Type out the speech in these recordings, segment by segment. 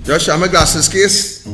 Josh, have my glasses case.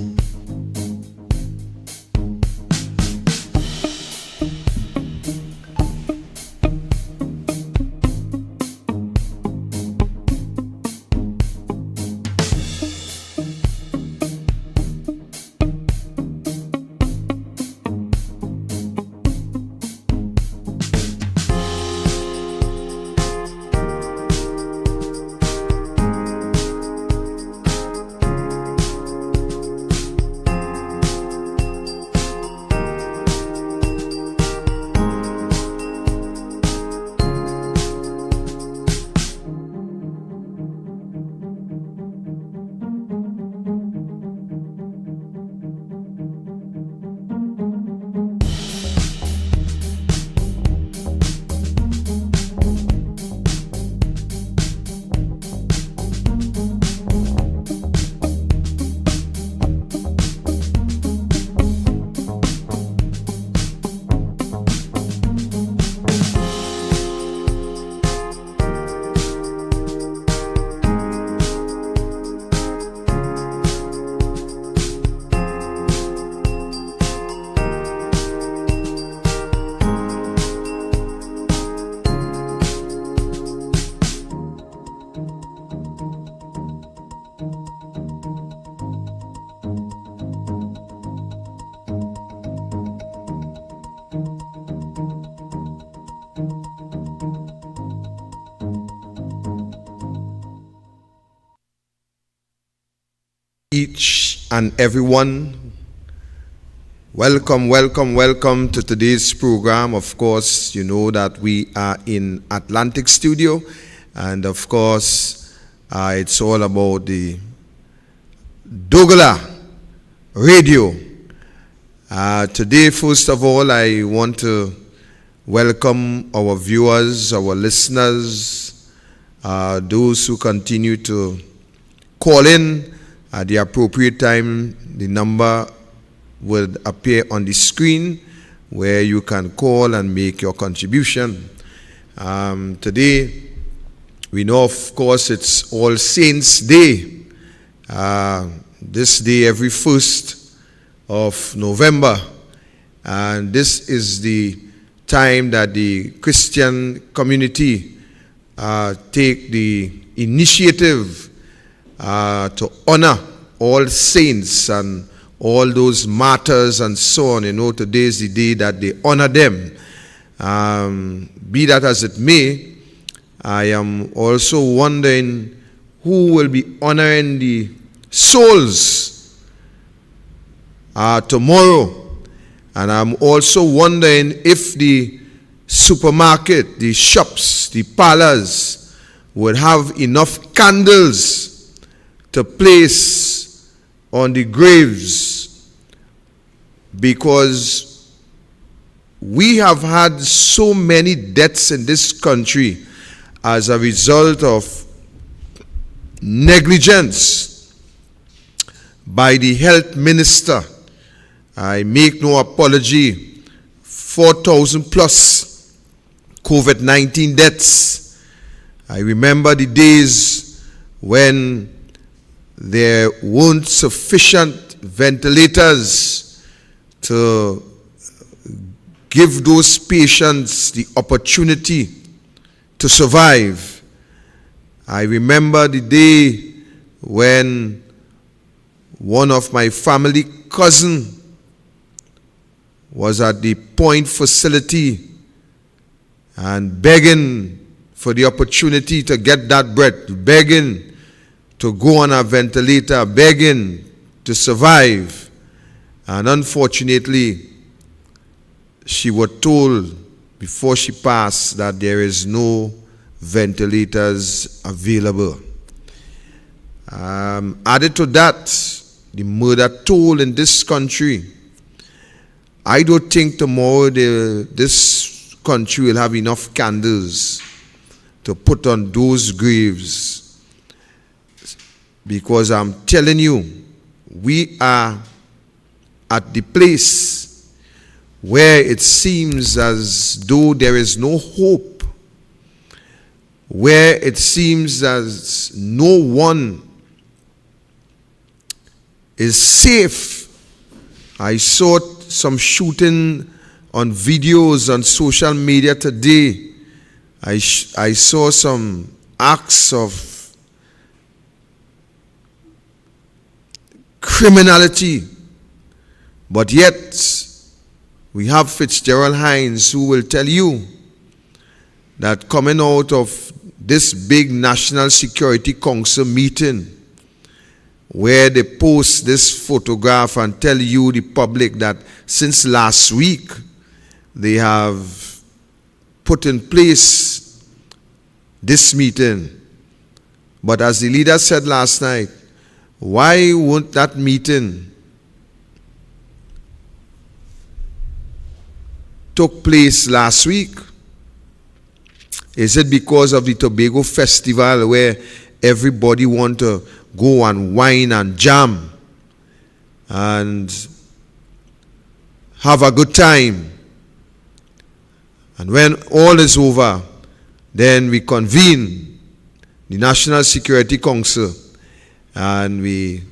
Each and everyone, welcome to today's program. Of course, you know that we are in Atlantic Studio, and of course, it's all about the Douglas Radio. Today, first of all, I want to welcome our viewers, our listeners, those who continue to call in. At the appropriate time, the number will appear on the screen where you can call and make your contribution. Today, we know, of course, it's All Saints' Day. This day every 1st of November. And this is the time that the Christian community take the initiative to honor all saints and all those martyrs and so on. You know, today is the day that they honor them. Be that as it may, I am also wondering who will be honoring the souls tomorrow. And I'm also wondering if the supermarket, the shops, the parlors would have enough candles to place on the graves, because we have had so many deaths in this country as a result of negligence by the health minister. I make no apology, 4,000 plus COVID-19 deaths. I remember the days when there weren't sufficient ventilators to give those patients the opportunity to survive. I remember the day when one of my family cousin was at the Point facility and begging for the opportunity to get that breath, begging to go on a ventilator, begging to survive. And unfortunately, she was told before she passed that there is no ventilators available. Added to that, the murder toll in this country. I don't think tomorrow this country will have enough candles to put on those graves. Because I'm telling you, we are at the place where it seems as though there is no hope, where it seems as no one is safe. I saw some shooting on videos on social media today. I saw some acts of criminality. But yet, we have Fitzgerald Hinds who will tell you that coming out of this big National Security Council meeting, where they post this photograph and tell you, the public, that since last week, they have put in place this meeting. But as the leader said last night, why won't that meeting took place last week? Is it because of the Tobago Festival where everybody want to go and wine and jam and have a good time? And when all is over, then we convene the National Security Council and we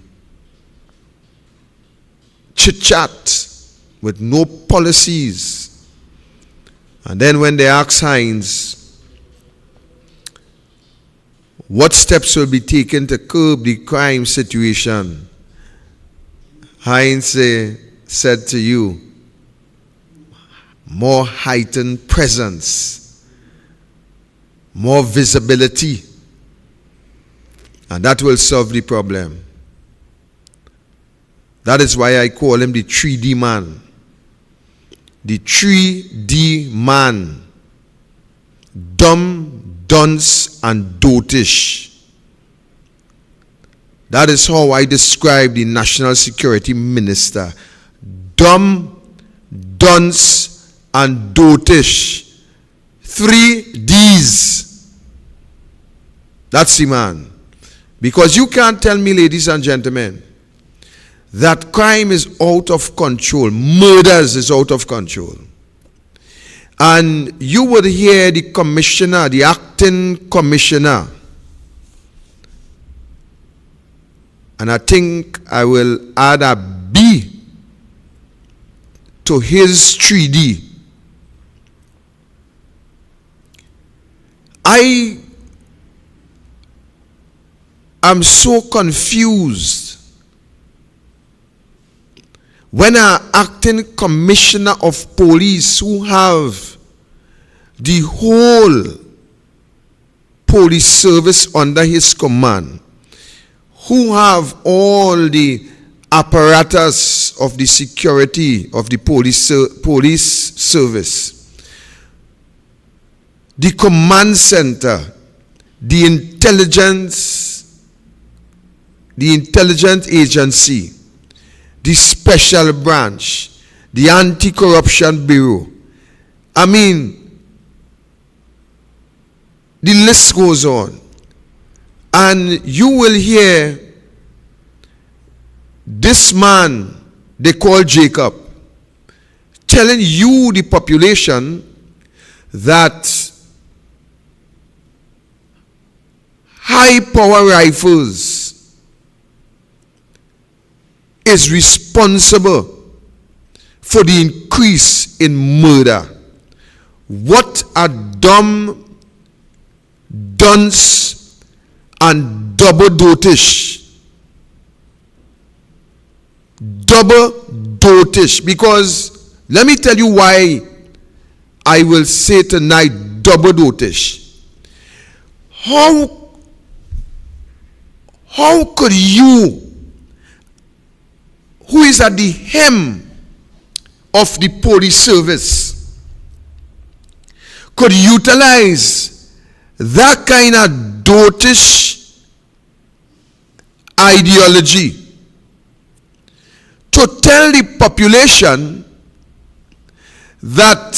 chit-chat with no policies. And then when they ask Hinds what steps will be taken to curb the crime situation, Hinds said to you, more heightened presence, more visibility, and that will solve the problem. That is why I call him the 3D man. The 3D man. Dumb, dunce, and dotish. That is how I describe the National Security Minister. Dumb, dunce, and dotish. 3 Ds. That's the man. Because you can't tell me, ladies and gentlemen, that crime is out of control. Murders is out of control. And you would hear the commissioner, the acting commissioner, and I think I will add a B to his 3D. I am so confused when an acting commissioner of police who have the whole police service under his command, who have all the apparatus of the security of the police service, the command center, the intelligence agency, the special branch, the anti-corruption bureau. I mean, the list goes on. And you will hear this man they call Jacob telling you, the population, that high power rifles is responsible for the increase in murder. What a dumb, dunce, and double dotish. Double dotish. Because let me tell you why I will say tonight double dotish. How could you, who is at the hem of the police service, could utilize that kind of dotish ideology to tell the population that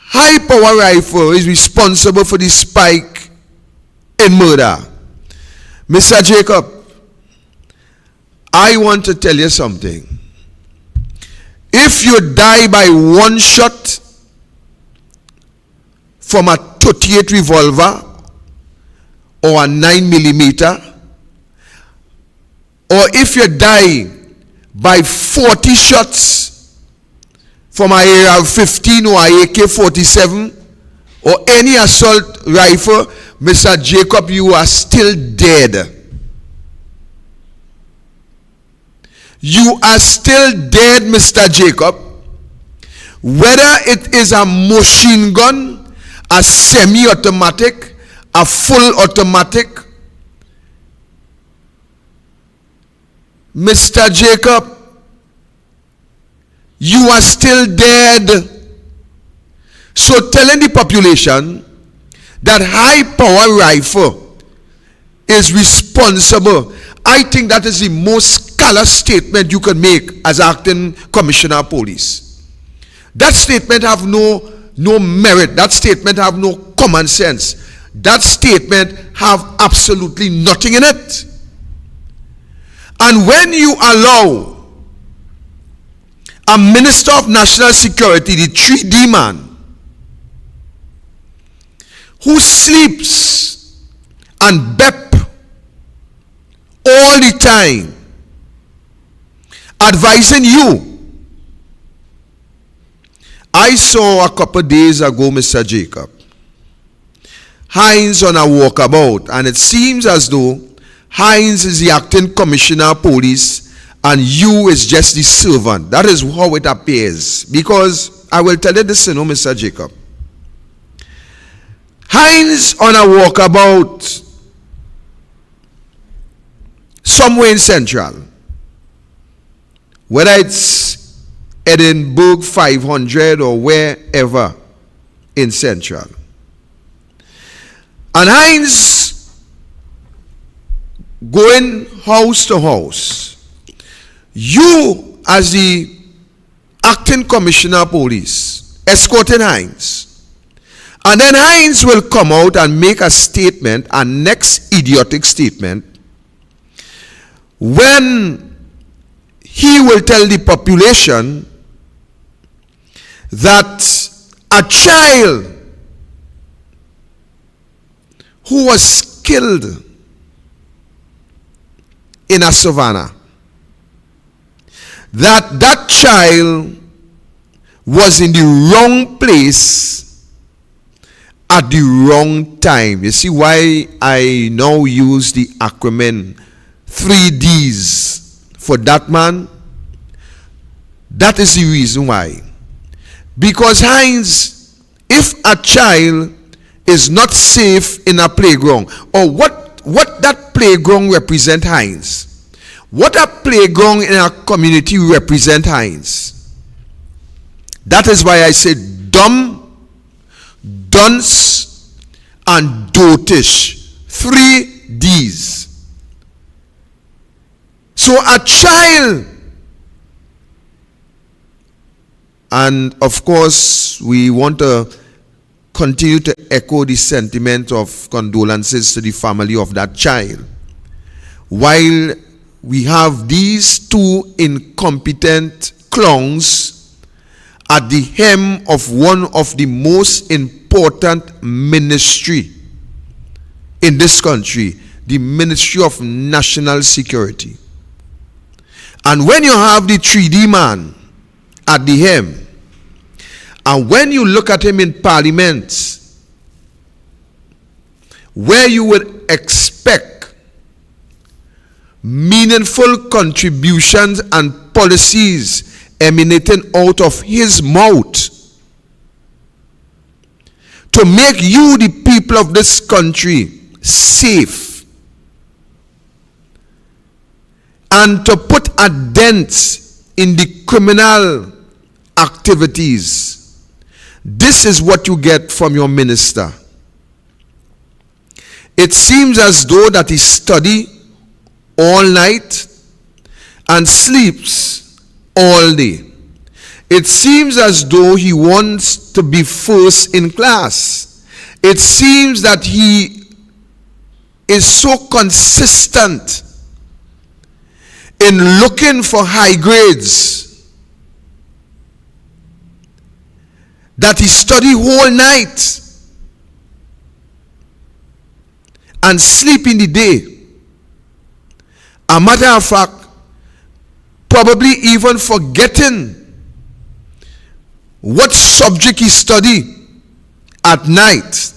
high power rifle is responsible for the spike in murder? Mr. Jacob, I want to tell you something. If you die by one shot from a 38 revolver or a 9mm, or if you die by 40 shots from a AR-15 or a AK-47 or any assault rifle, Mr. Jacob, you are still dead. You are still dead, Mr. Jacob. Whether it is a machine gun, a semi-automatic, a full automatic, Mr. Jacob, you are still dead. So telling the population that high power rifle is responsible, I think that is the most callous statement you can make as acting commissioner of police. That statement have no merit. That statement have no common sense. That statement have absolutely nothing in it. And when you allow a Minister of National Security, the 3D man, who sleeps and bep all the time, advising you. I saw a couple days ago, Mr. Jacob, Hines on a walkabout, and it seems as though Hines is the acting commissioner of police and you is just the servant. That is how it appears. Because I will tell you this, Mr. Jacob. Hines on a walkabout somewhere in Central, whether it's Edinburgh 500 or wherever in Central. And Hines going house to house. You, as the acting commissioner of police, escorting Hines. And then Hines will come out and make a statement, a next idiotic statement, when he will tell the population that a child who was killed in a savannah, that child was in the wrong place at the wrong time. You see why I now use the acronym 3Ds for that man? That is the reason why. Because Hines, if a child is not safe in a playground, or what that playground represent Hines, what a playground in a community represent Hines. That is why I say dumb, dunce, and dotish. 3 Ds. So a child, and of course we want to continue to echo the sentiment of condolences to the family of that child, while we have these two incompetent clowns at the helm of one of the most important ministry in this country, the Ministry of National Security. And when you have the 3D man at the helm, and when you look at him in Parliament, where you would expect meaningful contributions and policies emanating out of his mouth to make you, the people of this country, safe, and to put a dent in the criminal activities. This is what you get from your minister. It seems as though that he studies all night and sleeps all day. It seems as though he wants to be first in class. It seems that he is so consistent in looking for high grades that he study whole night and sleep in the day A matter of fact, probably even forgetting what subject he studied at night.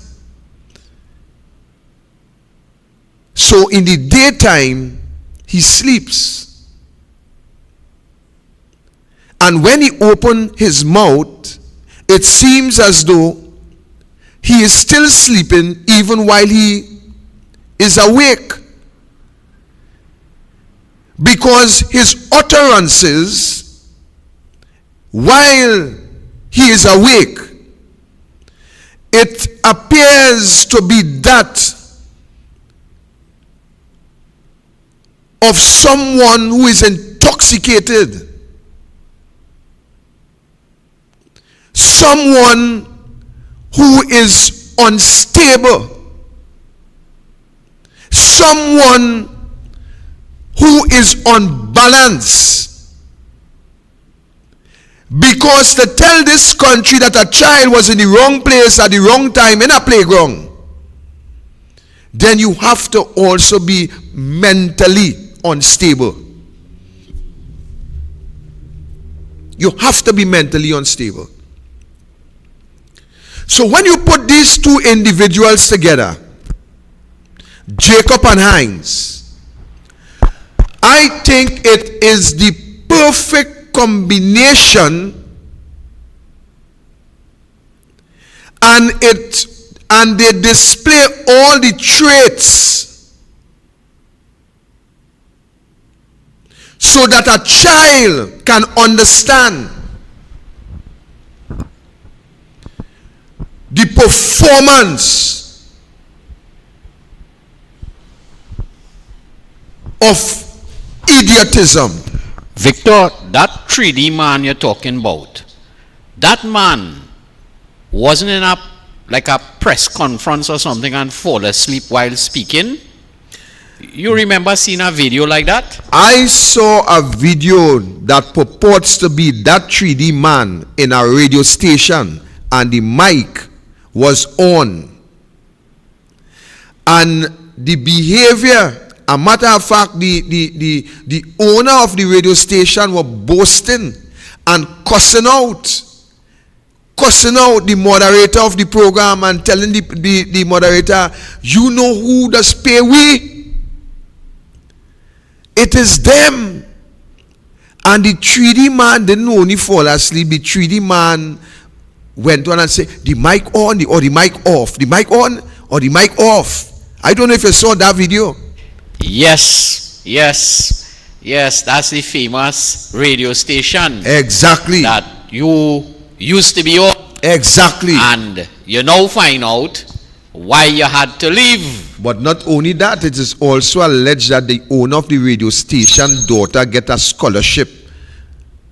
So in the daytime, he sleeps. And when he opens his mouth, it seems as though he is still sleeping even while he is awake. Because his utterances, while he is awake, it appears to be that of someone who is intoxicated. Someone who is unstable. Someone who is unbalanced. Because to tell this country that a child was in the wrong place at the wrong time in a playground, then you have to also be mentally unstable. You have to be mentally unstable. So when you put these two individuals together, Jacob and Hines, I think it is the perfect combination, and they display all the traits so that a child can understand the performance of idiotism. Victor, that 3D man you're talking about, that man wasn't in a press conference or something and fall asleep while speaking. You remember seeing a video like that? I saw a video that purports to be that 3D man in a radio station, and the mic was on. And the behavior, a matter of fact, the owner of the radio station was boasting and cussing out the moderator of the program and telling the moderator, you know who does pay we? It is them. And the 3D man didn't only fall asleep. The 3D man went on and said, the mic on or the mic off? The mic on or the mic off? I don't know if you saw that video. Yes. That's the famous radio station. Exactly. That you used to be on. Exactly. And you now find out why you had to leave. But not only that, it is also alleged that the owner of the radio station daughter get a scholarship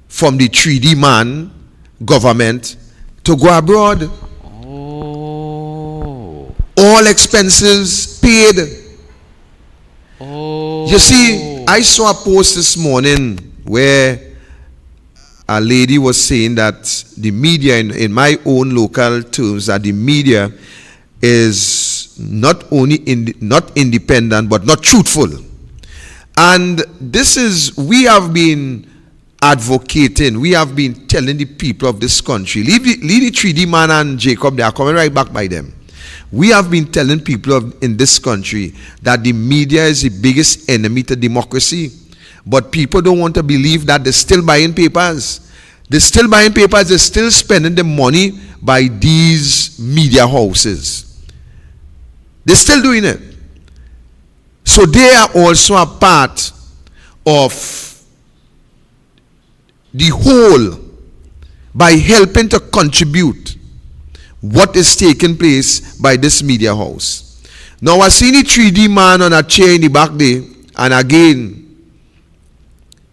from the 3D man government to go abroad. Oh. All expenses paid. Oh. You see, I saw a post this morning where a lady was saying that the media, in my own local terms, that the media is not only not independent but not truthful. And this is, we have been advocating, we have been telling the people of this country, leave the 3D man and Jacob, they are coming right back by them. We have been telling people in this country that the media is the biggest enemy to democracy. But people don't want to believe that. They're still buying papers. They're still buying papers. They're still spending the money by these media houses. They're still doing it. So they are also a part of the whole by helping to contribute what is taking place by this media house. Now I seen the 3D man on a chair in the back there, and again,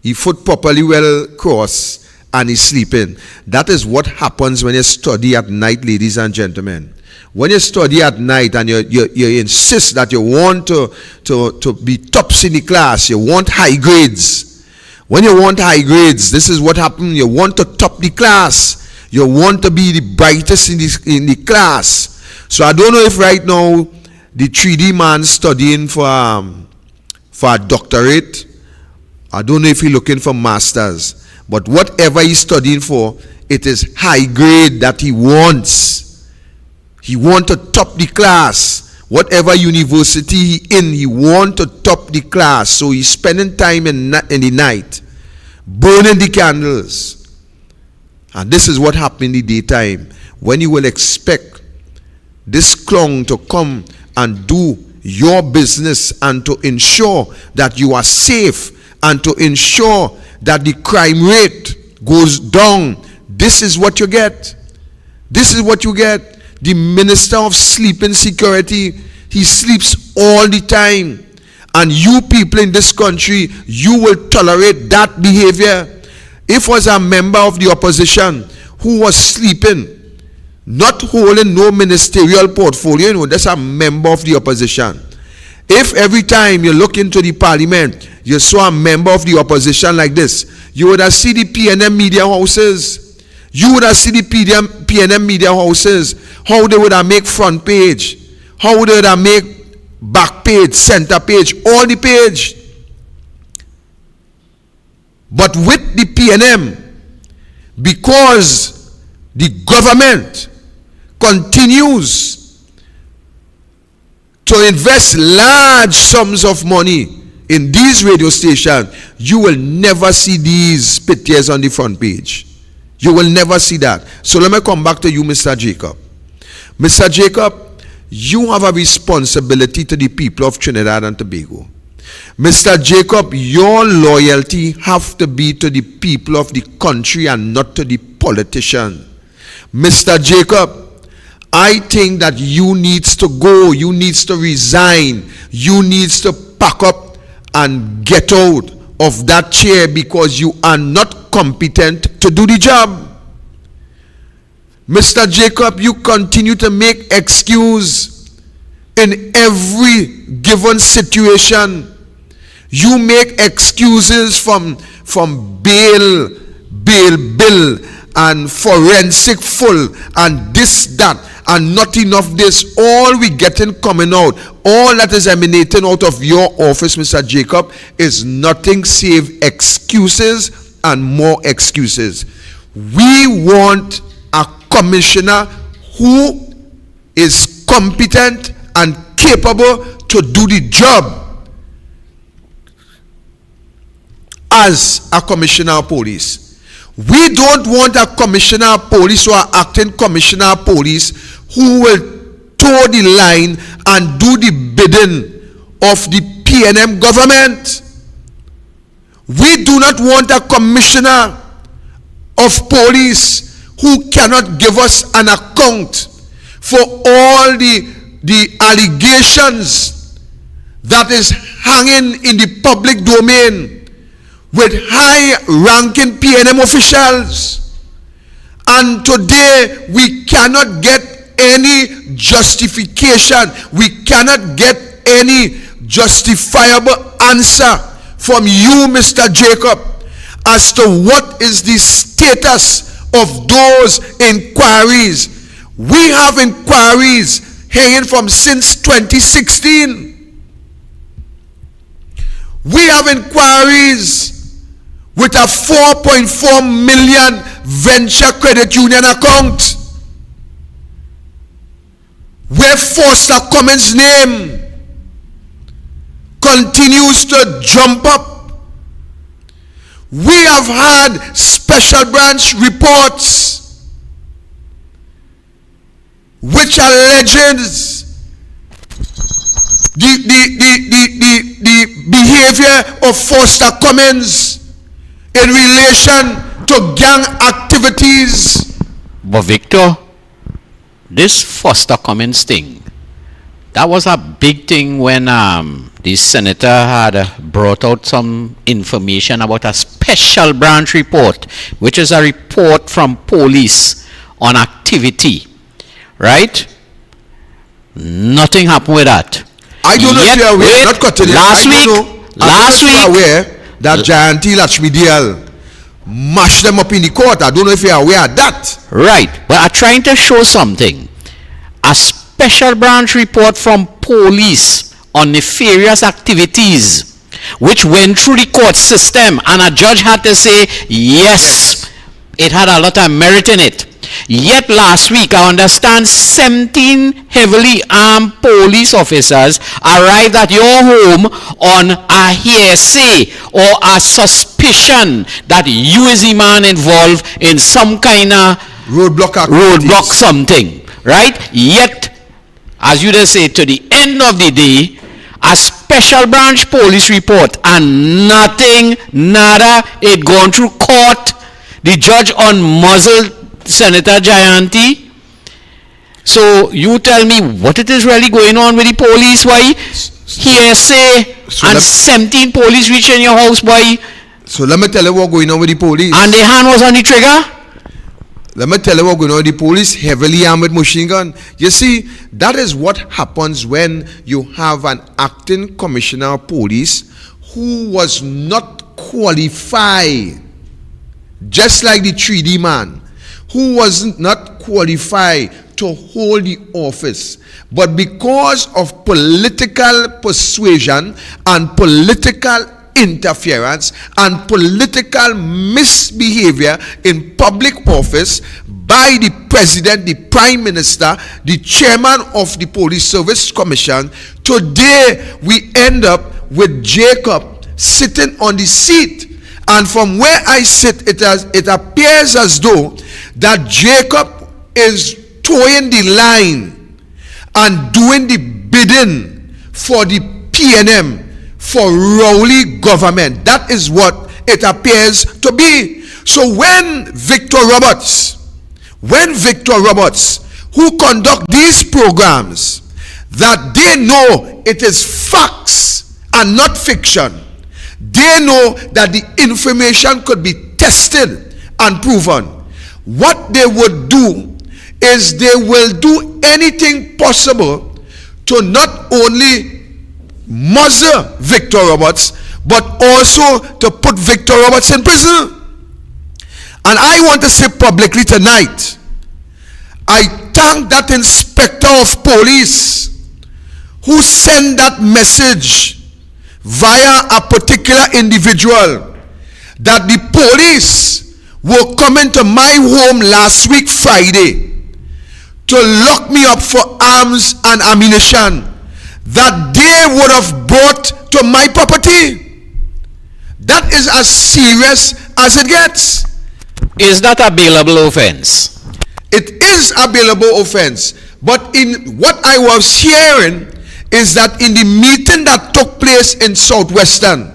he foot properly well crossed and he's sleeping. That is what happens when you study at night, ladies and gentlemen. When you study at night and you insist that you want to be tops in the class, you want high grades. When you want high grades, this is what happens. You want to top the class. You want to be the brightest in the class. So I don't know if right now the 3D man studying for a doctorate I don't know if he's looking for masters, but whatever he's studying for, it is high grade that he wants. He wants to top the class. Whatever university he in, he wants to top the class. So he's spending time in the night, burning the candles. And this is what happened in the daytime, when you will expect this clown to come and do your business and to ensure that you are safe and to ensure that the crime rate goes down. This is what you get. This is what you get. The Minister of Sleeping Security, he sleeps all the time. And you people in this country, you will tolerate that behavior. If was a member of the opposition who was sleeping, not holding no ministerial portfolio, that's a member of the opposition. If every time you look into the parliament, you saw a member of the opposition like this, you would have seen the PNM media houses. You would have seen the PNM media houses, how they would have make front page, how they would have make back page, center page, all the page. But with the PNM, because the government continues to invest large sums of money in these radio stations, you will never see these pictures on the front page. You will never see that. So let me come back to you, Mr. Jacob. Mr. Jacob, you have a responsibility to the people of Trinidad and Tobago. Mr. Jacob, your loyalty have to be to the people of the country and not to the politician. Mr. Jacob, I think that you needs to go, you needs to resign, you needs to pack up and get out of that chair because you are not competent to do the job. Mr. Jacob, you continue to make excuse in every given situation. You make excuses from bail bill and forensic full and this, that, and not enough this. All we getting coming out, all that is emanating out of your office, Mr. Jacob, is nothing save excuses and more excuses. We want a commissioner who is competent and capable to do the job as a commissioner of police. We don't want a commissioner of police or acting commissioner of police who will toe the line and do the bidding of the PNM government. We do not want a commissioner of police who cannot give us an account for all the allegations that is hanging in the public domain with high-ranking PNM officials. And today, we cannot get any justification. We cannot get any justifiable answer from you, Mr. Jacob, as to what is the status of those inquiries. We have inquiries hanging from since 2016. We have inquiries with a 4.4 million venture credit union account where Foster Cummins' name continues to jump up. We have had special branch reports which alleges the behavior of Foster Cummins in relation to gang activities. But Victor, this Foster Cummins thing, that was a big thing when the senator had brought out some information about a special branch report, which is a report from police on activity, right? Nothing happened with that. I don't know if you are aware, not cutting last week, aware that Jayanti Lakshmi Dayal mashed them up in the court. I don't know if you are aware of that. Right, but I'm trying to show something. A special branch report from police on nefarious activities. which went through the court system, and a judge had to say, yes, it had a lot of merit in it. Yet last week, I understand 17 heavily armed police officers arrived at your home on a hearsay or a suspicion that you is the man involved in some kind of roadblock something, right? Yet, as you just say, to the end of the day, a special branch police report and nothing, nada, it gone through court. The judge unmuzzled Senator Jayanti. So you tell me what it is really going on with the police, why? Hearsay and 17 police reach in your house, boy. So let me tell you what's going on with the police. And their hand was on the trigger? Let me tell you what's going on with the police, heavily armed with machine gun. You see, that is what happens when you have an acting commissioner of police who was not qualified, just like the 3D man, who was not qualified to hold the office. But because of political persuasion and political interference and political misbehavior in public office by the president, the prime minister, the chairman of the Police Service Commission, today we end up with Jacob sitting on the seat. And from where I sit, it appears as though that Jacob is towing the line and doing the bidding for the PNM, for Rowley government. That is what it appears to be. So when Victor Roberts, who conduct these programs, that they know it is facts and not fiction, they know that the information could be tested and proven. What they would do is they will do anything possible to not only muzzle Victor Roberts, but also to put Victor Roberts in prison. And I want to say publicly tonight, I thank that inspector of police who sent that message via a particular individual that the police were coming to my home last week Friday to lock me up for arms and ammunition that they would have brought to my property. That is as serious as it gets. Is that a bailable offense? It is a bailable offense. But in what I was hearing is that in the meeting that took place in Southwestern,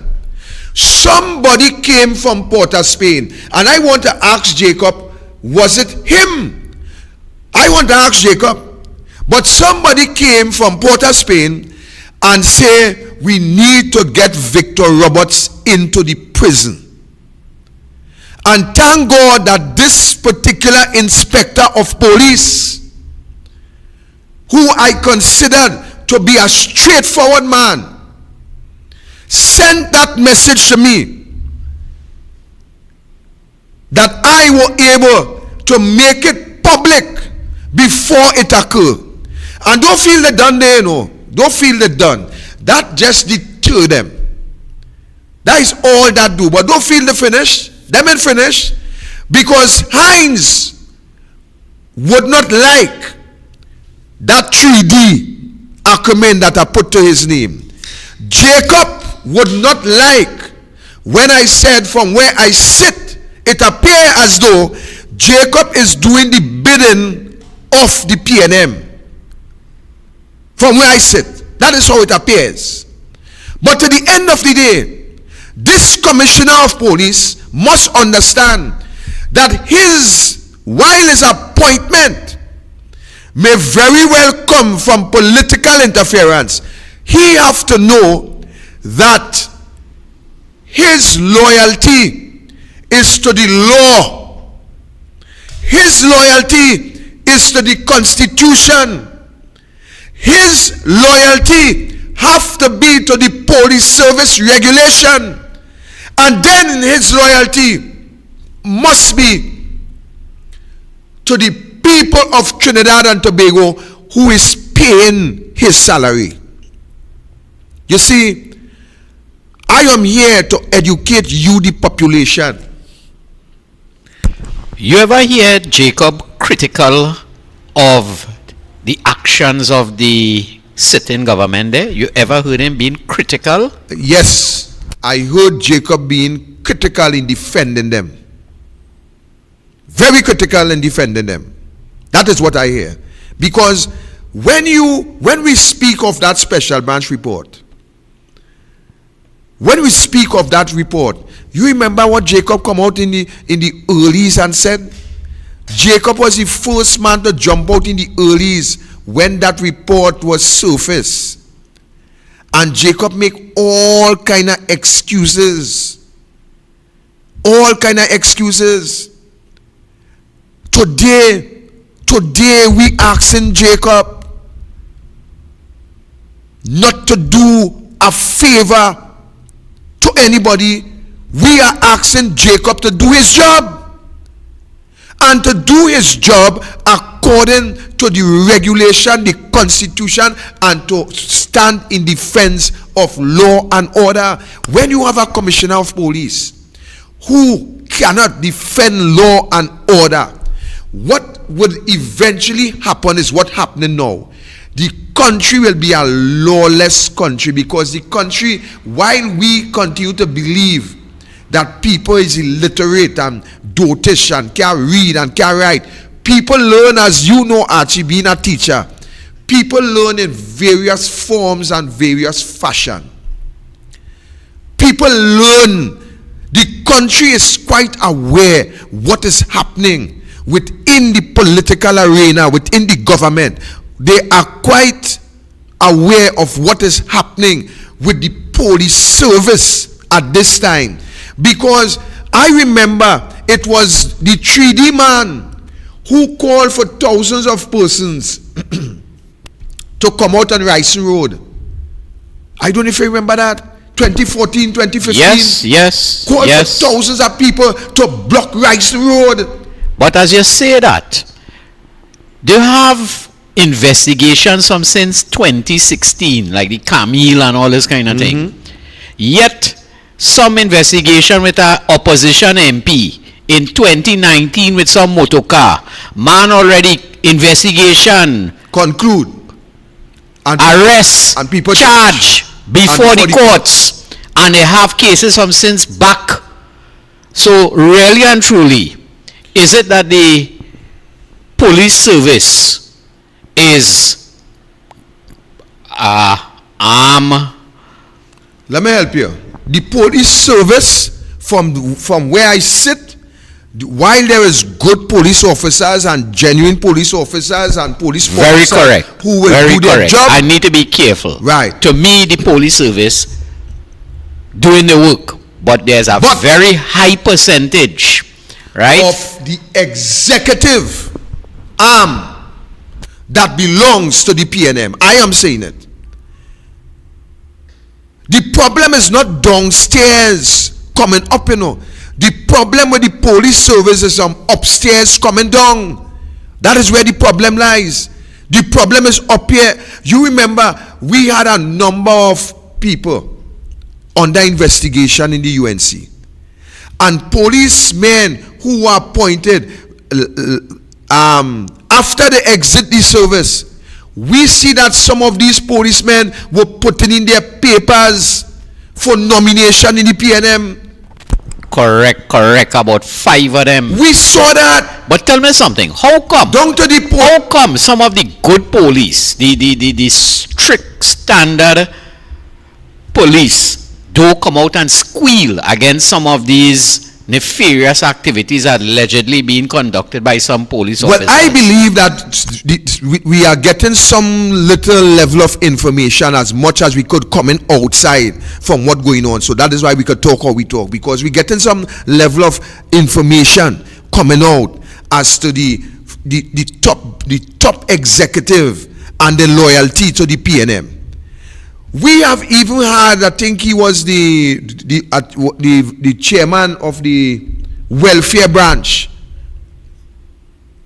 somebody came from Port of Spain. And I want to ask Jacob, was it him? I want to ask Jacob. But somebody came from Port of Spain and say, we need to get Victor Roberts into the prison. And thank God that this particular inspector of police, who I considered to be a straightforward man, sent that message to me that I were able to make it public before it occurred. And don't feel the done there, don't feel the done. That just deter them. That is all that do. But don't feel the finish. Them ain't finished. Because Hines would not like that 3D acronym that I put to his name. Jacob would not like when I said from where I sit, it appears as though Jacob is doing the bidding of the PNM. From where I sit, that is how it appears. But to the end of the day, this commissioner of police must understand that while his appointment may very well come from political interference, he have to know that his loyalty is to the law. His loyalty is to the Constitution. His loyalty have to be to the police service regulation. And then his loyalty must be to the people of Trinidad and Tobago who is paying his salary. You see, I am here to educate you, the population. You ever hear Jacob critical of the actions of the sitting government there? You ever heard him being critical? Yes, I heard Jacob being critical in defending them. Very critical in defending them. That is what I hear. Because when we speak of that special branch report, when we speak of that report, you remember what Jacob come out in the earlies and said? Jacob was the first man to jump out in the earlies when that report was surfaced. And Jacob make all kind of excuses. All kind of excuses. Today we asking Jacob not to do a favor to anybody. We are asking Jacob to do his job. And to do his job according to the regulation, the constitution, and to stand in defense of law and order. When you have a commissioner of police who cannot defend law and order, what would eventually happen is what happening now. The country will be a lawless country, because the country, while we continue to believe that people is illiterate and dotish and can't read and can't write, people learn, as you know, Archie, being a teacher, people learn in various forms and various fashion. People learn. The country is quite aware what is happening within the political arena, within the government. They are quite aware of what is happening with the police service at this time. Because I remember it was the 3D man who called for thousands of persons to come out on Rising Road. I don't know if you remember that. 2014, 2015. Yes. Called for thousands of people to block Rising Road. But as you say that, they have investigations from since 2016, like the Camille and all this kind of thing. Yet, some investigation with an opposition MP in 2019 with some motor car. Man, already investigation. Conclude. And arrest. And people charge before the courts. And they have cases from since back. So, really and truly, is it that the police service is arm? Let me help you. The police service, from where I sit, while there is good police officers and genuine police officers and police very correct, who will very do their job, I need to be careful. Right. To me, the police service doing the work, but there's a very high percentage, right, of the executive arm that belongs to the PNM. I am saying it. The problem is not downstairs coming up, you know. The problem with the police service is upstairs coming down. That is where the problem lies. The problem is up here. You remember, we had a number of people under investigation in the UNC. And policemen who were appointed after they exit the service, we see that some of these policemen were putting in their papers for nomination in the PNM. Correct. About 5 of them. We saw that. But tell me something. How come? Down to the how come some of the good police, the strict standard police, do come out and squeal against some of these nefarious activities allegedly being conducted by some police officers? Well, I believe that we are getting some little level of information, as much as we could coming outside from what's going on. So that is why we could talk how we talk, because we're getting some level of information coming out as to the top executive and the loyalty to the PNM. We have even had, I think he was the chairman of the welfare branch.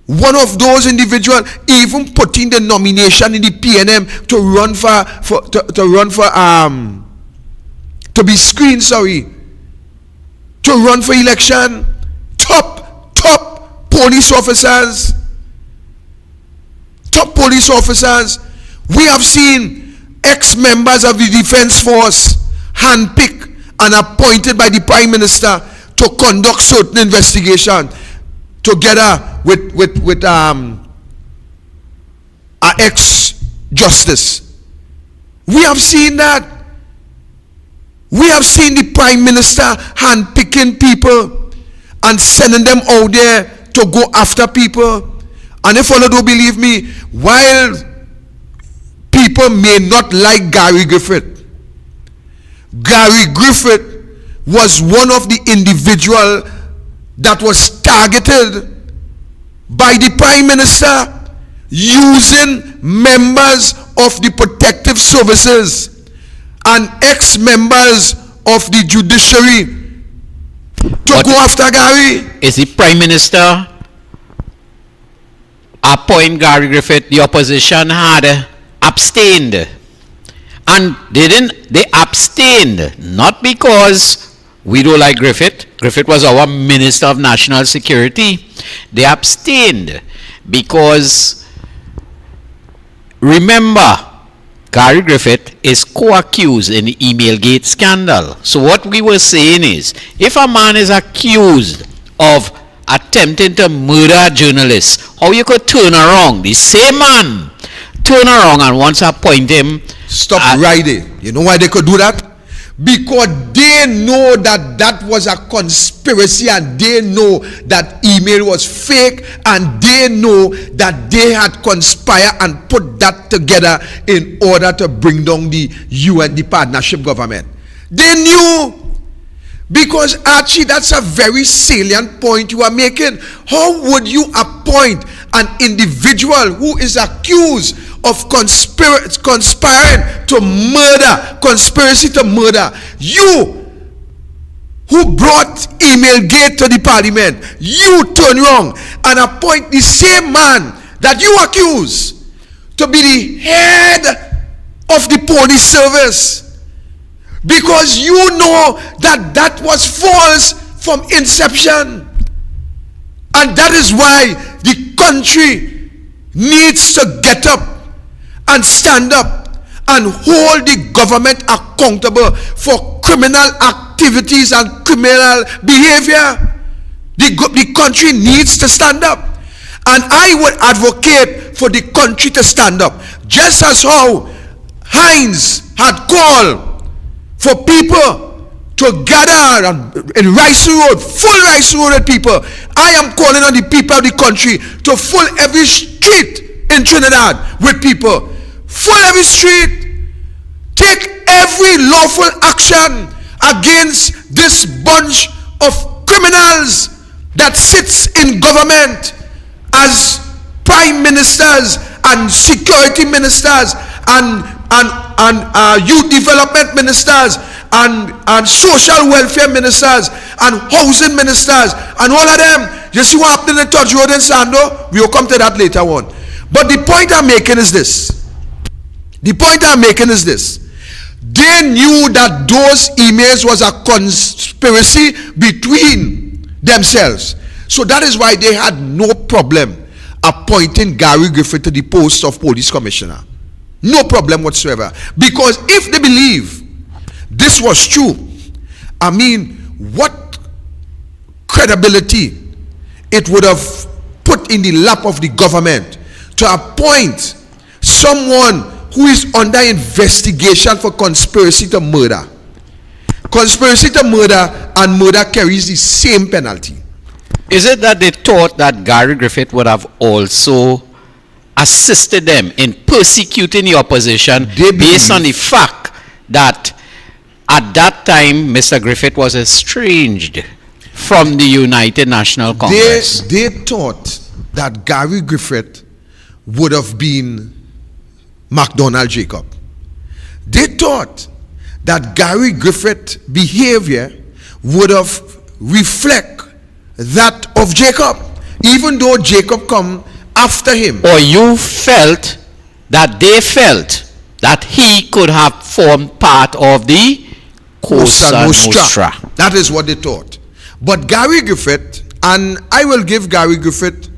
One of those individuals even putting the to be screened, to run for election. Top police officers. Top police officers. We have seen ex-members of the Defense Force handpicked and appointed by the Prime Minister to conduct certain investigation together with our ex-justice. We have seen that. We have seen the Prime Minister handpicking people and sending them out there to go after people. And if you don't believe me, while people may not like Gary Griffith was one of the individuals that was targeted by the Prime Minister using members of the protective services and ex-members of the judiciary to go after Gary. Is the Prime Minister appoint Gary Griffith? The opposition had abstained. And they abstained, not because we don't like Griffith. Griffith was our Minister of National Security. They abstained because, remember, Gary Griffith is co-accused in the Emailgate scandal. So what we were saying is, if a man is accused of attempting to murder a journalist, how you could turn around? The same man turn around and once appoint him. Stop right there. You know why they could do that? Because they know that was a conspiracy, and they know that email was fake, and they know that they had conspired and put that together in order to bring down the UN, the partnership government. They knew. Because Archie, that's a very salient point you are making. How would you appoint an individual who is accused of conspiring to murder, conspiracy to murder? You, who brought Emailgate to the parliament, you turn wrong and appoint the same man that you accuse to be the head of the police service. Because you know that was false from inception. And that is why the country needs to get up and stand up and hold the government accountable for criminal activities and criminal behavior. The country needs to stand up. And I would advocate for the country to stand up. Just as how Heinz had called for people to gather in Rice Road, full Rice Road people. I am calling on the people of the country to full every street in Trinidad with people. Full every street. Take every lawful action against this bunch of criminals that sits in government as prime ministers and security ministers and youth development ministers and social welfare ministers and housing ministers and all of them. You see what happened in Touch Road and Sando? We will come to that later on. But the point I'm making is this. The point I'm making is this. They knew that those emails was a conspiracy between themselves. So that is why they had no problem appointing Gary Griffith to the post of police commissioner. No problem whatsoever. Because if they believe this was true, I mean, what credibility it would have put in the lap of the government to appoint someone who is under investigation for conspiracy to murder. Conspiracy to murder and murder carries the same penalty. Is it that they thought that Gary Griffith would have also assisted them in persecuting the opposition based on the fact that at that time Mr. Griffith was estranged from the United National Congress? They thought that Gary Griffith would have been McDonald Jacob. They thought that Gary Griffith's behavior would have reflect that of Jacob, even though Jacob come after him. Or you felt that they felt that he could have formed part of the Cosa Nostra. That is what they thought. But Gary Griffith, and I will give Gary Griffith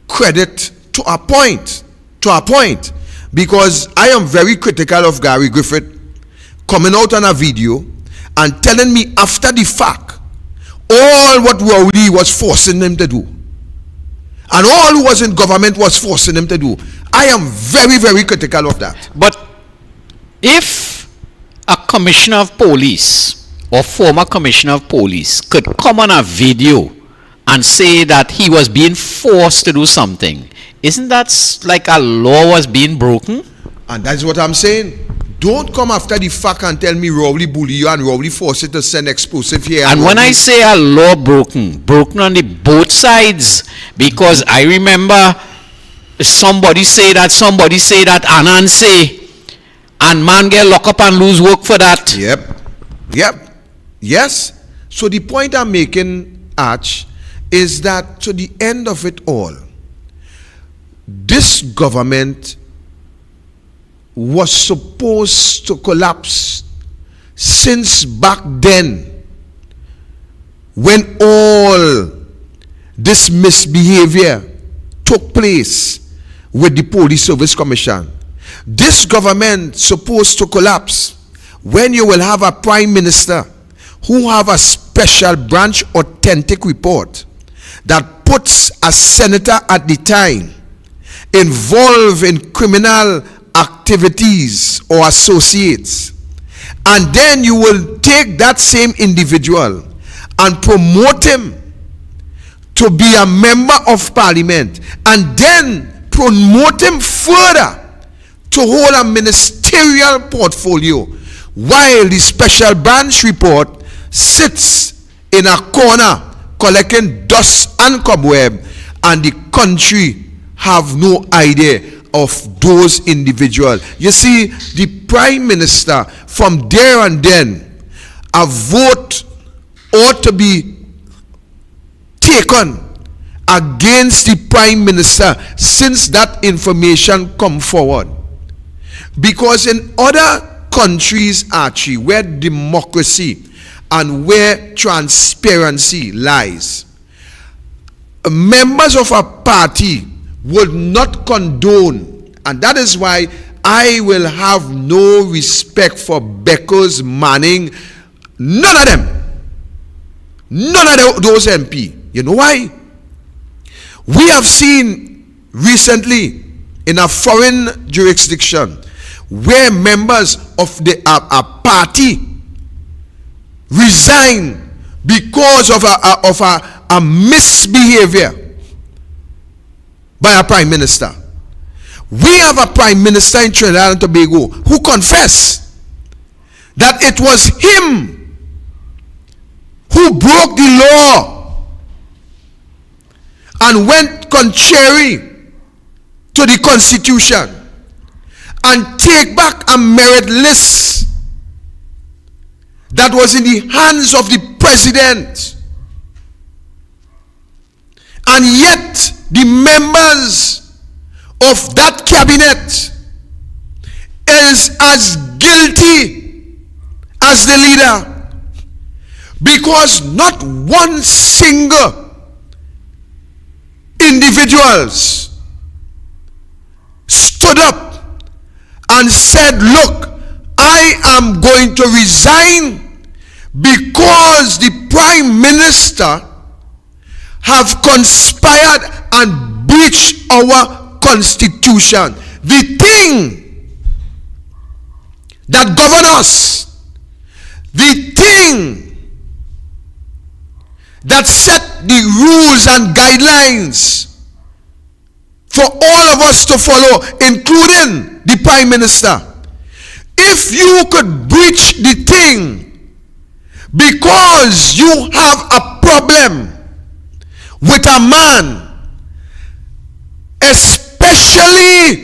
credit to a point, because I am very critical of Gary Griffith coming out on a video and telling me after the fact all what Rowley was forcing him to do, and all who was in government was forcing him to do. I am very, very critical of that. But if a commissioner of police or former commissioner of police could come on a video and say that he was being forced to do something, isn't that like a law was being broken? And that's what I'm saying. Don't come after the fact and tell me Rowley bully you and Rowley force you to send explosive here. And when I say a law broken on the both sides, because I remember somebody say that, Anand say, and man get locked up and lose work for that. Yep. Yes. So the point I'm making, Arch, is that to the end of it all, this government was supposed to collapse since back then, when all this misbehavior took place with the Police Service Commission. This government supposed to collapse when you will have a prime minister who have a special branch authentic report that puts a senator at the time involved in criminal activities or associates, and then you will take that same individual and promote him to be a member of parliament, and then promote him further to hold a ministerial portfolio, while the special branch report sits in a corner collecting dust and cobweb, and the country have no idea of those individuals. You see, the prime minister, from there and then, a vote ought to be taken against the prime minister since that information come forward. Because in other countries, Archie, where democracy and where transparency lies, members of a party would not condone, and that is why I will have no respect for Beckers, Manning, none of them, those MP. You know why? We have seen recently in a foreign jurisdiction where members of a party resign because of a misbehavior by a prime minister. We have a prime minister in Trinidad and Tobago who confessed that it was him who broke the law and went contrary to the Constitution and take back a merit list that was in the hands of the president. And yet the members of that cabinet is as guilty as the leader, because not one single individuals stood up and said, look, I am going to resign because the prime minister have conspired and breached our Constitution. The thing that governs us, the thing that set the rules and guidelines for all of us to follow, including the prime minister. If you could breach the thing because you have a problem with a man, especially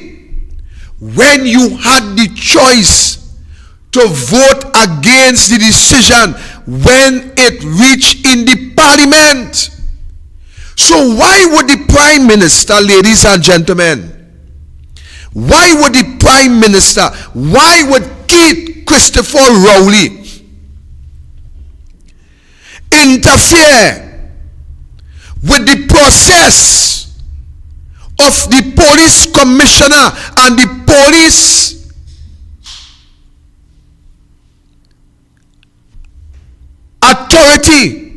when you had the choice to vote against the decision when it reached in the parliament. So why would the prime minister, ladies and gentlemen, why would the prime minister, why would Keith Christopher Rowley interfere with the process of the police commissioner and the police authority?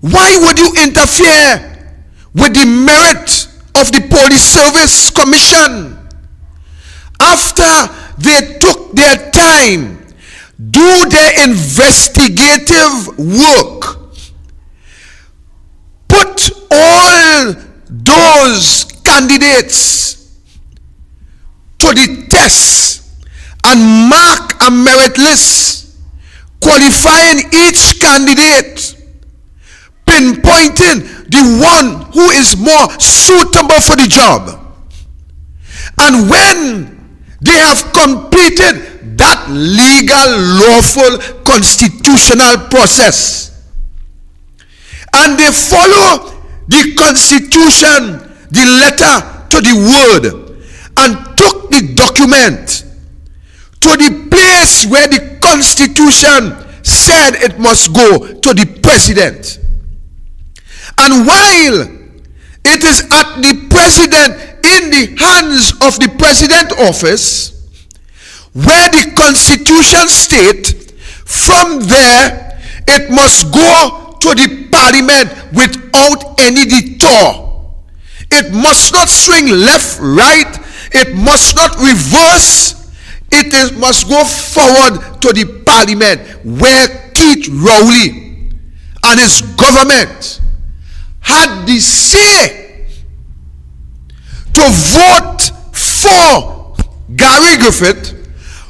Why would you interfere with the merit of the Police Service Commission after they took their time, do their investigative work, put all those candidates to the test and mark a merit list, qualifying each candidate, pinpointing the one who is more suitable for the job. And when they have completed that legal, lawful, constitutional process, and they follow the Constitution, the letter to the word, and took the document to the place where the Constitution said it must go, to the president. And while it is at the president, in the hands of the president office, where the Constitution states, from there it must go to the parliament without any detour. It must not swing left, right. It must not reverse. It must go forward to the parliament, where Keith Rowley and his government had the say to vote for Gary Griffith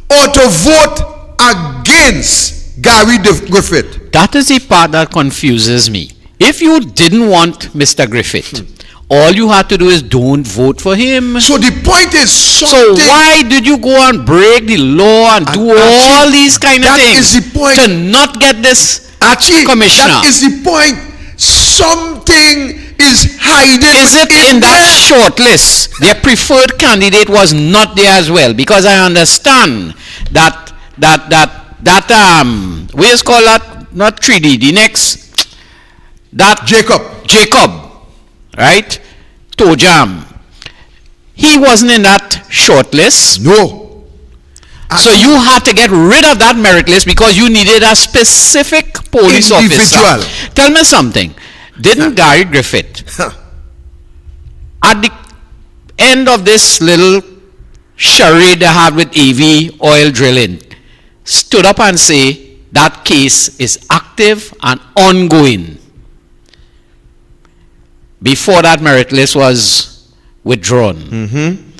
or to vote against Gary Griffith. That is the part that confuses me. If you didn't want Mr. Griffith, all you had to do is don't vote for him. So the point is So why did you go and break the law and do all these kind of things is the point. to not get this commissioner? That is the point. Something is hiding. Is it in that short list? Their preferred candidate was not there as well, because I understand that what is called that, not 3D, the next, that Jacob, right? Tojam. He wasn't in that short list. No. So you had to get rid of that merit list because you needed a specific police officer. Tell me something. Didn't Gary Griffith, at the end of this little charade they had with AV oil drilling, stood up and say that case is active and ongoing before that merit list was withdrawn?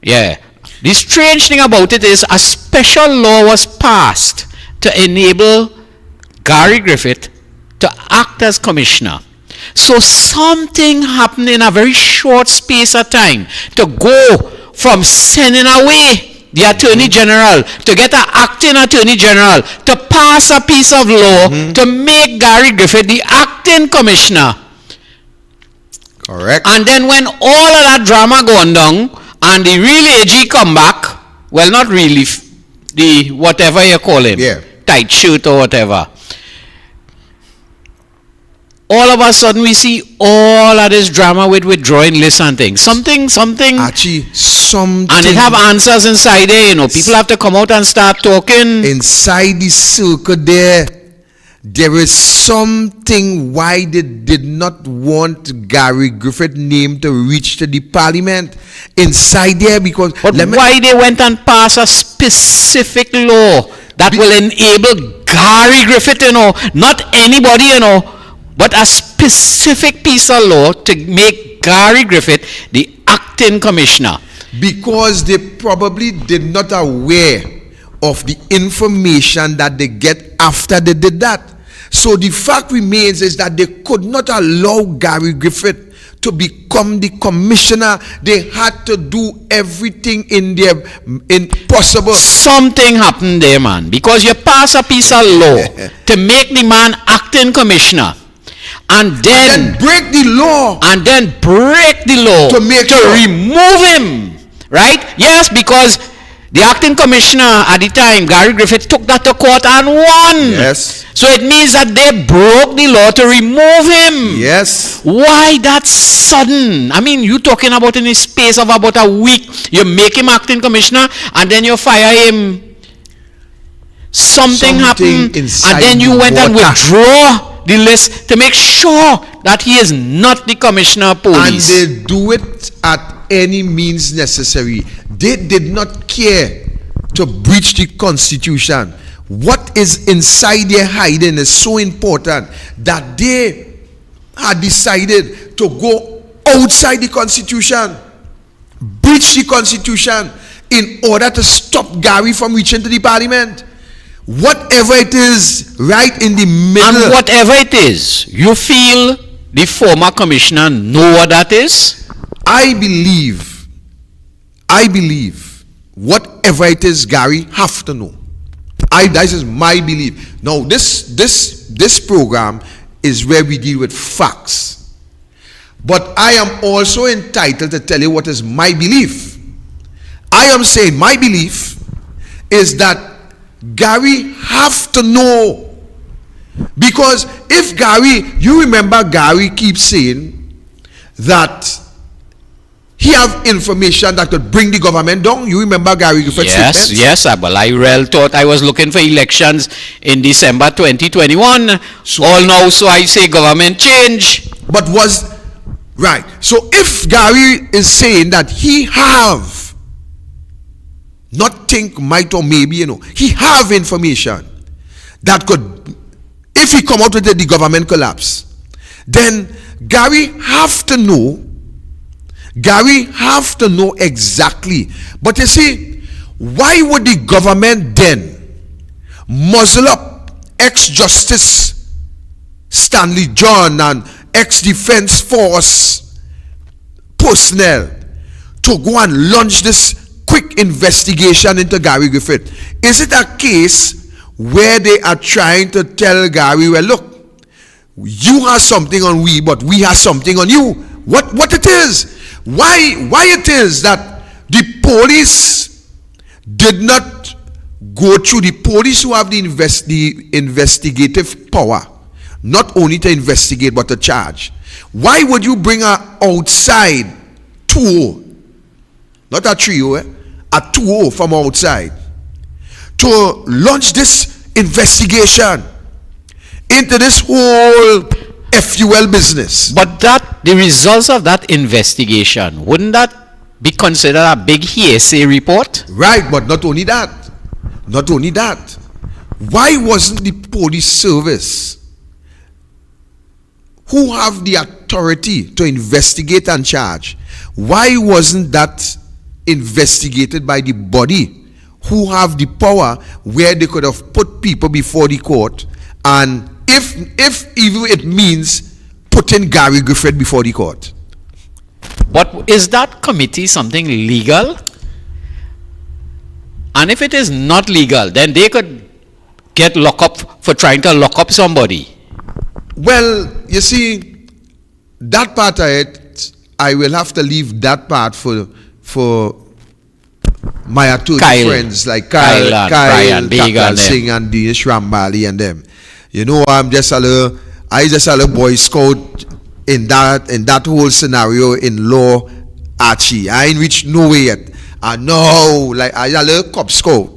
Yeah. The strange thing about it is a special law was passed to enable Gary Griffith to act as commissioner. So something happened in a very short space of time to go from sending away the Attorney General to get an acting Attorney General to pass a piece of law to make Gary Griffith the acting commissioner. Correct. And then when all of that drama gone down and the real AG come back, well, not really, the whatever you call him, tight shirt or whatever, all of a sudden we see all of this drama with withdrawing lists and things. Something. Actually, something. And it have answers inside there, you know. People have to come out and start talking. Inside the circle there is something why they did not want Gary Griffith name to reach to the parliament inside there, because but why they went and passed a specific law that will enable Gary Griffith, you know, not anybody, you know, but a specific piece of law to make Gary Griffith the acting commissioner. Because they probably did not aware of the information that they get after they did that. So the fact remains is that they could not allow Gary Griffith to become the commissioner. They had to do everything in their possible. Something happened there, man, because you pass a piece of law to make the man acting commissioner, and then break the law, to make remove him, right? Yes, because The acting commissioner at the time, Gary Griffith, took that to court and won. Yes. So it means that they broke the law to remove him. Yes. Why that sudden? I mean, you talking about in a space of about a week, you make him acting commissioner and then you fire him. Something happened and then you went and withdraw the list to make sure that he is not the commissioner of police. And they do it at any means necessary. They did not care to breach the Constitution. What is inside their hiding is so important that they had decided to go outside the Constitution, breach the Constitution in order to stop Gary from reaching to the Parliament. Whatever it is, right in the middle. And whatever it is, you feel the former commissioner know what that is? I believe, whatever it is, Gary have to know. This is my belief. Now, this program is where we deal with facts. But I am also entitled to tell you what is my belief. I am saying my belief is that Gary have to know. Because if Gary, you remember Gary keeps saying that he have information that could bring the government down. You remember Gary Griffith's statements? Yes, well, I really thought I was looking for elections in December 2021. All now, so I say government change. But right. So if Gary is saying that he have, not think might or maybe, he have information that could, if he come out with it, the government collapse, then Gary have to know exactly. But you see, why would the government then muzzle up ex-Justice Stanley John and ex-Defense Force personnel to go and launch this quick investigation into Gary Griffith? Is it a case where they are trying to tell Gary, well, look, you have something on we, but we have something on you? What it is? Why it is that the police did not go through, the police who have the investigative power, not only to investigate but to charge? Why would you bring an outside 2-0, not a 3-0, a 2-0 from outside, to launch this investigation into this whole FUL business? But the results of that investigation, wouldn't that be considered a big hearsay report? Right, but not only that. Why wasn't the police service, who have the authority to investigate and charge, why wasn't that investigated by the body who have the power, where they could have put people before the court, and if even it means putting Gary Griffith before the court? But is that committee something legal? And if it is not legal, then they could get locked up for trying to lock up somebody. Well, you see, that part of it, I will have to leave that part for my attorney friends like Kyle Takal Singh and Dinesh Rambali and them. I just a little Boy Scout in that whole scenario in law, Archie. I ain't reached nowhere yet. I know, like I a little Cub Scout.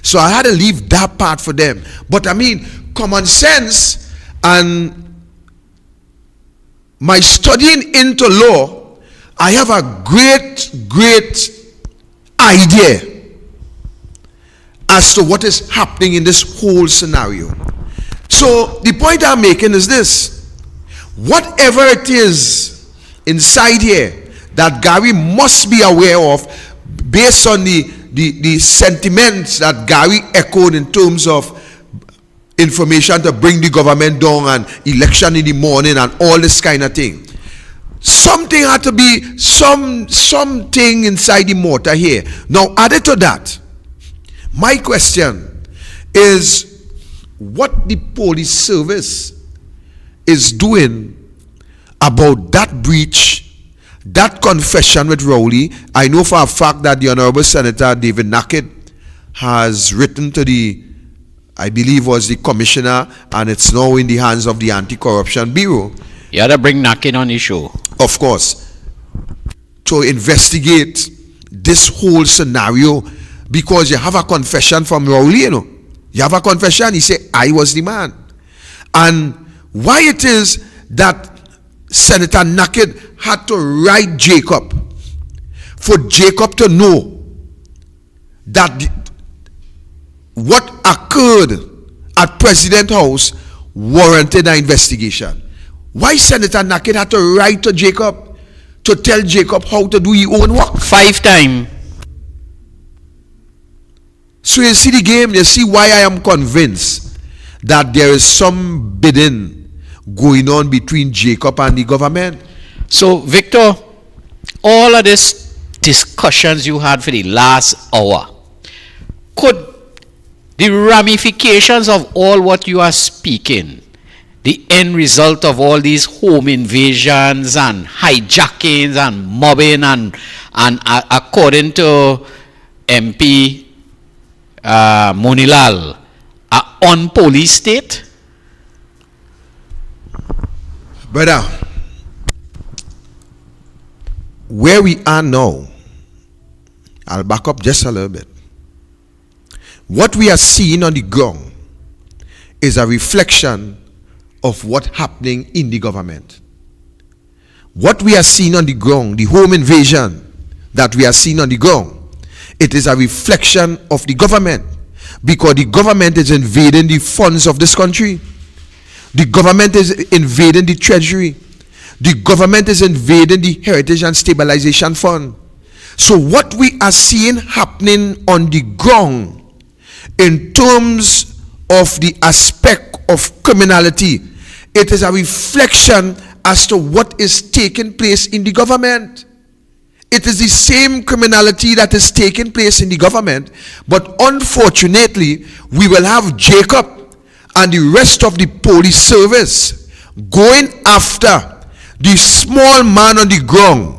So I had to leave that part for them. But I mean, common sense and my studying into law, I have a great idea as to what is happening in this whole scenario. So the point I'm making is this: whatever it is inside here that Gary must be aware of, based on the sentiments that Gary echoed in terms of information to bring the government down and election in the morning and all this kind of thing, something had to be something inside the mortar here. Now, added to that, my question is, what the police service is doing about that breach that confession with Rowley, I know for a fact that the Honorable Senator David Nackett has written to the, I believe was the commissioner, and it's now in the hands of the Anti-Corruption Bureau. You had to bring Nackett on the show. Of course, to investigate this whole scenario, because you have a confession from Rowley, you know. You have a confession, he said, I was the man. And why it is that Senator Nackett had to write Jacob, for Jacob to know that what occurred at President House warranted an investigation. Why Senator Nackett had to write to Jacob to tell Jacob how to do his own work? 5 times. So you see the game, you see why I am convinced that there is some bidding going on between Jacob and the government. So, Victor, all of these discussions you had for the last hour, could the ramifications of all what you are speaking, the end result of all these home invasions and hijackings and mobbing and according to MP Monilal, are unpoliced state? Brother, where we are now, I'll back up just a little bit. What we are seeing on the ground is a reflection of what's happening in the government. What we are seeing on the ground, the home invasion that we are seeing on the ground, it is a reflection of the government, because the government is invading the funds of this country. The government is invading the treasury. The government is invading the Heritage and Stabilization Fund. So what we are seeing happening on the ground in terms of the aspect of criminality, it is a reflection as to what is taking place in the government. It is the same criminality that is taking place in the government, but unfortunately, we will have Jacob and the rest of the police service going after the small man on the ground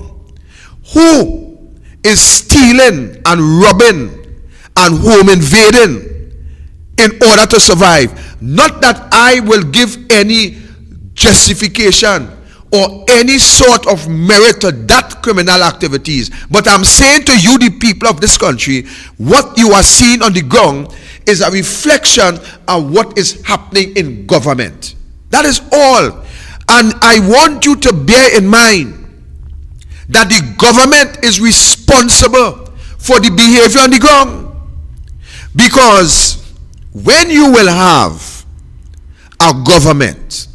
who is stealing and robbing and home invading in order to survive. Not that I will give any justification or any sort of merit to that criminal activities, but I'm saying to you, the people of this country, what you are seeing on the ground is a reflection of what is happening in government. That is all. And I want you to bear in mind that the government is responsible for the behavior on the ground. Because when you will have a government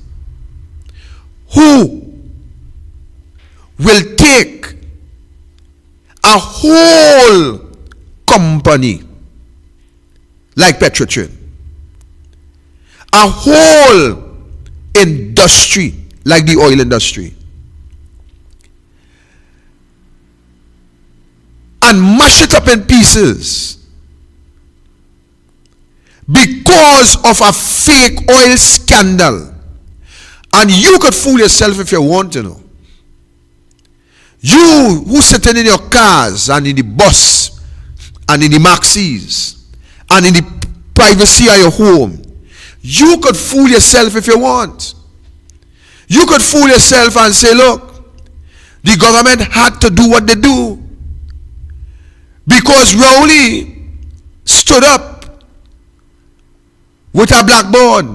who will take a whole company like Petrotrin, a whole industry like the oil industry, and mash it up in pieces because of a fake oil scandal. And you could fool yourself if you want to know. You who sitting in your cars and in the bus and in the maxis and in the privacy of your home, you could fool yourself if you want. You could fool yourself and say, look, the government had to do what they do because Rowley stood up with a blackboard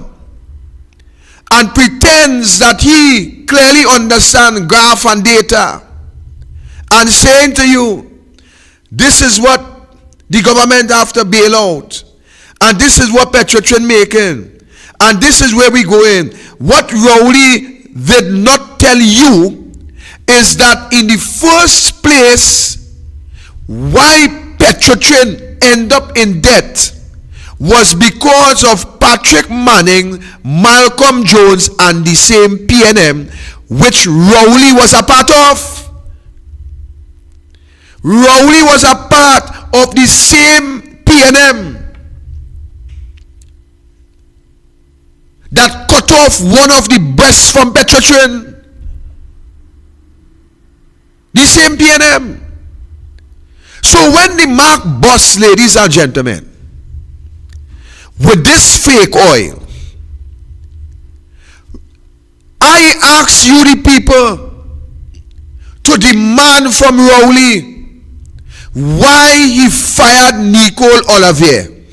and pretends that he clearly understands graph and data, and saying to you, this is what the government have to bail out, and this is what Petrotrin making, and this is where we going. What Rowley did not tell you is that in the first place, why Petrotrin end up in debt was because of Patrick Manning, Malcolm Jones, and the same PNM, which Rowley was a part of. Rowley was a part of the same PNM that cut off one of the breasts from Petrotrin. The same PNM. So when the Mark bus, ladies and gentlemen, with this fake oil, I ask you the people to demand from Rowley why he fired Nicole Olivier.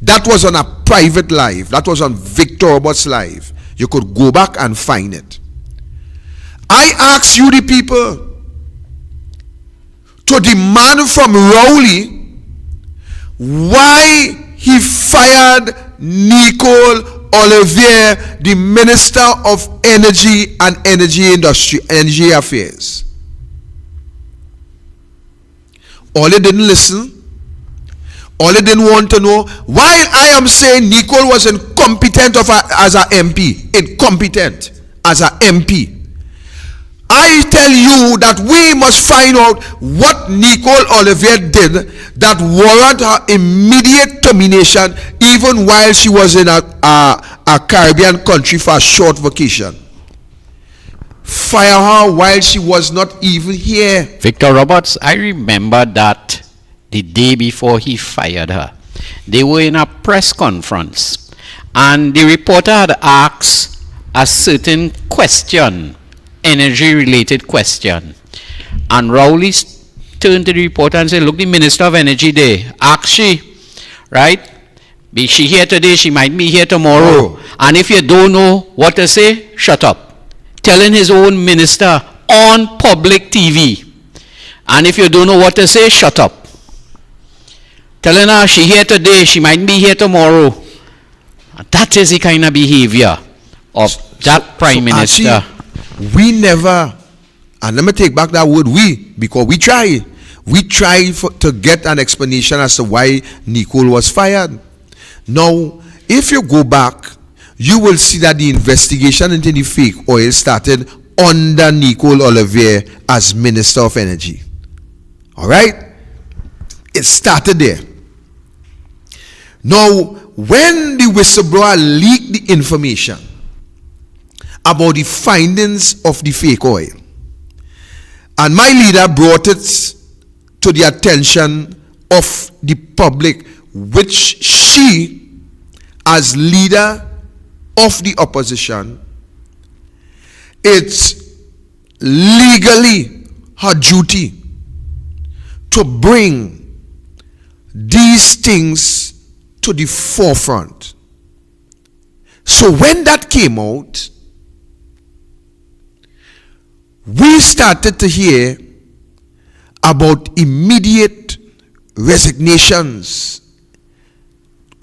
That was on a private live. That was on Victor Roberts live. You could go back and find it. I ask you the people to demand from Rowley why he fired Nicole Olivier, the Minister of Energy and Energy Affairs. All they didn't listen. All they didn't want to know. While I am saying Nicole was incompetent as a MP, incompetent as a MP, I tell you that we must find out what Nicole Olivier did that warrant her immediate termination, even while she was in a Caribbean country for a short vacation. Fire her while she was not even here. Victor Roberts, I remember that the day before he fired her, they were in a press conference, and the reporter had asked a certain question, energy-related question, and Rowley turned to the reporter and said, look, the Minister of Energy there, ask she, right? Be she here today, she might be here tomorrow. And if you don't know what to say, shut up. Telling his own minister on public TV. And if you don't know what to say, shut up. Telling her she here today, she might be here tomorrow. That is the kind of behavior of that Prime Minister. Actually, we never, and let me take back that word we, because we try to get an explanation as to why Nicole was fired. Now, if you go back, you will see that the investigation into the fake oil started under Nicole Olivier as Minister of Energy. All right? It started there. Now, when the whistleblower leaked the information about the findings of the fake oil, and my leader brought it to the attention of the public, which she, as leader of the opposition, it's legally her duty to bring these things to the forefront. So when that came out, we started to hear about immediate resignations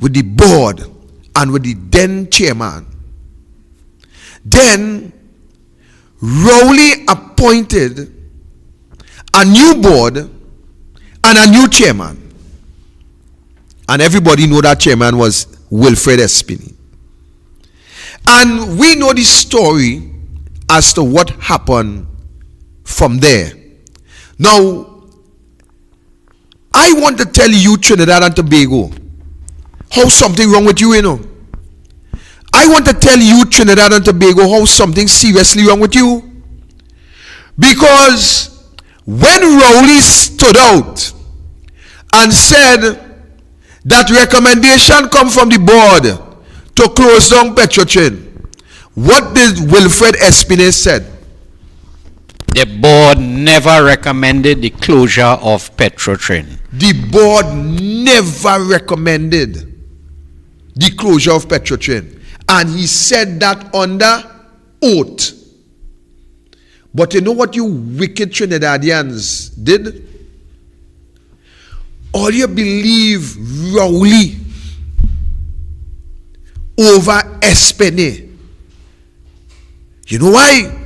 with the board and with the then chairman. Then Rowley appointed a new board and a new chairman. And everybody know that chairman was Wilfred Espini. And we know the story as to what happened from there. Now, I want to tell you, Trinidad and Tobago, how something wrong with you, you know. I want to tell you, Trinidad and Tobago, how something seriously wrong with you. Because when Rowley stood out and said that recommendation come from the board to close down Petrotrin, what did Wilfred Espinay said? The board never recommended the closure of Petrotrin. The board never recommended the closure of Petrotrin. And he said that under oath. But you know what you wicked Trinidadians did? All you believe Rowley over Espinay. You know why?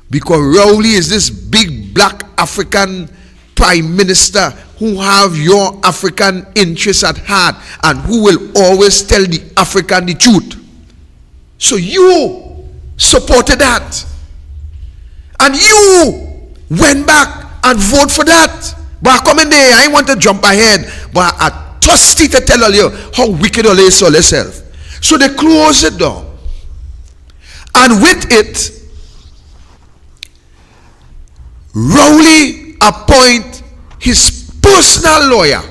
Because Rowley is this big black African prime minister who have your African interests at heart and who will always tell the African the truth. So you supported that. And you went back and voted for that. But I come in there, I want to jump ahead, but I thirsty to tell all you how wicked all is all yourself. So they closed it down. And with it, Rowley appoint his personal lawyer.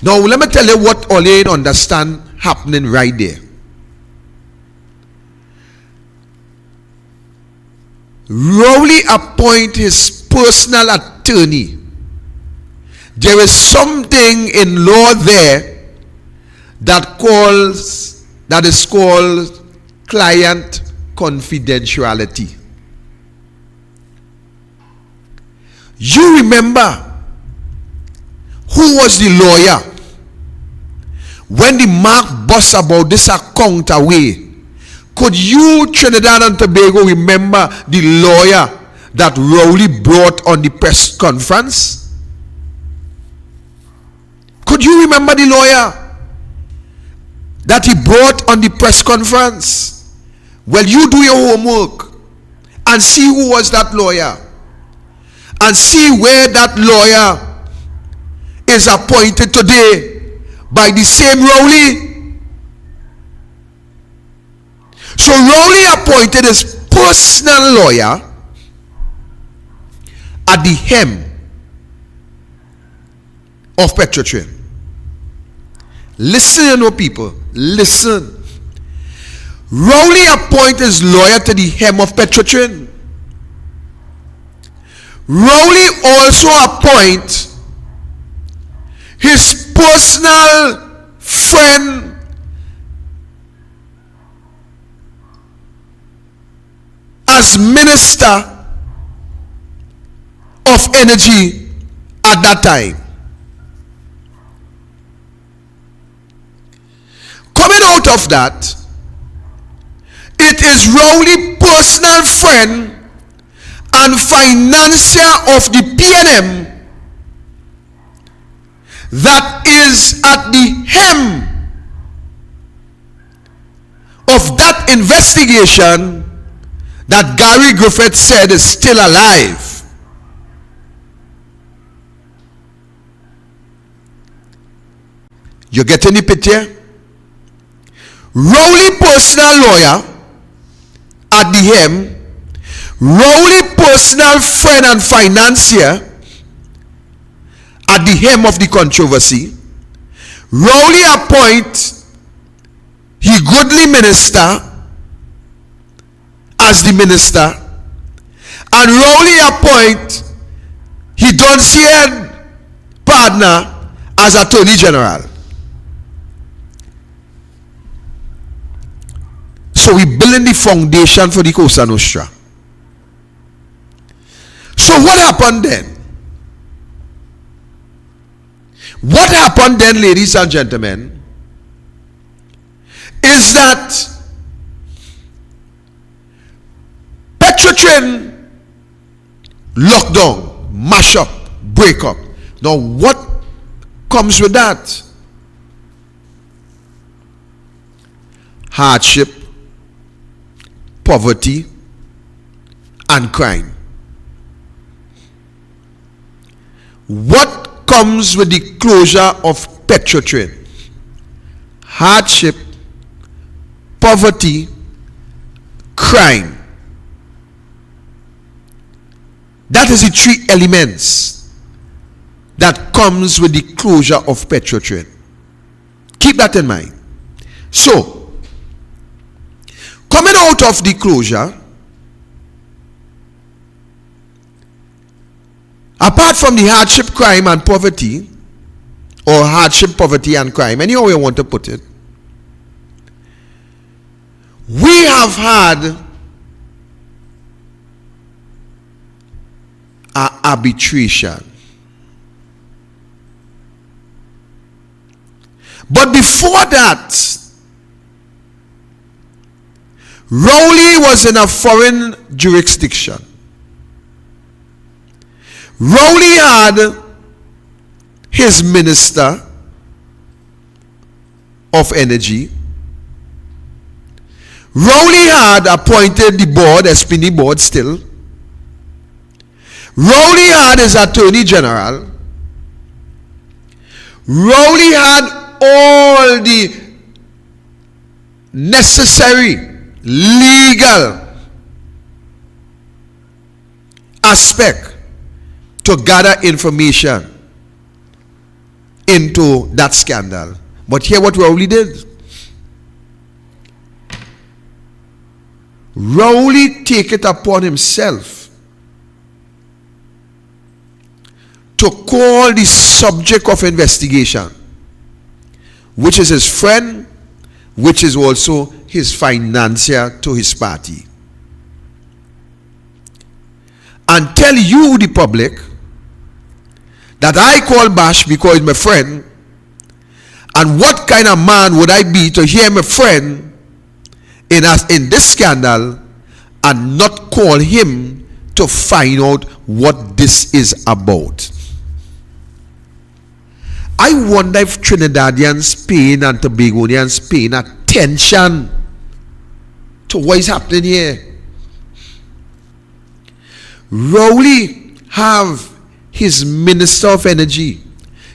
Now let me tell you what Ole understand happening right there. Rowley appoint his personal attorney. There is something in law there that is called client confidentiality. You remember who was the lawyer when the mark bust about this account away? Could you, Trinidad and Tobago, remember the lawyer that Rowley brought on the press conference? Could you remember the lawyer that he brought on the press conference? Well, you do your homework and see who was that lawyer, and see where that lawyer is appointed today by the same Rowley. So Rowley appointed his personal lawyer at the hem of Petrotrin. Listen, people, listen. Rowley appointed his lawyer to the hem of Petrotrin. Rowley also appoints his personal friend as Minister of Energy at that time. Coming out of that, it is Rowley's personal friend and financier of the PNM that is at the hem of that investigation that Gary Griffith said is still alive. You get any picture? Rowley personal lawyer at the hem, Rowley personal friend and financier at the hem of the controversy. Rowley appoint he goodly minister as the minister, and Rowley appoint he Doncian partner as Attorney General. So we building the foundation for the Cosa Nostra. So what happened then? What happened then, ladies and gentlemen, is that Petrotrin lockdown, mash up, break up. Now what comes with that? Hardship, poverty, and crime. What comes with the closure of Petrotrin? Hardship, poverty, crime. That is the three elements that comes with the closure of Petrotrin. Keep that in mind. So, coming out of the closure, apart from the hardship, crime, and poverty, or hardship, poverty, and crime, anyhow you want to put it, we have had arbitration. But before that, Rowley was in a foreign jurisdiction. Rowley had his Minister of Energy. Rowley had appointed the board, Espini board still. Rowley had his Attorney General. Rowley had all the necessary legal aspect to gather information into that scandal. But here what Rowley did. Rowley take it upon himself to call the subject of investigation, which is his friend, which is also his financier to his party, and tell you, the public, that I call Bash because he's my friend, and what kind of man would I be to hear my friend in this scandal and not call him to find out what this is about. I wonder if Trinidadians, Spain and Tobagonians paying attention to what is happening here. Rowley have his Minister of Energy,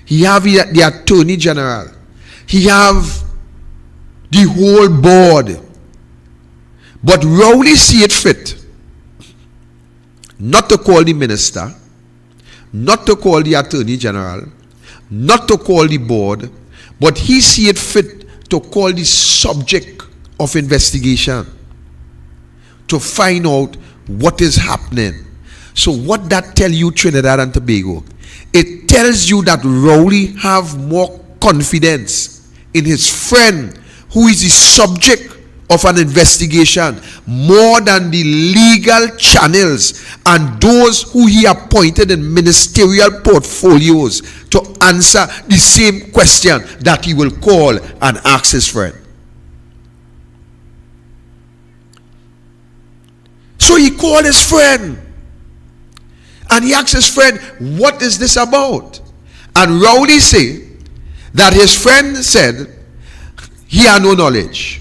he have the Attorney General, he have the whole board. But Rowley see it fit not to call the minister, not to call the Attorney General, not to call the board, but he see it fit to call the subject of investigation to find out what is happening. So what that tell you, Trinidad and Tobago? It tells you that Rowley have more confidence in his friend who is the subject of an investigation more than the legal channels and those who he appointed in ministerial portfolios to answer the same question that he will call and ask his friend. So he called his friend and he asked his friend, what is this about? And Rowley say that his friend said he had no knowledge.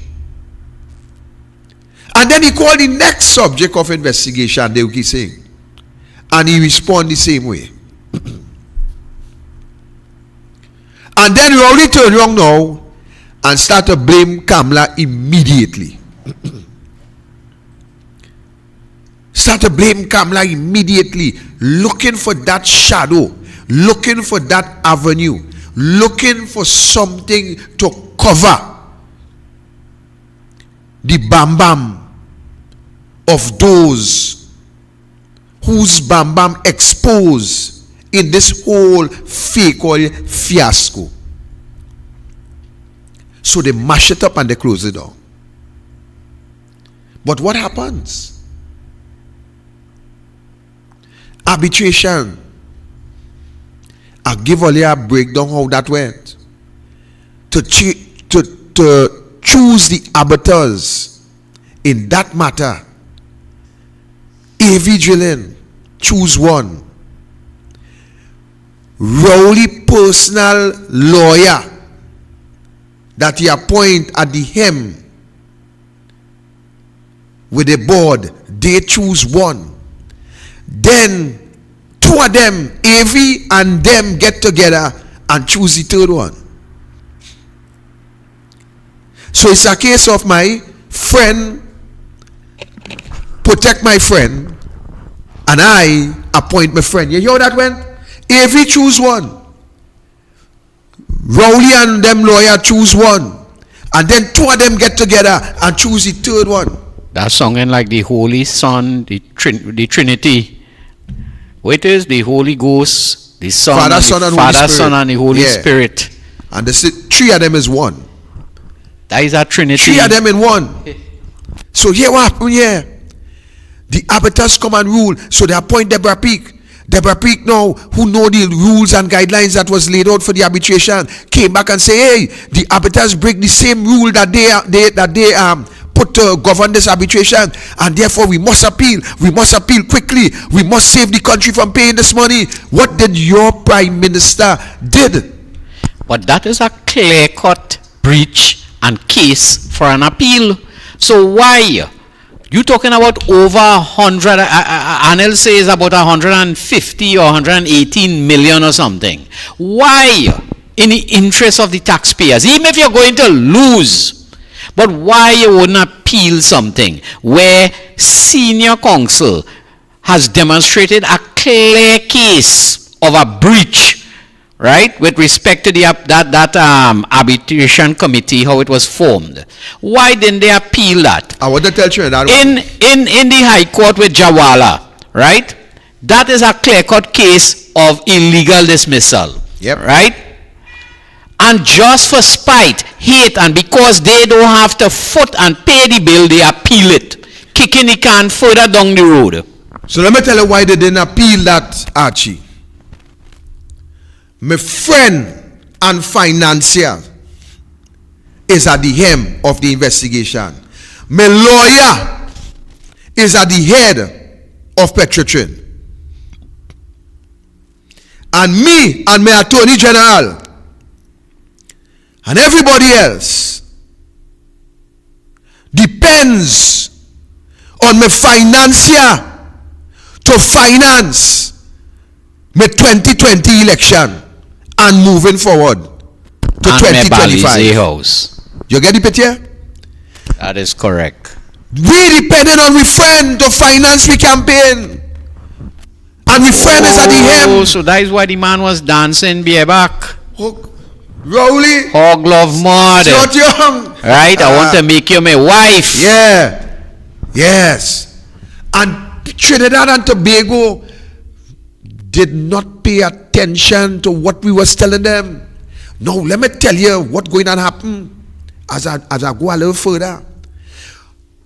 And then he called the next subject of investigation, Deuki Singh, and he responded the same way. And then Rowley turned around now and started to blame Kamla immediately. Started to blame Kamla immediately, looking for that shadow, looking for that avenue, looking for something to cover the bam of those whose bam exposed in this whole fake oil fiasco. So they mash it up and they close it down. But what happens? Arbitration. I'll give only a breakdown how that went. To choose the arbiters in that matter, A.V. Drilling choose one. Rowley personal lawyer that he appoint at the hem with the board, they choose one. Then two of them, A.V. and them, get together and choose the third one. So it's a case of my friend protect my friend and I appoint my friend. You hear how that went? A.V. choose one, Rowley and them lawyer choose one, and then two of them get together and choose the third one. That's sounding like the Holy Son, the Trinity. What is the Holy Ghost, the Son, Father, Son, and the Holy Spirit? And three of them is one. That is a Trinity. Three of them in one. So here what happened here? The arbiters come and rule. So they appoint Deborah Peake. Deborah Peake now, who know the rules and guidelines that was laid out for the arbitration, came back and say, hey, the arbiters break the same rule that they put to govern this arbitration, and therefore we must appeal quickly, we must save the country from paying this money. What did your prime minister did? But that is a clear-cut breach and case for an appeal. So why? You talking about over 100, Anil says about 150 or 118 million or something. Why? In the interest of the taxpayers, even if you're going to lose, but why you wouldn't appeal something where senior counsel has demonstrated a clear case of a breach, right, with respect to the arbitration committee, how it was formed. Why didn't they appeal that? I want to tell you that In the High Court with Jawala, right? That is a clear-cut case of illegal dismissal. Yep. Right? And just for spite, hate, and because they don't have to foot and pay the bill, they appeal it, kicking the can further down the road. So let me tell you why they didn't appeal that, Archie. My friend and financier is at the helm of the investigation. My lawyer is at the head of Petrotrin. And me and my attorney general and everybody else depends on my financier to finance my 2020 election and moving forward to And 2025. House. You get the picture? That is correct. We depended on my friend to finance the campaign. And my friend is at the Oh, helm. so that is why the man was dancing bareback. Rowley, Hog love mud. not young. Right? I want to make you my wife. Yeah. Yes. And Trinidad and Tobago did not pay attention to what we was telling them. No, let me tell you what's going to happen as I go a little further.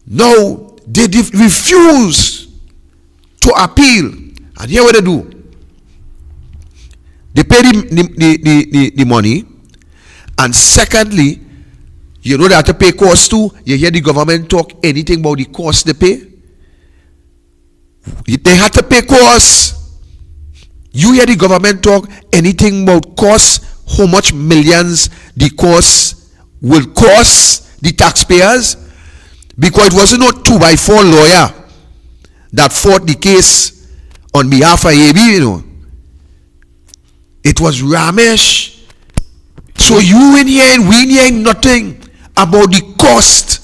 No, they refuse to appeal. And here what they do. They pay the money. And secondly, you know they have to pay costs too. You hear the government talk anything about the cost they pay? They had to pay costs. You hear the government talk anything about costs, how much millions the costs will cost the taxpayers? Because it wasn't no 2x4 lawyer that fought the case on behalf of AB, you know. It was Ramesh. So you in here and we in here nothing about the cost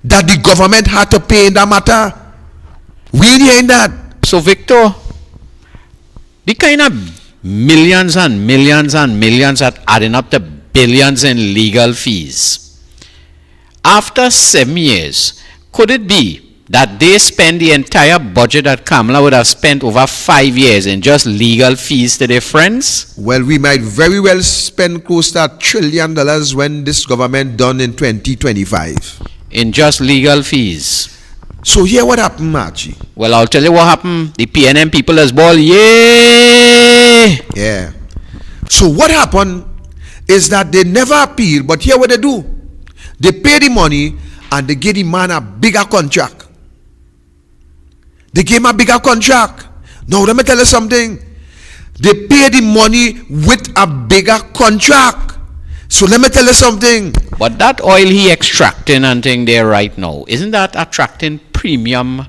that the government had to pay in that matter. We in here in that. So, Victor, the kind of millions and millions and millions that adding up to billions in legal fees, after 7 years, could it be that they spend the entire budget that Kamala would have spent over 5 years in just legal fees to their friends? Well, we might very well spend close to $1 trillion when this government done in 2025. In just legal fees. So here what happened, Archie? Well, I'll tell you what happened. The PNM people has ball, yay! Yeah. So what happened is that they never appeal, but here what they do. They pay the money and they give the man a bigger contract. They gave him a bigger contract. Now let me tell you something. They pay the money with a bigger contract. So let me tell you something. But that oil he extracting and thing there right now, isn't that attracting premium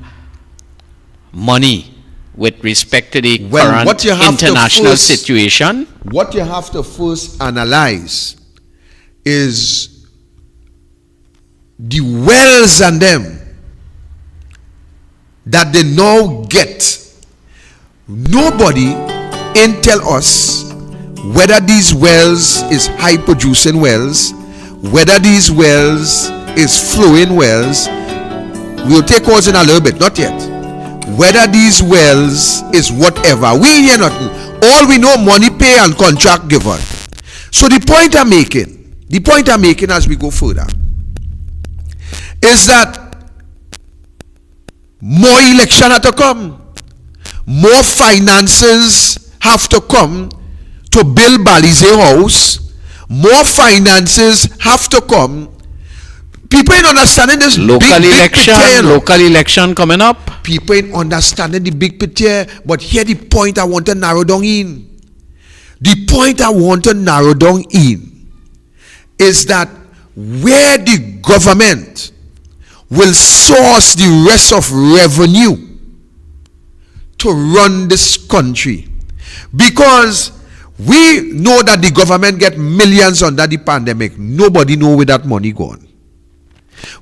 money with respect to the current international situation? What you have to first analyze is the wells and them that they now get. Nobody ain't tell us whether these wells is high producing wells, whether these wells is flowing wells. We'll take us in a little bit, not yet. Whether these wells is whatever, we hear nothing. All we know, money pay and contract given. So the point I'm making as we go further is that more election have to come, more finances have to come to build Balize House, more finances have to come. People ain't understanding this local election coming up. People ain't understanding the big picture, but here the point I want to narrow down in. The point I want to narrow down in is that where the government will source the rest of revenue to run this country, because we know that the government get millions under the pandemic. Nobody know where that money gone.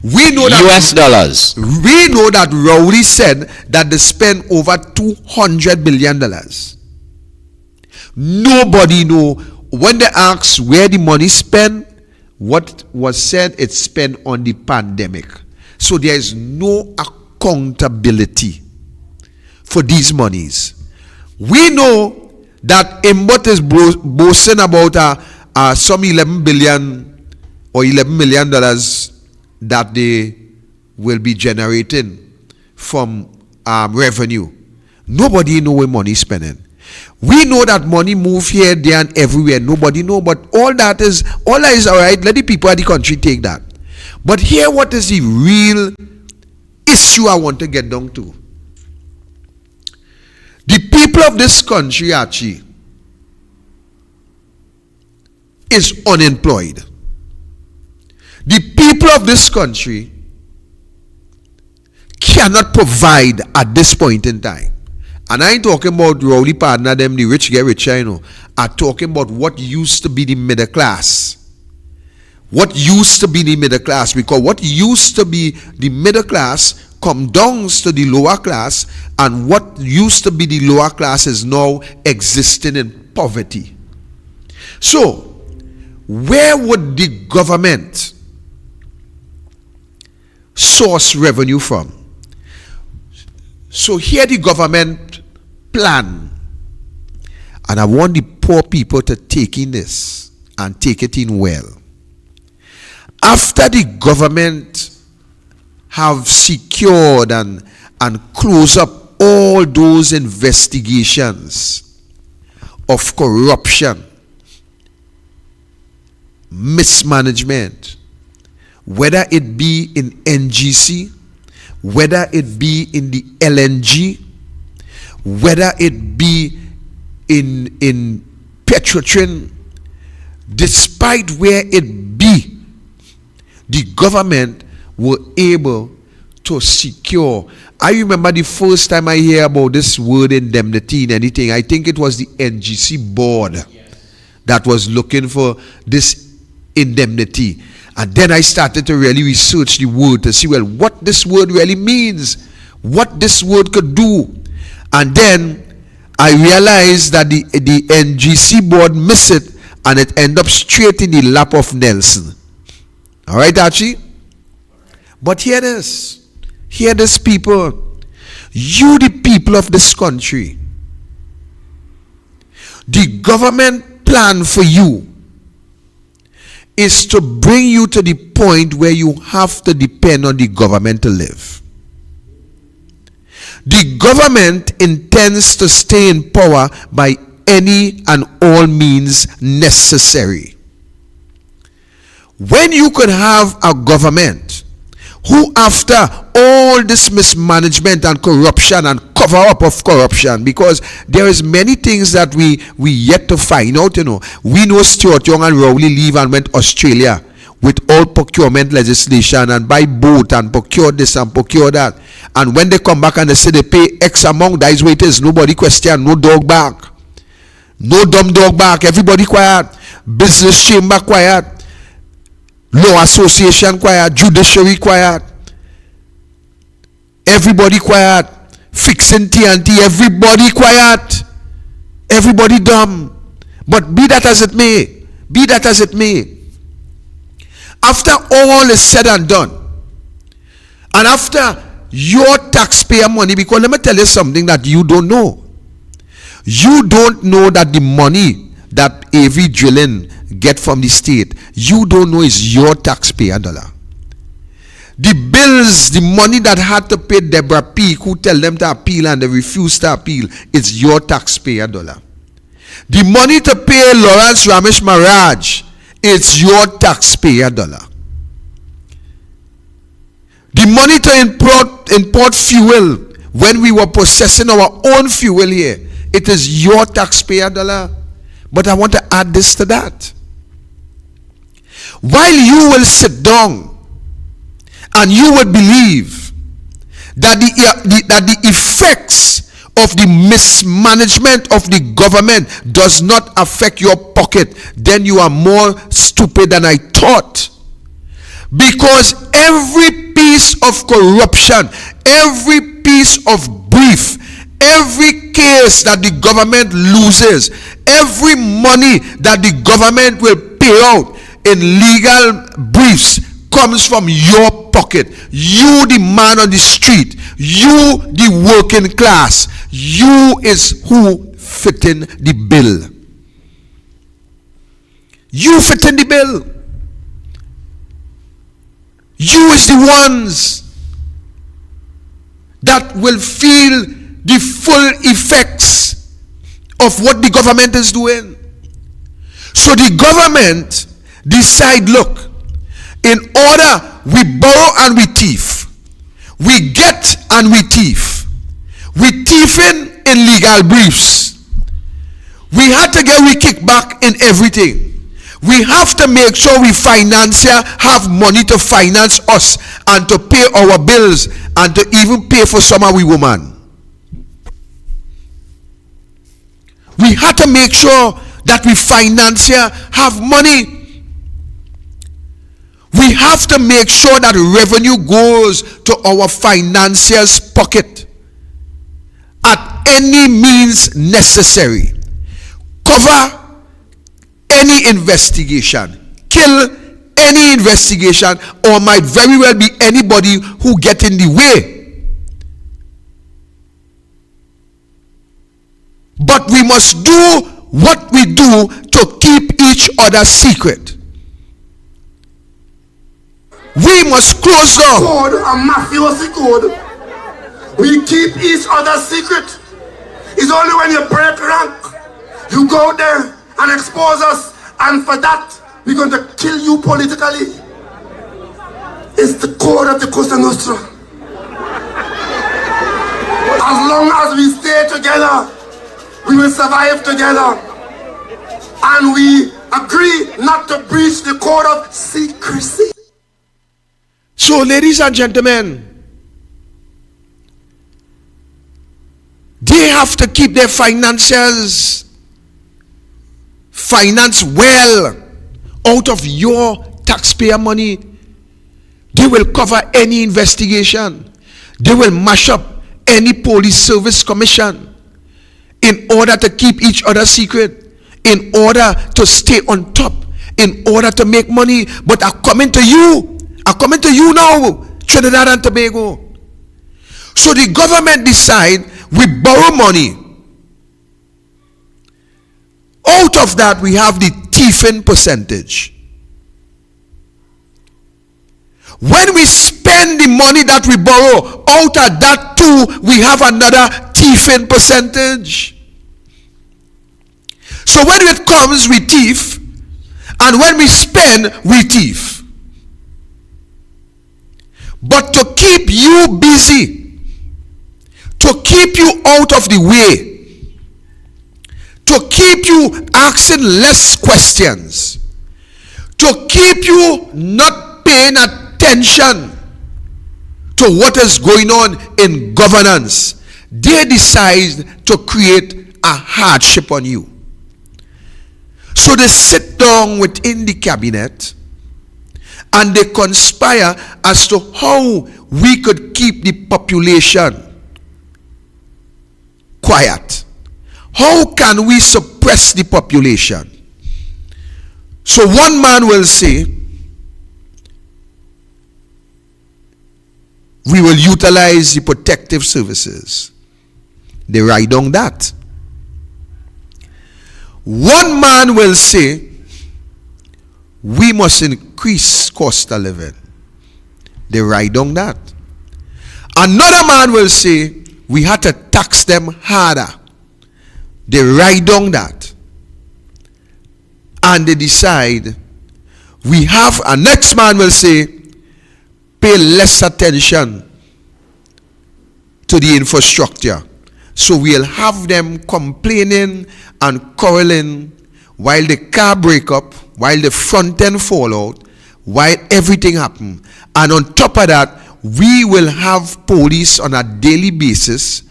We know that US dollars. we know that Rowley said that they spent over $200 billion. Nobody know. When they asked where the money spent, what was said, it's spent on the pandemic. So there is no accountability for these monies. We know that Mbot is boasting about some 11 billion or $11 million that they will be generating from revenue. Nobody know where money is spending. We know that money move here, there, and everywhere. Nobody know, but all that is all right. Let the people of the country take that. But here, what is the real issue I want to get down to? The people of this country, Archie, is unemployed. The people of this country cannot provide at this point in time. And I ain't talking about Rowley partner, them, the rich get richer, you know. I'm talking about what used to be the middle class. What used to be the middle class. Because what used to be the middle class come down to the lower class, and what used to be the lower class is now existing in poverty. So, where would the government source revenue from? So here the government plan, and I want the poor people to take in this and take it in well. After the government have secured and closed up all those investigations of corruption, mismanagement, whether it be in NGC, whether it be in the LNG, whether it be in Petrotrin, despite where it be, the government were able to secure. I remember the first time I hear about this word indemnity in anything, I think it was the NGC board that was looking for this indemnity. And then I started to really research the word to see, well, what this word really means, what this word could do. And then I realized that the NGC board missed it, and it ended up straight in the lap of Nelson. All right, Archie? But hear this. Hear this, people. You, the people of this country, the government plan for you is to bring you to the point where you have to depend on the government to live. The government intends to stay in power by any and all means necessary. When you could have a government who, after all this mismanagement and corruption and cover up of corruption, because there is many things that we yet to find out, you know. We know Stuart Young and Rowley leave and went Australia with all procurement legislation and buy boat and procure this and procure that. And when they come back and they say they pay X amount, that is what it is. Nobody question, no dog back. No dumb dog back. Everybody quiet. Business chamber quiet. Law association quiet. Judiciary quiet. Everybody quiet. Fixing TNT. Everybody quiet. Everybody dumb. But be that as it may. Be that as it may. After all is said and done, and after your taxpayer money, because let me tell you something that you don't know. You don't know that the money that AV Drilling get from the state, you don't know is your taxpayer dollar. The bills, the money that had to pay Deborah Peake, who tell them to appeal and they refuse to appeal, it's your taxpayer dollar. The money to pay Lawrence Ramesh Maharaj, it's your taxpayer dollar. The money to import fuel, when we were processing our own fuel here, it is your taxpayer dollar. But I want to add this to that. While you will sit down and you will believe that the effects of the mismanagement of the government does not affect your pocket, then you are more stupid than I thought. Because every piece of corruption, every piece of brief, every case that the government loses, every money that the government will pay out in legal briefs comes from your pocket. You, the man on the street, you, the working class, you is who fit in the bill. You fit in the bill. You is the ones that will feel the full effects of what the government is doing. So the government decide, look, in order we borrow and we thief, we get and we thief, we thieving in legal briefs, we had to get we kickback in everything. We have to make sure we financier have money to finance us and to pay our bills and to even pay for some of we women. We have to make sure that we financier have money. We have to make sure that revenue goes to our financiers' pocket at any means necessary. Cover any investigation, kill any investigation, or might very well be anybody who get in the way. But we must do what we do to keep each other secret. We must close down. Code, a mafiosi code. We keep each other secret. It's only when you break rank, you go there and expose us, and for that we're going to kill you politically. It's the code of the Cosa Nostra. As long as we stay together, we will survive together. And we agree not to breach the code of secrecy. So, ladies and gentlemen, they have to keep their finances finance well out of your taxpayer money. They will cover any investigation. They will mash up any police service commission in order to keep each other secret, in order to stay on top, in order to make money. But I'm coming to you now, Trinidad and Tobago. So the government decide we borrow money. Out of that, we have the thieving percentage. When we spend the money that we borrow, out of that too, we have another thieving percentage. So when it comes, we thief, and when we spend, we thief. But to keep you busy, to keep you out of the way, to keep you asking less questions, to keep you not paying attention to what is going on in governance, they decide to create a hardship on you. So they sit down within the cabinet and they conspire as to how we could keep the population quiet. How can we suppress the population? So one man will say, we will utilize the protective services. They write down that. One man will say, we must increase cost of living. They write down that. Another man will say, we had to tax them harder. They write down that. And they decide, we have, a next man will say, pay less attention to the infrastructure. So we'll have them complaining and quarreling while the car break up, while the front end fall out, while everything happen. And on top of that, we will have police on a daily basis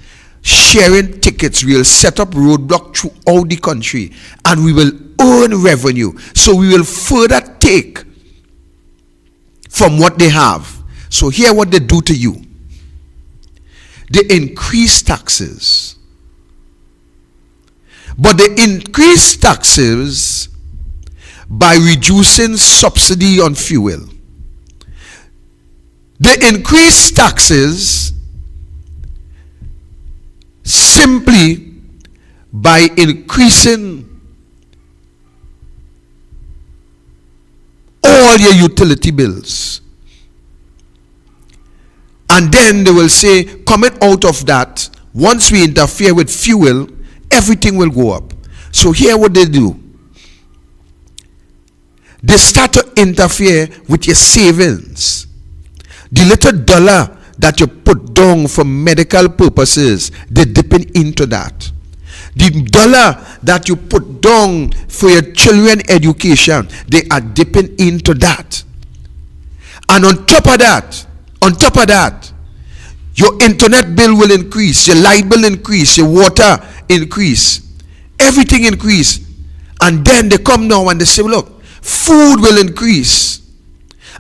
sharing tickets. We will set up roadblock throughout the country and we will earn revenue. So we will further take from what they have. So hear what they do to you. They increase taxes. But they increase taxes by reducing subsidy on fuel. They increase taxes simply by increasing all your utility bills. And then they will say, coming out of that, once we interfere with fuel, everything will go up. So here what they do. They start to interfere with your savings. The little dollar that you put down for medical purposes, they're dipping into that. The dollar that you put down for your children education, they are dipping into that. And on top of that, your internet bill will increase, your light bill increase, your water increase, everything increase. And then they come now and they say, look, food will increase.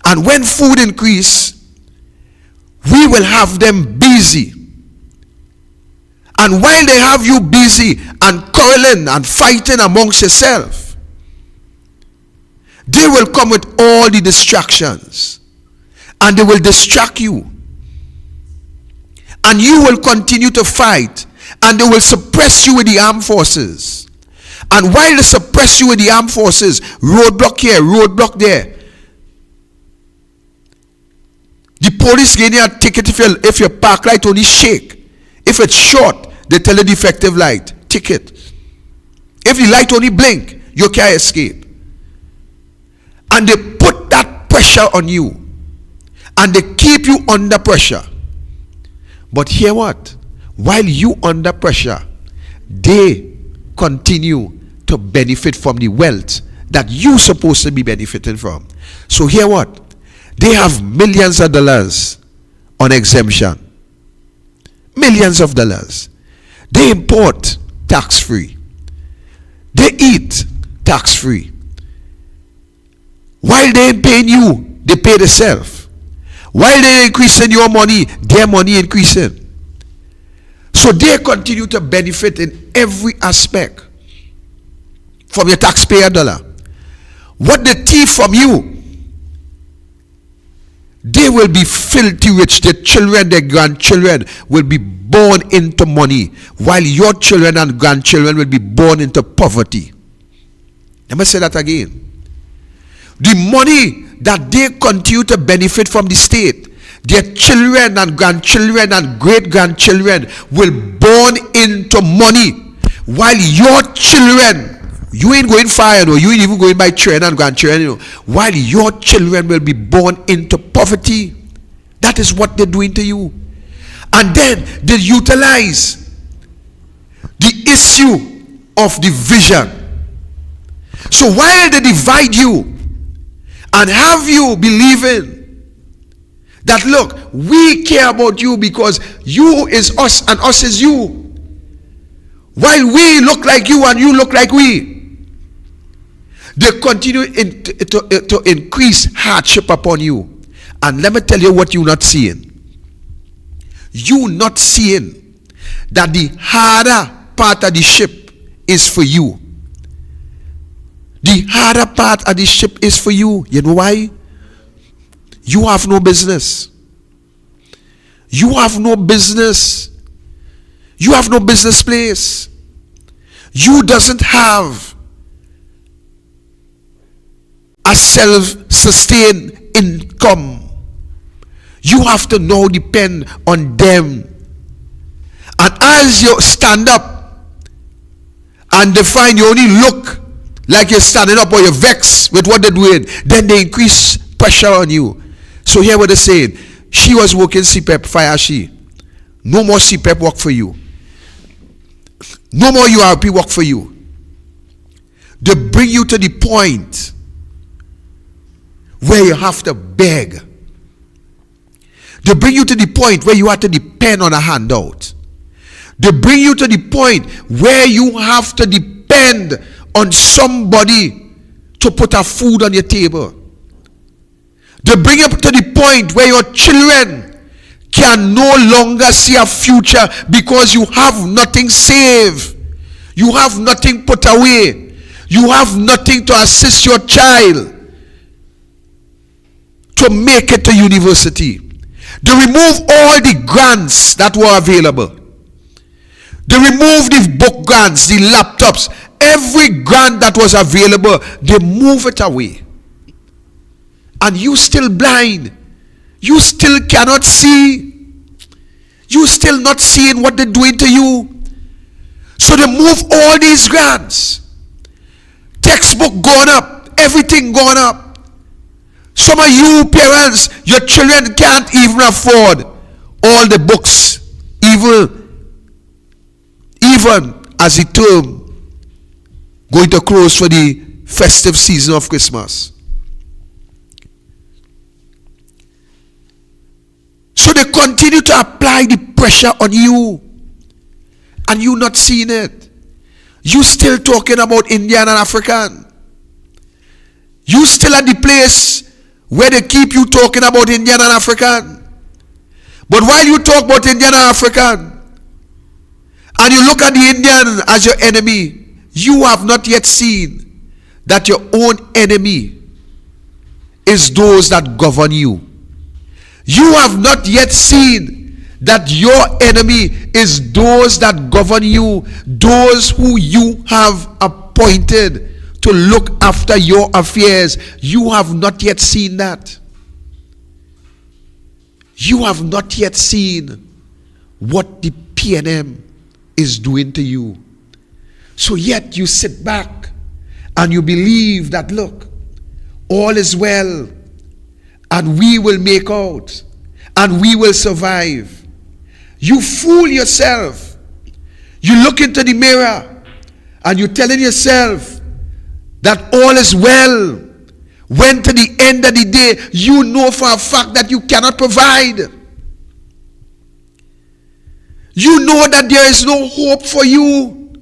And when food increase, we will have them busy. And while they have you busy and quarreling and fighting amongst yourself, they will come with all the distractions. And they will distract you. And you will continue to fight. And they will suppress you with the armed forces. And while they suppress you with the armed forces, roadblock here, roadblock there. The police give you a ticket if your park light only shake. If it's short, they tell you defective light, ticket. If the light only blink, you can't escape. And they put that pressure on you. And they keep you under pressure. But hear what? While you under pressure, they continue to benefit from the wealth that you're supposed to be benefiting from. So hear what? They have millions of dollars on exemption. Millions of dollars. They import tax-free. They eat tax-free. While they ain't paying you, they pay themselves. While they're increasing your money, their money increasing. So they continue to benefit in every aspect from your taxpayer dollar. What they thief from you, they will be filthy rich. Their children, their grandchildren will be born into money, while your children and grandchildren will be born into poverty. Let me say that again. The money that they continue to benefit from the state, their children and grandchildren and great-grandchildren will born into money, while your children, you ain't going far, you ain't even going by children and grandchildren, while your children will be born into poverty. That is what they're doing to you. And then they utilize the issue of division. So while they divide you and have you believing that, look, we care about you because you is us and us is you, while we look like you and you look like we, they continue to increase hardship upon you. And let me tell you what you're not seeing. You not seeing that the harder part of the ship is for you. The harder part of the ship is for you. You know why? You have no business. You have no business. You have no business place. You doesn't have a self-sustained income. You have to now depend on them. And as you stand up and they find you only look like you're standing up or you're vexed with what they're doing, then they increase pressure on you. So hear what they're saying. She was working CPEP, fire she. No more CPEP work for you. No more URP work for you. They bring you to the point where you have to beg. They bring you to the point where you have to depend on a handout. They bring you to the point where you have to depend on somebody to put a food on your table. They bring you to the point where your children can no longer see a future because you have nothing saved. You have nothing put away. You have nothing to assist your child to make it to university. They remove all the grants that were available. They remove the book grants, the laptops, every grant that was available, they move it away. And you still blind. You still cannot see. You still not seeing what they're doing to you. So they move all these grants. Textbook gone up, everything gone up. Some of you parents, your children can't even afford all the books, even as the term going to close for the festive season of Christmas. So they continue to apply the pressure on you, and you not seeing it. You still talking about Indian and African. You still at the place where they keep you talking about Indian and African. But while you talk about Indian and African, and you look at the Indian as your enemy, you have not yet seen that your own enemy is those that govern you. You have not yet seen that your enemy is those that govern you, those who you have appointed to look after your affairs. You have not yet seen that. You have not yet seen what the PNM is doing to you. So yet you sit back and you believe that, look, all is well and we will make out and we will survive. You fool yourself. You look into the mirror and you're telling yourself that all is well, when to the end of the day you know for a fact that you cannot provide. You know that there is no hope for you,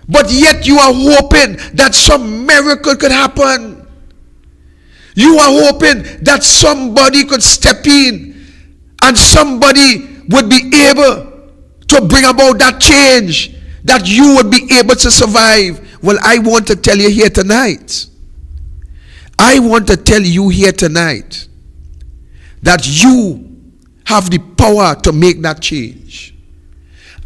but yet you are hoping that some miracle could happen. You are hoping that somebody could step in and somebody would be able to bring about that change, that you would be able to survive. Well, I want to tell you here tonight, I want to tell you here tonight that you have the power to make that change.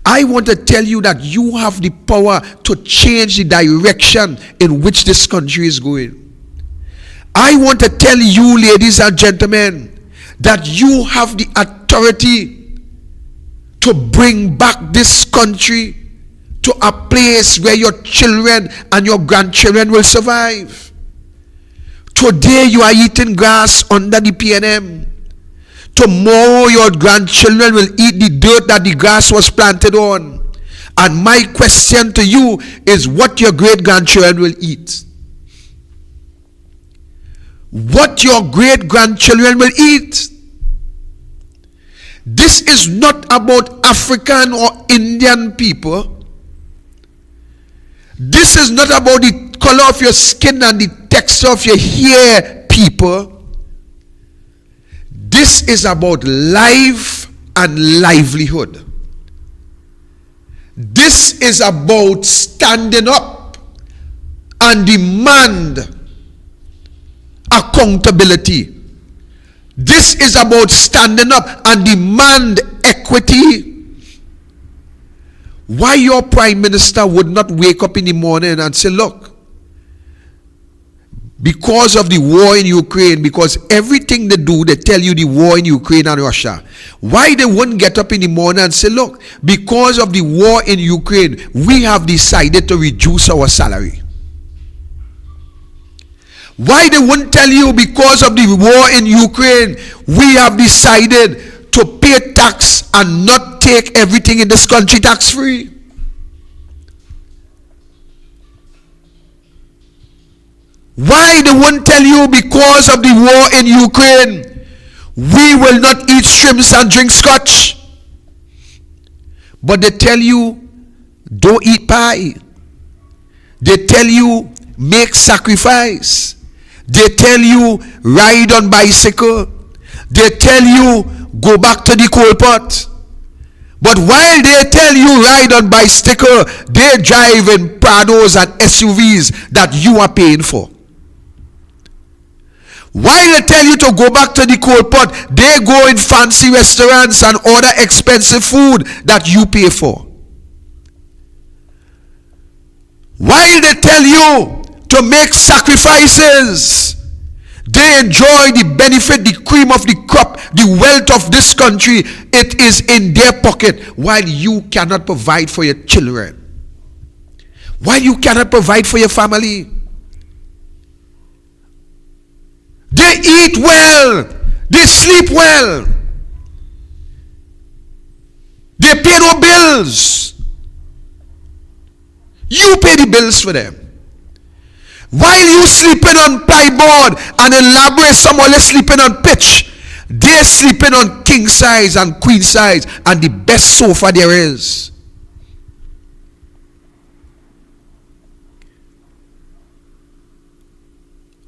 I want to tell you that you have the power to change the direction in which this country is going. I want to tell you, ladies and gentlemen, that you have the authority to bring back this country to a place where your children and your grandchildren will survive. Today you are eating grass under the PNM. Tomorrow your grandchildren will eat the dirt that the grass was planted on. And my question to you is, what your great-grandchildren will eat. What your great-grandchildren will eat. This is not about African or Indian people. This is not about the color of your skin and the texture of your hair, people. This is about life and livelihood. This is about standing up and demand accountability. This is about standing up and demand equity. Why your prime minister would not wake up in the morning and say, look, because of the war in Ukraine, because everything they do, they tell you the war in Ukraine and Russia. Why they wouldn't get up in the morning and say, look, because of the war in Ukraine, we have decided to reduce our salary. Why they wouldn't tell you, because of the war in Ukraine, we have decided to pay tax and not take everything in this country tax-free. Why they won't tell you, because of the war in Ukraine, we will not eat shrimps and drink scotch. But they tell you, don't eat pie. They tell you, make sacrifice. They tell you ride on bicycle. They tell you go back to the coal pot. But while they tell you ride on bicycle, they drive in Prados and SUVs that you are paying for. While they tell you to go back to the coal pot, they go in fancy restaurants and order expensive food that you pay for. While they tell you to make sacrifices, they enjoy the benefit, the cream of the crop, the wealth of this country. It is in their pocket, while you cannot provide for your children, while you cannot provide for your family. They eat well, they sleep well, they pay no bills. You pay the bills for them. While you sleeping on plyboard and elaborate, some only sleeping on pitch, they're sleeping on king size and queen size and the best sofa there is.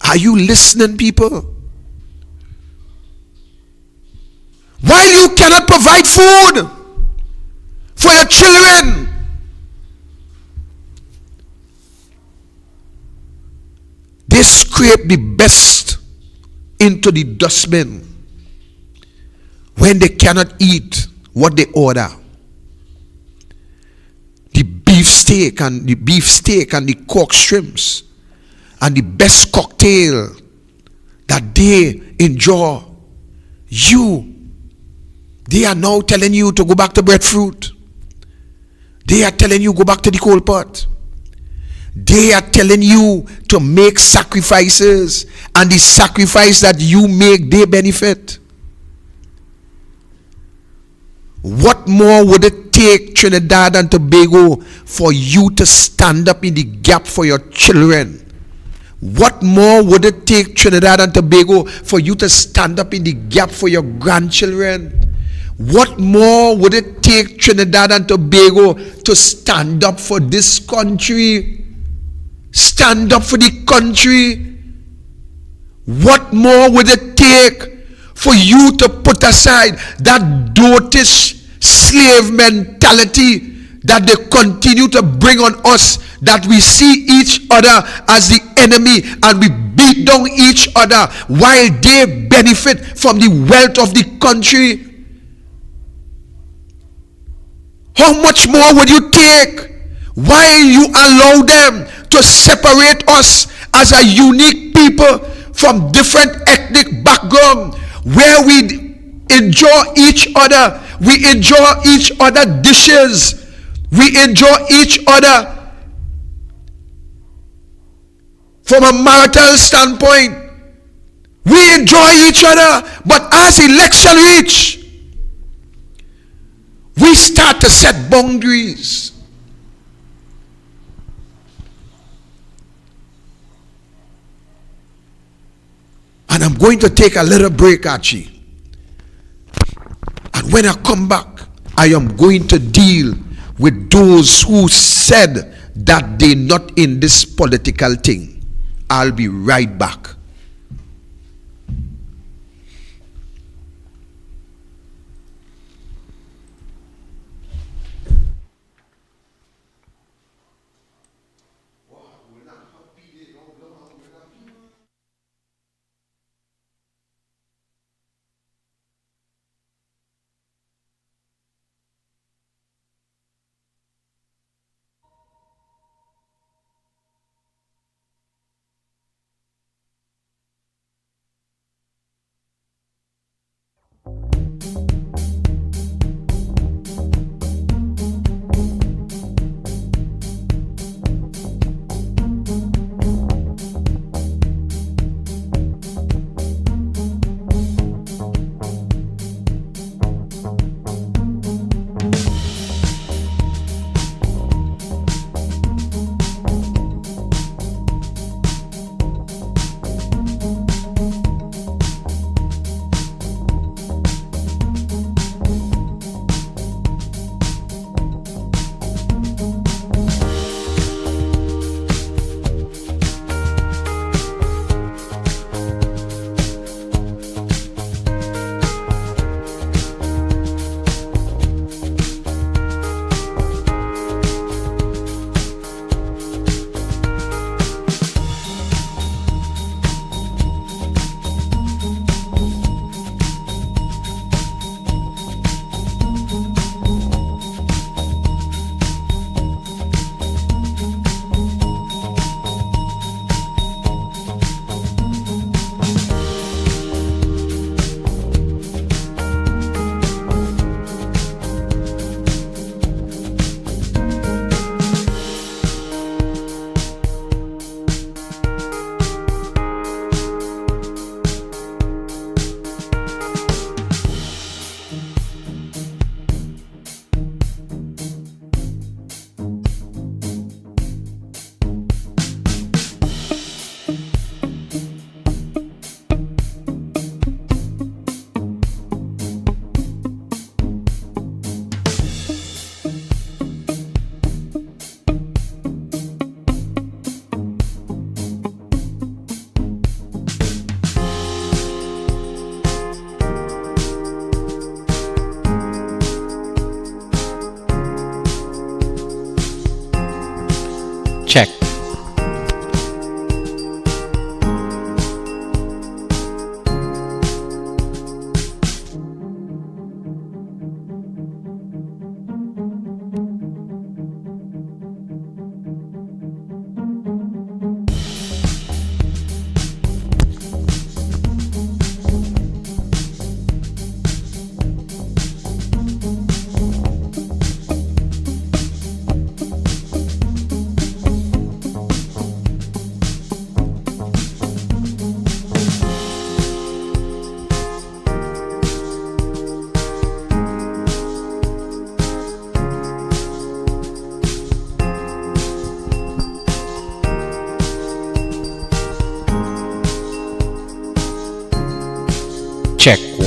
Are you listening, people? While you cannot provide food for your children, they scrape the best into the dustbin when they cannot eat what they order. The beef steak and the cork shrimps and the best cocktail that they enjoy. They are now telling you to go back to breadfruit. They are telling you go back to the coal pot. They are telling you to make sacrifices, and the sacrifice that you make, they benefit. What more would it take, Trinidad and Tobago, for you to stand up in the gap for your children? What more would it take, Trinidad and Tobago, for you to stand up in the gap for your grandchildren? What more would it take, Trinidad and Tobago, to stand up for this country? Stand up for the country. What more would it take for you to put aside that dotish slave mentality that they continue to bring on us, that we see each other as the enemy and we beat down each other while they benefit from the wealth of the country? How much more would you take while you allow them to separate us as a unique people from different ethnic background, where we enjoy each other, we enjoy each other dishes, we enjoy each other from a marital standpoint, we enjoy each other, but as election reach, we start to set boundaries. And I'm going to take a little break, Archie. And when I come back, I am going to deal with those who said that they're not in this political thing. I'll be right back.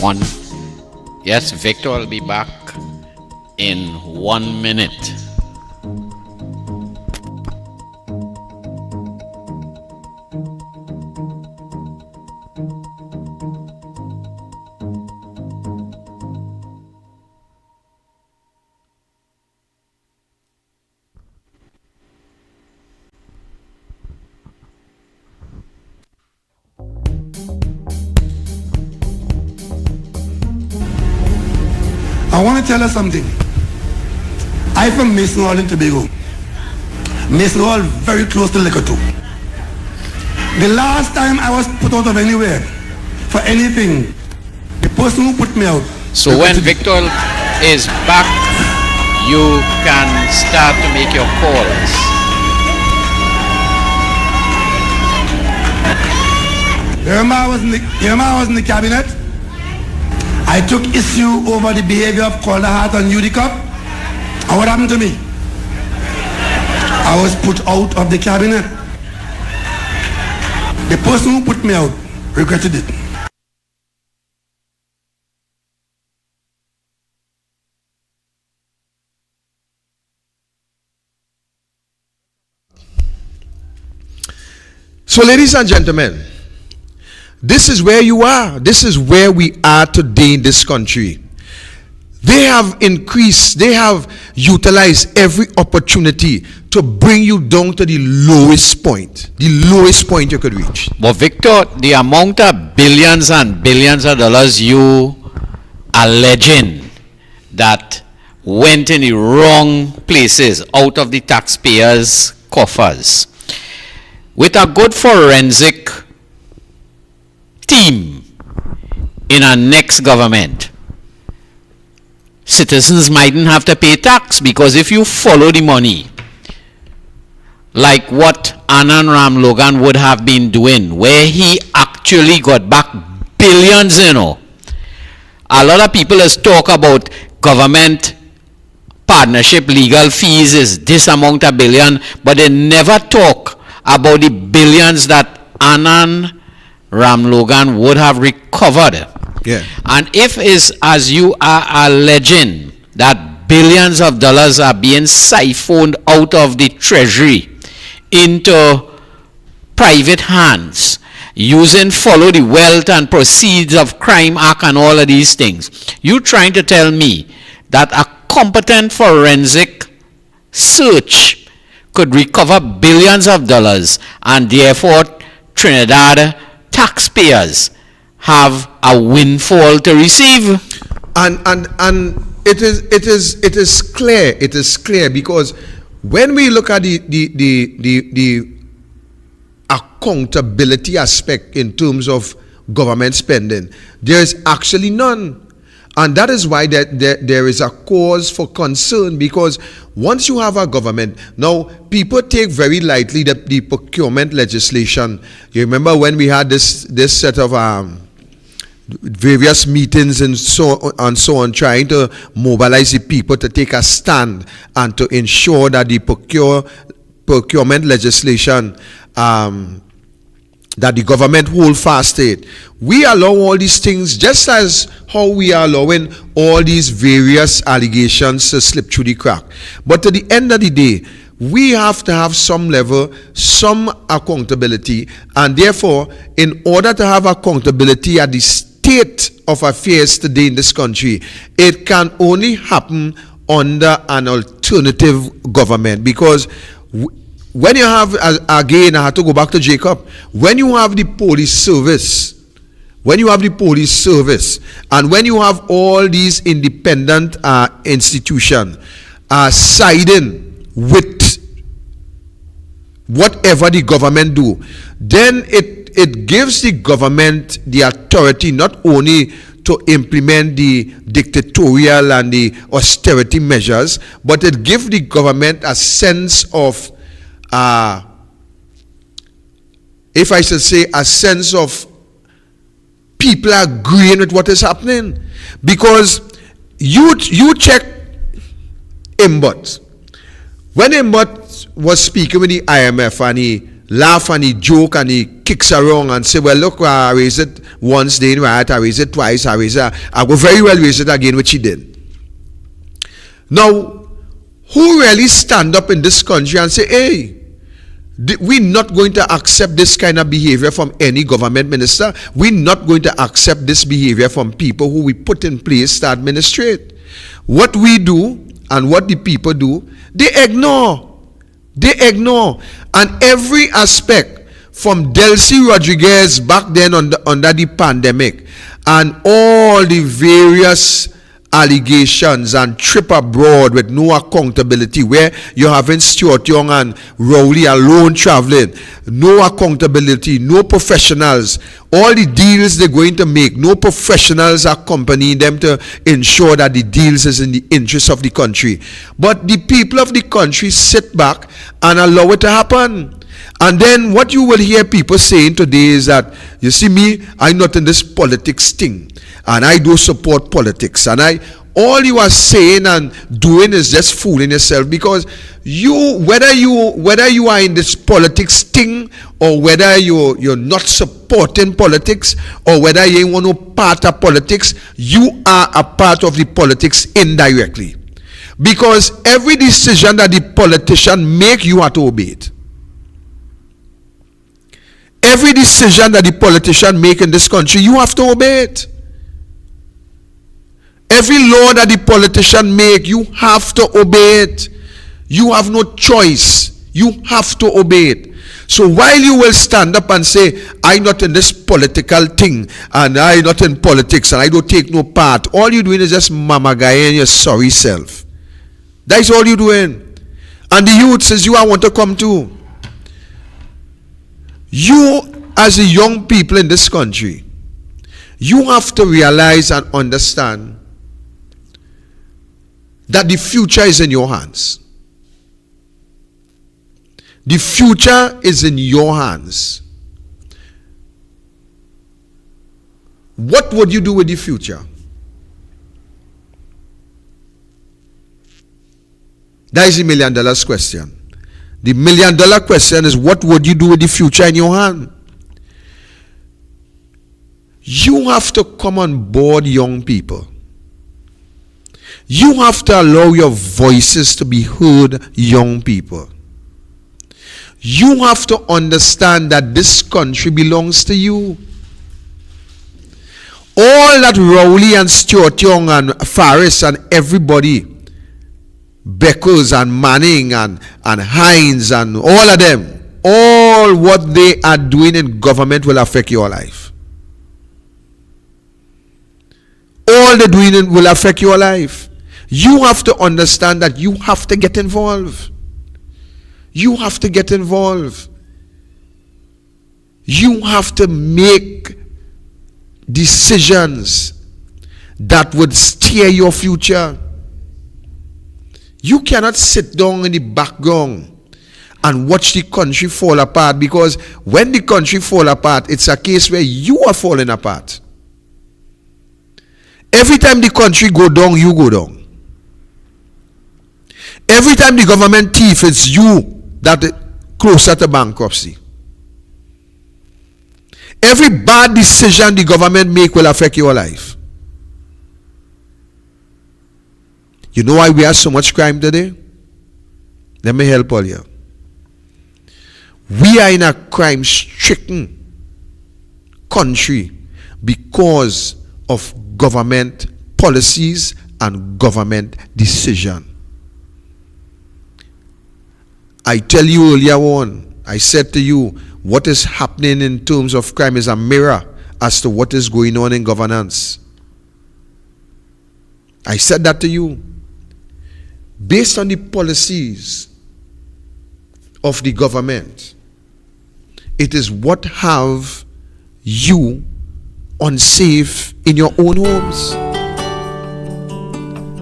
one. Yes, Victor will be back in 1 minute. I want to tell you something. I'm from Mason Hall in Tobago. Mason Hall very close to Liquor 2. The last time I was put out of anywhere for anything, the person who put me out. So when Victor is back, you can start to make your calls. Remember I was in the cabinet? I took issue over the behavior of Calder Hart and UDCOP. And what happened to me? I was put out of the cabinet. The person who put me out regretted it. So, ladies and gentlemen, this is where you are. This is where we are today in this country. They have increased, they have utilized every opportunity to bring you down to the lowest point you could reach. But Victor, the amount of billions and billions of dollars you alleging that went in the wrong places out of the taxpayers' coffers, with a good forensic team in our next government, citizens mightn't have to pay tax, because if you follow the money, like what Anand Ramlogan would have been doing, where he actually got back billions, a lot of people is talk about government partnership legal fees is this amount of billion, but they never talk about the billions that Anand Ramlogan would have recovered. Yeah. And if is as you are alleging that billions of dollars are being siphoned out of the treasury into private hands, using Follow the Wealth and Proceeds of Crime Act and all of these things, you trying to tell me that a competent forensic search could recover billions of dollars, and therefore Trinidad taxpayers have a windfall to receive? And it is clear because when we look at the accountability aspect in terms of government spending, there is actually none. And that is why there is a cause for concern, because once you have a government, now people take very lightly the procurement legislation. You remember when we had this set of various meetings and so on, trying to mobilize the people to take a stand and to ensure that the procurement legislation that the government hold fast to it. We allow all these things just as how we are allowing all these various allegations to slip through the crack. But at the end of the day, we have to have some level, some accountability, and therefore, in order to have accountability at the state of affairs today in this country, it can only happen under an alternative government, because when you have, again, I have to go back to Jacob, when you have the police service, and when you have all these independent institutions siding with whatever the government do, then it gives the government the authority not only to implement the dictatorial and the austerity measures, but it gives the government a sense of if I should say, a sense of people agreeing with what is happening. Because you check Imbot. When Imbot was speaking with the IMF and he laugh and he joke and he kicks around and say, well, look, I raised it once, then right, I raised it twice, I go very well raise it again, which he did. Now, who really stand up in this country and say, hey, we're not going to accept this kind of behavior from any government minister. We're not going to accept this behavior from people who we put in place to administrate. What we do and what the people do, they ignore. They ignore. And every aspect, from Delcy Rodriguez back then under the pandemic, and all the various allegations and trip abroad with no accountability, where you're having Stuart Young and Rowley alone traveling, no accountability, no professionals, all the deals they're going to make, no professionals accompanying them to ensure that the deals is in the interest of the country. But the people of the country sit back and allow it to happen. And then what you will hear people saying today is that, you see me, I'm not in this politics thing, and I do support politics, and all you are saying and doing is just fooling yourself, because whether you are in this politics thing, or whether you're not supporting politics, or whether you ain't want no part of politics, you are a part of the politics indirectly, because every decision that the politician make, you have to obey it. Every decision that the politician make in this country, you have to obey it. Every law that the politician make, you have to obey it. You have no choice. You have to obey it. So while you will stand up and say, I'm not in this political thing, and I'm not in politics, and I don't take no part, all you're doing is just mamagaing your sorry self. That's all you're doing. And the youth says, I want to come too. You, as the young people in this country, you have to realize and understand that the future is in your hands. The future is in your hands. What would you do with the future? That is the $1 million question. The $1 million question is, what would you do with the future in your hand? You have to come on board, young people. You have to allow your voices to be heard, young people. You have to understand that this country belongs to you. All that Rowley and Stuart Young and Faris and everybody, Beckles and Manning and Hines and all of them, all what they are doing in government will affect your life. All they're doing will affect your life. You have to understand that you have to get involved. You have to get involved. You have to make decisions that would steer your future. You cannot sit down in the background and watch the country fall apart, because when the country fall apart, it's a case where you are falling apart. Every time the country go down, you go down. Every time the government thief, it's you that closer to bankruptcy. Every bad decision the government make will affect your life. You know why we have so much crime today? Let me help all you. We are in a crime-stricken country because of government policies and government decision. I tell you earlier on, I said to you, what is happening in terms of crime is a mirror as to what is going on in governance. I said that to you. Based on the policies of the government, it is what have you unsafe in your own homes.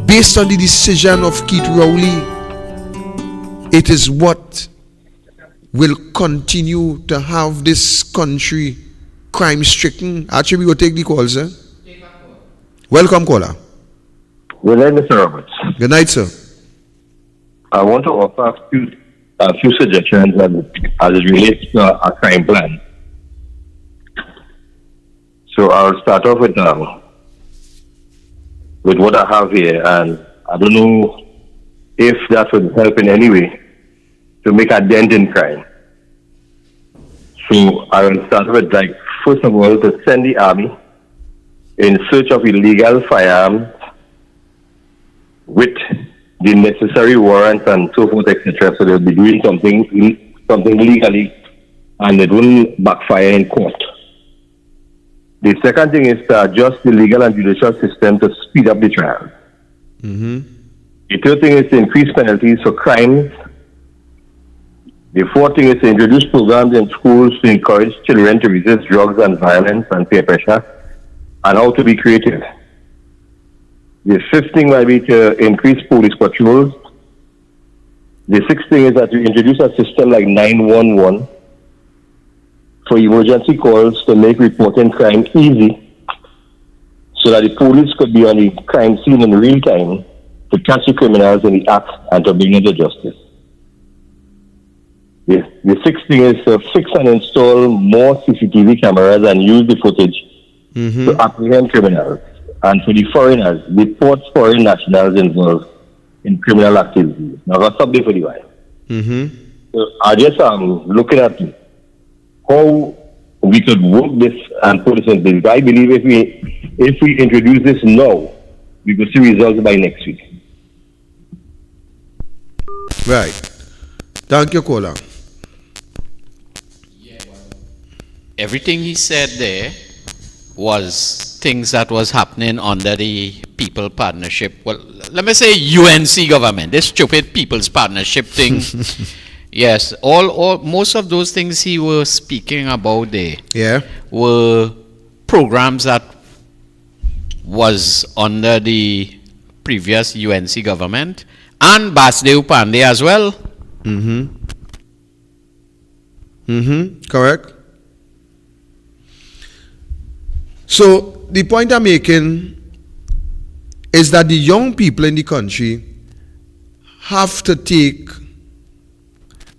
Based on the decision of Keith Rowley, it is what will continue to have this country crime-stricken. Actually, we will take the calls, sir. Welcome, caller. Good night, Mr. Roberts. Good night, sir. I want to offer a few a few suggestions as it relates to a crime plan. So I'll start off with what I have here, and I don't know if that would help in any way to make a dent in crime. So I will start with, like, first of all, to send the army in search of illegal firearms with the necessary warrants and so forth, etc. So they'll be doing something legally, and it won't backfire in court. The second thing is to adjust the legal and judicial system to speed up the trial. The third thing is to increase penalties for crimes. The fourth thing is to introduce programs in schools to encourage children to resist drugs and violence and peer pressure, and how to be creative. The fifth thing might be to increase police patrols. The sixth thing is that we introduce a system like 911 for emergency calls to make reporting crime easy, so that the police could be on the crime scene in real time to catch the criminals in the act and to bring them to justice. The sixth thing is to fix and install more CCTV cameras and use the footage to apprehend criminals. And for the foreigners, report foreign nationals involved in criminal activities. Now, that's something for the while. So I just looking at how we could work this and put this in place. I believe if we introduce this now, we could see results by next week. Right. Thank you, Kola. Everything he said there was things that was happening under the People Partnership. Well, let me say UNC government, this stupid People's Partnership thing. Yes, most of those things he was speaking about there were programs that was under the previous UNC government and Basdev Pandey as well. Correct. So the point I'm making is that the young people in the country have to take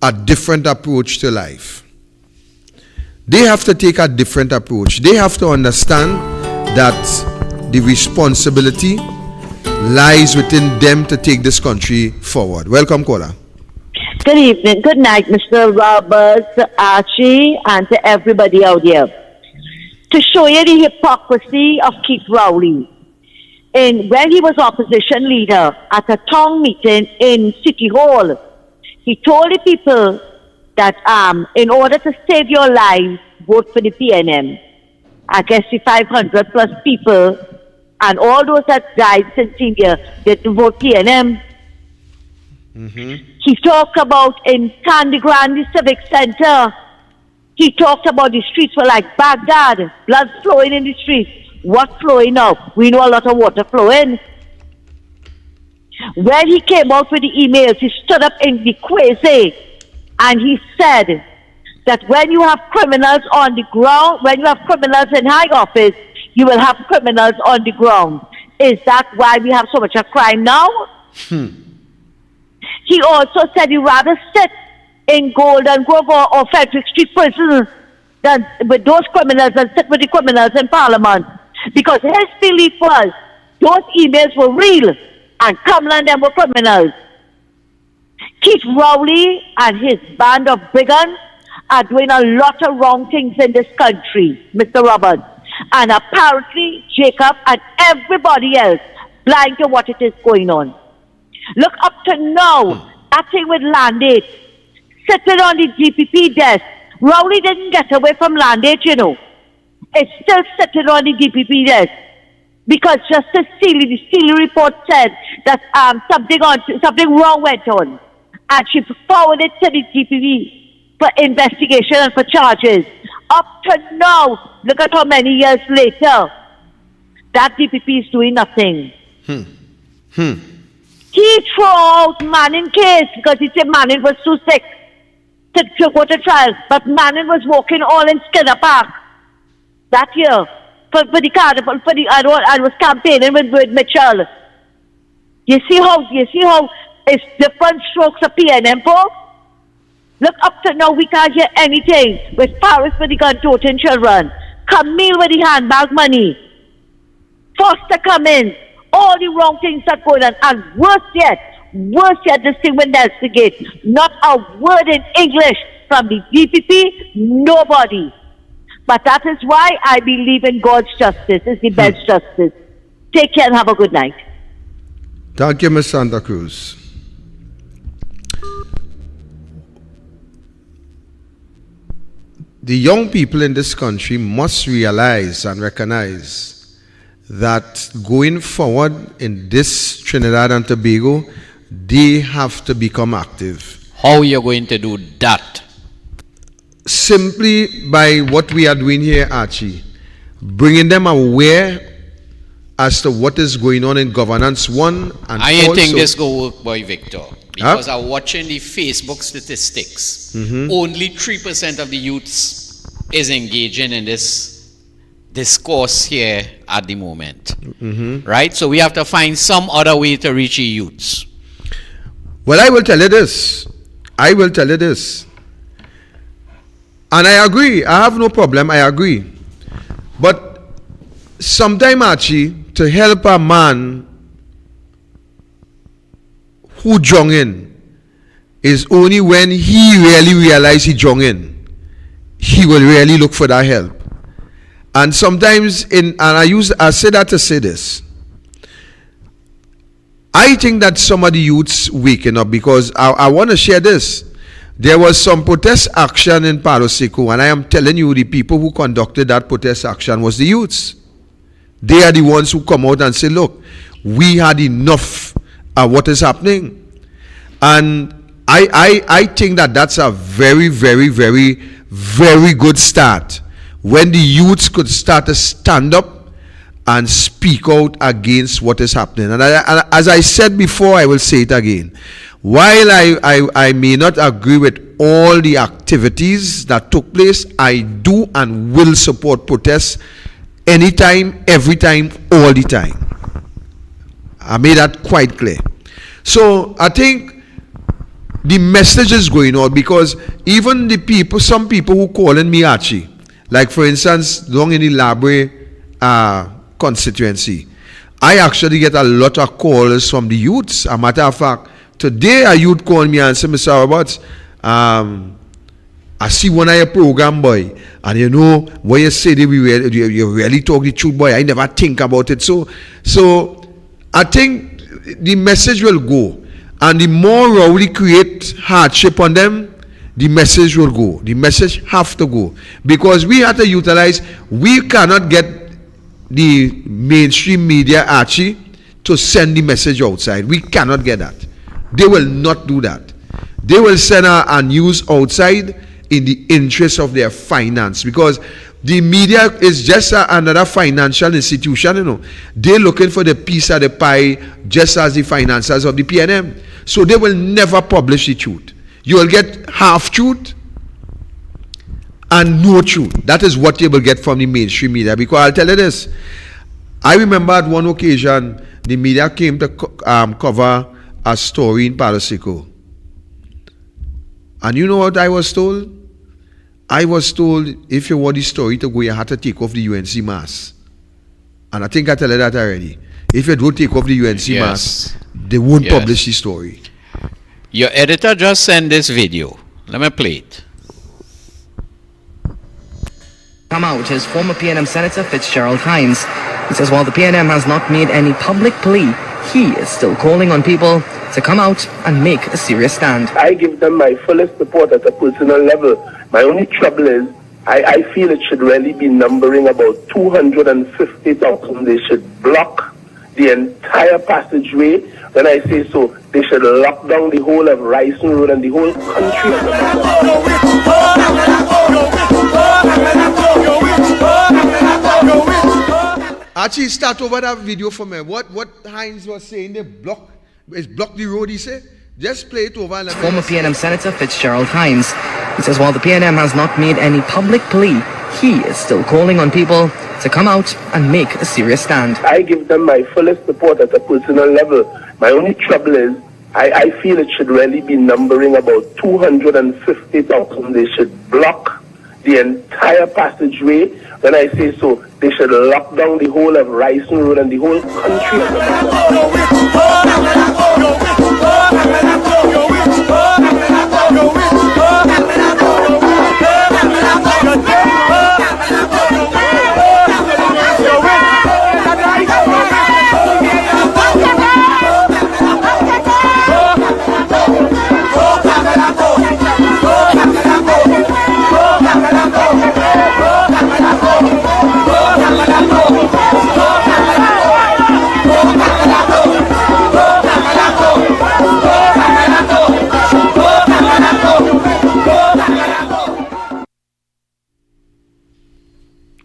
a different approach to life. They have to take a different approach. They have to understand that the responsibility lies within them to take this country forward. Welcome, Kola. Good evening, good night, Mr. Roberts, Archie, and to everybody out here. To show you the hypocrisy of Keith Rowley, when he was opposition leader at a town meeting in City Hall, he told the people that in order to save your lives, vote for the PNM. I guess the 500 plus people and all those that died since India didn't vote PNM. He talked about in Candy Grande Civic Center, he talked about the streets were like Baghdad, blood flowing in the streets. What flowing now? We know a lot of water flowing. When he came out with the emails, he stood up in the Quasi and he said that when you have criminals on the ground, when you have criminals in high office, you will have criminals on the ground. Is that why we have so much of crime now? He also said he'd rather sit in Golden Grove or Frederick Street prison than with those criminals and sit with the criminals in Parliament. Because his belief was those emails were real and Kamala and them were criminals. Keith Rowley and his band of brigands are doing a lot of wrong things in this country, Mr. Roberts. And apparently Jacob and everybody else blind to what it is going on. Look, up to now, that thing with Land 8, sitting on the DPP desk, Rowley didn't get away from Land 8, you know. It's still sitting on the DPP desk. Because Justice Seeley, the Seeley report said that something wrong went on. And she forwarded to the DPP for investigation and for charges. Up to now, look at how many years later, that DPP is doing nothing. He threw out Manning case because he said Manning was too sick to go to trial. But Manning was walking all in Skinner Park that year for the carnival. I was campaigning with Mitchell. You see how it's different strokes of PNM, folks? Look, up to now, we can't hear anything. With Paris with the gun toting children. Camille with the handbag money. Foster come in. All the wrong things that going on. And worse yet, this thing with Nelson Gate. Not a word in English from the DPP, nobody. But that is why I believe in God's justice. It's the best justice. Take care and have a good night. Thank you, Ms. Santa Cruz. The young people in this country must realize and recognize that going forward in this Trinidad and Tobago, they have to become active. How are you going to do that? Simply by what we are doing here, Archie. Bringing them aware as to what is going on in governance, one, and I also, think this go work, boy Victor. Because I'm watching the Facebook statistics. Only 3% of the youths is engaging in this discourse here at the moment. Right? So we have to find some other way to reach the youths. Well, I will tell you this. And I agree. I have no problem. I agree. But sometime, Archie, to help a man who jong in is only when he really realizes he jong in. He will really look for that help. And sometimes, I say that to say this. I think that some of the youths waking up, because I want to share this. There was some protest action in Palo Seco, and I am telling you, the people who conducted that protest action was the youths. They are the ones who come out and say, look, we had enough of what is happening. And I think that that's a very, very, very, very good start. When the youths could start to stand up and speak out against what is happening. And as I said before, I will say it again. While I may not agree with all the activities that took place, I do and will support protests anytime, every time, all the time. I made that quite clear. So I think the message is going out, because even the people, some people who calling me Archie, like for instance, down in the Labre constituency, I actually get a lot of calls from the youths. A matter of fact, today a youth called me and said, Mr. Roberts, I see one of your program, boy, and you know what you say, you really talk the truth, boy. I never think about it. So I think the message will go, and the more we create hardship on them, the message will go. The message have to go, because we have to utilize. We cannot get the mainstream media, Archie, to send the message outside. We cannot get that. They will not do that. They will send a news outside in the interest of their finance, because the media is just another financial institution, you know. They're looking for the piece of the pie, just as the financiers of the PNM. So they will never publish the truth. You will get half truth and no truth. That is what you will get from the mainstream media. Because I'll tell you this. I remember at one occasion, the media came to cover a story in Palo Seco. And you know what I was told? I was told, if you want the story to go, you have to take off the UNC mask. And I think I tell you that already. If you don't take off the UNC mask, they won't publish the story. Your editor just sent this video. Let me play it. Come out is former PNM Senator Fitzgerald Hines. He says while the PNM has not made any public plea, he is still calling on people to come out and make a serious stand. I give them my fullest support at a personal level. My only trouble is, I feel it should really be numbering about 250,000. They should block the entire passageway. When I say so, they should lock down the whole of Ryson Road and the whole country. Archie, start over that video for me. What Hines was saying, they block the road, he said. Just play it over. Former PNM Senator Fitzgerald Hines. He says while the PNM has not made any public plea, he is still calling on people to come out and make a serious stand. I give them my fullest support at a personal level. My only trouble is, I feel it should really be numbering about 250,000. They should block the entire passageway. When I say so, they should lock down the whole of Ryson Road and the whole country.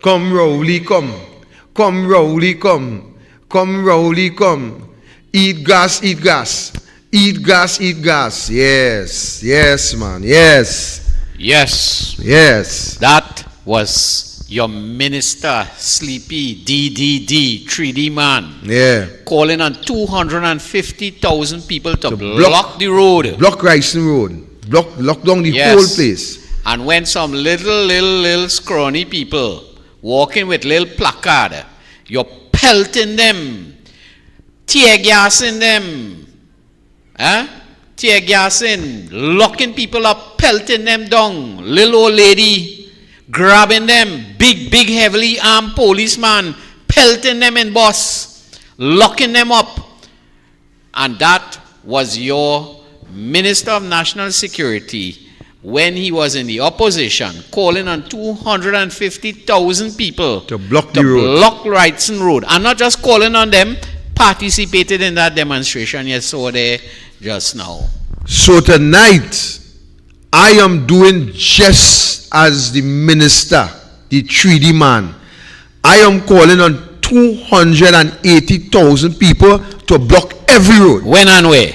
Come, Rowley, come. Come, Rowley, come. Come, Rowley, come. Eat gas, eat gas. Eat gas, eat gas. Yes. Yes, man. Yes. Yes. Yes. That was your minister, Sleepy DDD, 3D man. Yeah. Calling on 250,000 people to block the road. Block Ryson Road. Lock down the Yes. whole place. And when some little scrawny people walking with little placard, you're pelting them, tear gassing them, tear gassing, locking people up, pelting them down, little old lady, grabbing them, big heavily armed policeman, pelting them in bus, locking them up. And that was your Minister of National Security when he was in the opposition, calling on 250,000 people to block the road. Block Ryson Road. And not just calling on them, participated in that demonstration you saw there just now. So tonight, I am doing just as the minister, the 3D man. I am calling on 280,000 people to block every road. When and where?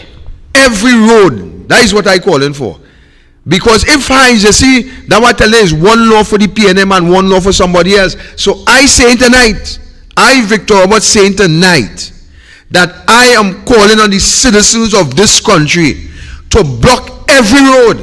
Every road. That is what I calling for. Because if Hines, you see, that what I tell you is one law for the PNM and one law for somebody else. So I say tonight, Victor Roberts saying tonight, that I am calling on the citizens of this country to block every road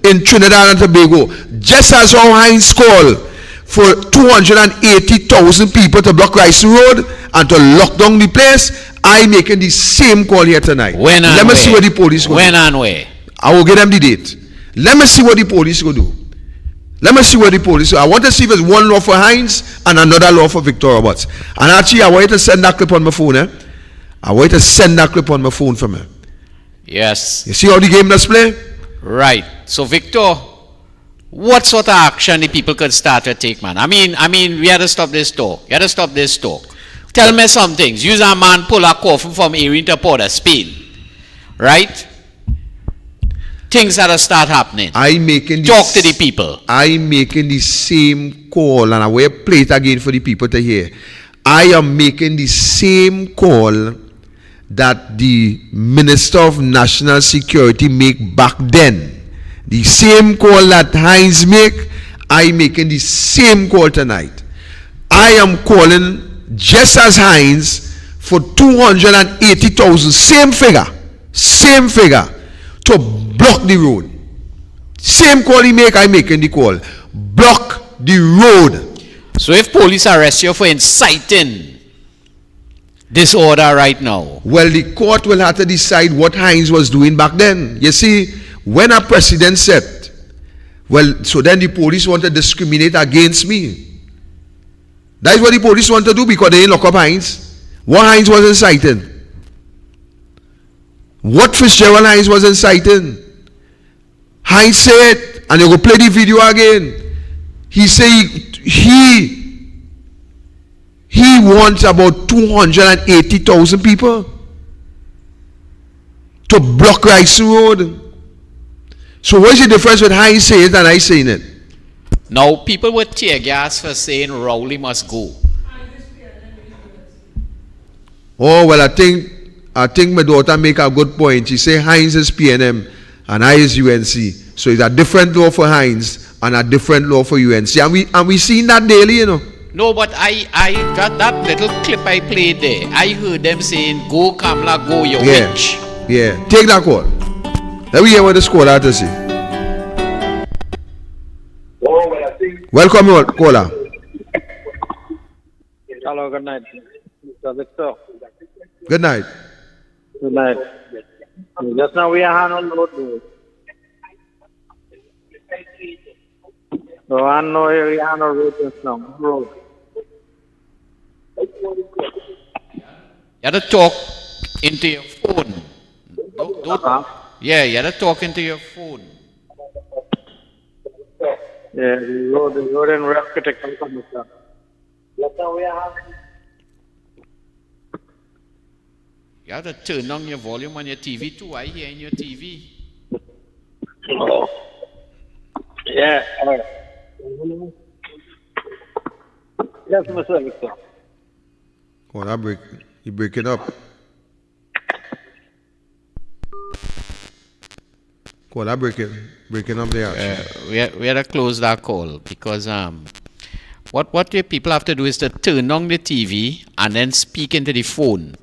in Trinidad and Tobago. Just as how Hines called for 280,000 people to block Ryson Road and to lock down the place, I making the same call here tonight. When and Let me where? see what the police go When do. and where? I will get them the date. Let me see what the police go do. Let me see what the police do. I want to see if it's one law for Hines and another law for Victor Roberts. And actually, I want you to send that clip on my phone. I want you to send that clip on my phone for me. Yes. You see how the game does play? Right. So, Victor, what sort of action the people could start to take, man? I mean, we had to stop this talk. You had to stop this talk. Tell me some things. Use a man pull a coffin from Erin to Port of Spain. Right? Things that start happening. Talk to the people. I'm making the same call, and I will play it again for the people to hear. I am making the same call that the Minister of National Security make back then. The same call that Hines make, I'm making the same call tonight. I am calling just as Hines for 280,000, same figure, to block the road. Same call he make, I making the call. Block the road. So if police arrest you for inciting disorder right now, well, the court will have to decide what Hines was doing back then. You see, when a president said, well, so then the police want to discriminate against me. That is what the police want to do because they didn't lock up Hines. What Hines was inciting? What Fitzgerald Hines was inciting? Hines said, and you go play the video again. He said he wants about 280,000 people to block Ryson Road. So what's the difference with Hines saying it and I saying it? now people would tear gas for saying Rowley must go. Oh, well, I think my daughter make a good point. She say Hines is PNM and I is UNC. So it's a different law for Hines and a different law for UNC. And we seen that daily, you know. No, but I got that little clip I played there. I heard them saying, "Go Kamla, go your witch." Yeah. Take that call. Let me hear what the caller had to say. Welcome, caller. Hello, good night. Mr. Victor. Good night. Good night. Just now we are on the road. So I know we are on the road just now. Road. You had to talk into your phone. Don't. Yeah, you had to talk into your phone. Yeah, the road in rough critical condition. Just now we are. You have to turn down your volume on your TV too. I hear in your TV. Oh. Yeah, all right. Yes, Mr. Victor. Caller you breaking up. Caller breaking up there. We had to close that call because what the people have to do is to turn on the TV and then speak into the phone.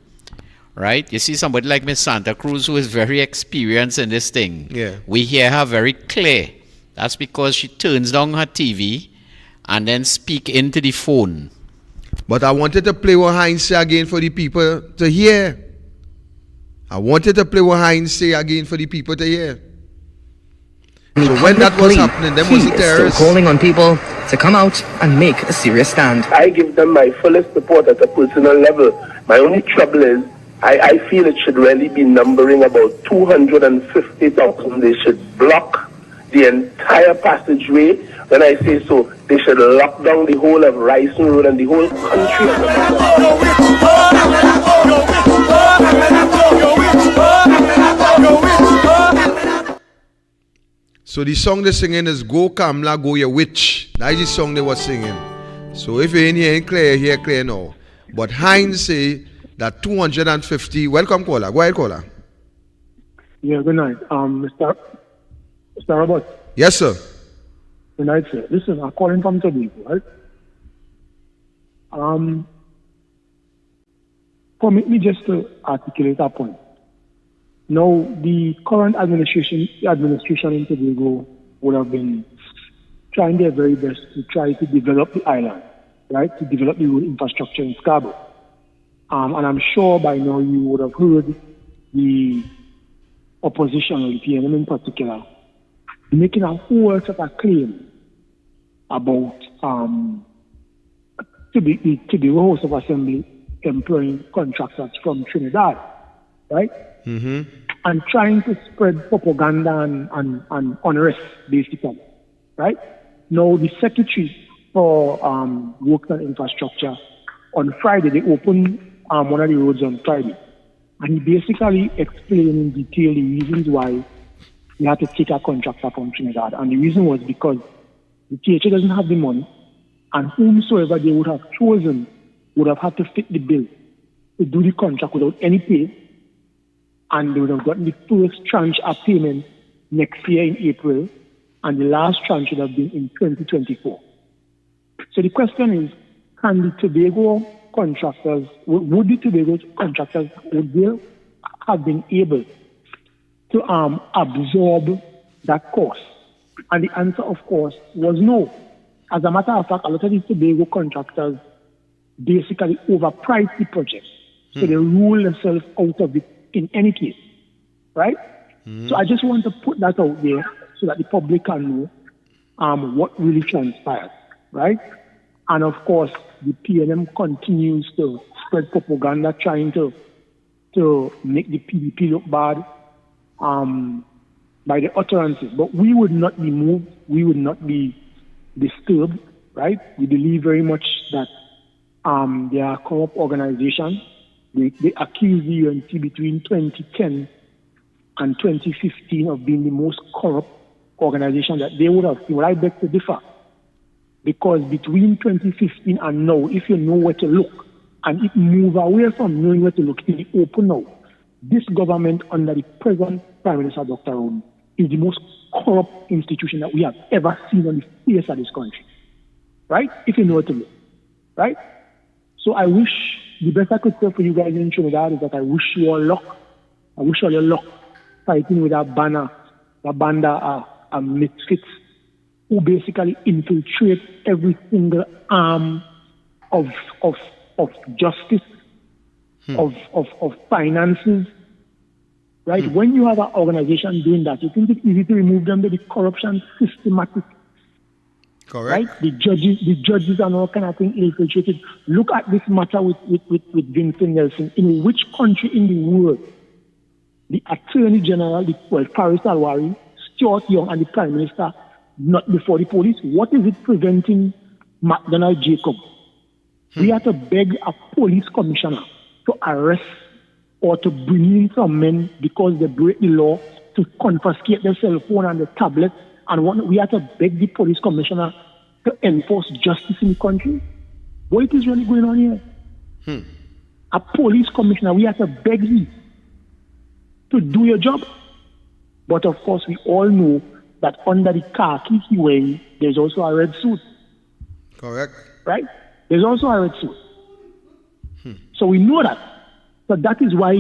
Right? You see somebody like Miss Santa Cruz who is very experienced in this thing. Yeah. We hear her very clear. That's because she turns down her TV and then speak into the phone. But I wanted to play what Heinz say again for the people to hear. I wanted to play what Heinz say again for the people to hear. So when that was happening, them was the terrorists. Still calling on people to come out and make a serious stand. I give them my fullest support at a personal level. My only trouble is, I feel it should really be numbering about 250,000. They should block the entire passageway. When I say so, they should lock down the whole of Ryson Road and the whole country. So the song they're singing is "Go Kamla, Go Your Witch." That is the song they were singing. So if you ain't hearing clear, hear clear now. But Heinz say that 250. Welcome, caller. Go ahead, caller. Yeah, good night. Mr. Robert. Yes, sir. Good night, sir. Listen, I'm calling from Tobago, right? Permit me just to articulate a point. Now, the current administration in Tobago would have been trying their very best to try to develop the island, right? To develop the road infrastructure in Scarborough. And I'm sure by now you would have heard the opposition, or the PNM in particular, making a whole sort of claim about to be the House of Assembly employing contractors from Trinidad, right? Mm-hmm. And trying to spread propaganda and unrest, basically, right? Now, the Secretary for Works and Infrastructure, on Friday, they opened one of the roads on Friday. And he basically explained in detail the reasons why we had to take a contractor from Trinidad. And the reason was because the THA doesn't have the money, and whomsoever they would have chosen would have had to fit the bill to do the contract without any pay, and they would have gotten the first tranche of payment next year in April, and the last tranche would have been in 2024. So the question is, can the Tobago contractors, would the Tobago contractors, would they have been able to absorb that cost? And the answer, of course, was no. As a matter of fact, a lot of the Tobago contractors basically overpriced the project. So they rule themselves out of it in any case, right? So I just want to put that out there so that the public can know what really transpired, right? And of course, the PNM continues to spread propaganda trying to make the PDP look bad by the utterances. But we would not be moved, we would not be disturbed, right? We believe very much that they are a corrupt organization. They accuse the UNC between 2010 and 2015 of being the most corrupt organization that they would have seen. Well, I beg to differ. Because between 2015 and now, if you know where to look, and it move away from knowing where to look in the open now, this government under the present Prime Minister Dr. Rohn is the most corrupt institution that we have ever seen on the face of this country. Right? If you know where to look. right? So I wish, the best I could say for you guys in Trinidad is that I wish you all luck. I wish all your luck fighting with that banda misfits who basically infiltrate every single arm of justice, of finances, right? When you have an organization doing that, you think it's easy to remove them, but the corruption systematic. Correct. Right? The judges and all kind of thing infiltrated. Look at this matter with Vincent Nelson. In which country in the world the Attorney General, Faris Alwari, Stuart Young, and the Prime Minister not before the police? What is it preventing McDonald Jacob? We have to beg a police commissioner to arrest or to bring in some men because they break the law, to confiscate their cell phone and the tablet. And we have to beg the police commissioner to enforce justice in the country. What is really going on here? A police commissioner, we have to beg him to do your job. But of course, we all know that under the khaki he wearing, there's also a red suit. Correct. Right? There's also a red suit. So we know that. So that is why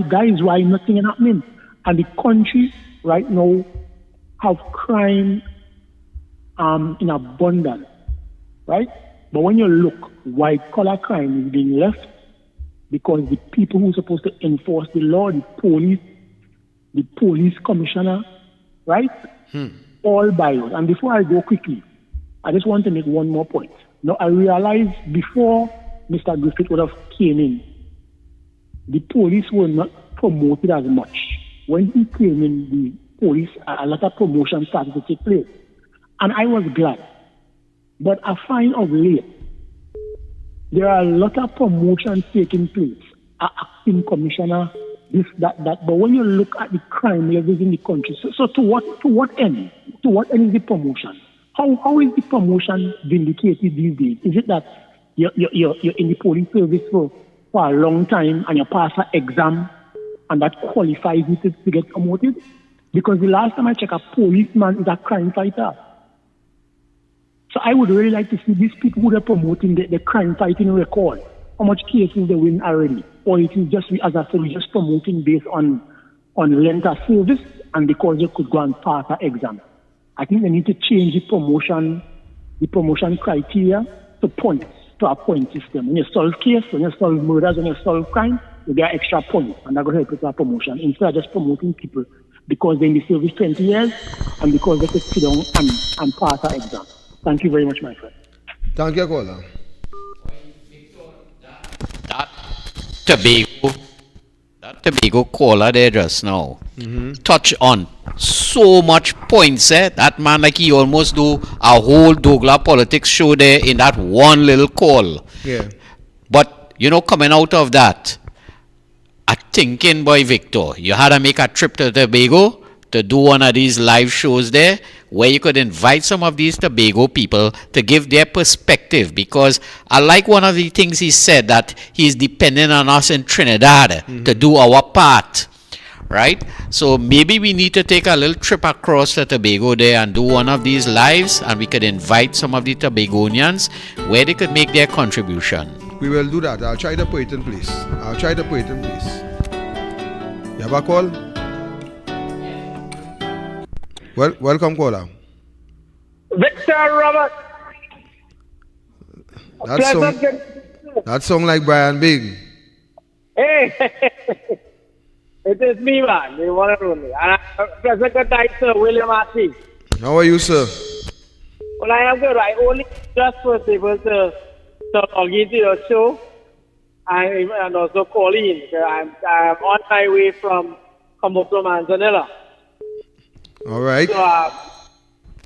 nothing is happening. And the country right now have crime in abundance, right? But when you look, white-collar crime is being left because the people who are supposed to enforce the law, the police commissioner, right? All bios. And before I go quickly, I just want to make one more point. Now, I realized before Mr. Griffith would have came in, the police were not promoted as much. When he came in, the police, a lot of promotion started to take place. And I was glad. But I find of late, there are a lot of promotions taking place. Acting commissioner, this, that. But when you look at the crime levels in the country, so to what end? To what end is the promotion? How is the promotion vindicated these days? Is it that you're in the police service for a long time and you pass an exam and that qualifies you to get promoted? Because the last time I checked, a policeman is a crime fighter. So I would really like to see these people who are promoting the crime fighting record, how much cases they win already. Or it is just, as I said, we're just promoting based on length of service and because you could go and pass an exam. I think they need to change the promotion criteria to points, to a point system. When you solve case, when you solve murders, when you solve crime, you get extra points, and that will help with our promotion. Instead of just promoting people because they're in the service 20 years and because they could sit down and pass an exam. Thank you very much, my friend. Thank you, caller. That Tobago caller there just now touch on so much points there. That man like he almost do a whole Douglas politics show there in that one little call. Yeah. But coming out of that, I thinking, boy, Victor, you had to make a trip to Tobago to do one of these live shows there where you could invite some of these Tobago people to give their perspective, because I like one of the things he said, that he's depending on us in Trinidad to do our part, right? So maybe we need to take a little trip across to Tobago there and do one of these lives, and we could invite some of the Tobagonians where they could make their contribution. We will do that. I'll try to put it in place. You have a call? Well, welcome, caller. Victor Robert. That song like Brian Big. Hey, it is me, man. The one and only. And President Sir William R.T. How are you, sir? Well, I am good. I only just was able to log into your show and also call in. I'm on my way from Comoto, Manzanilla. All right.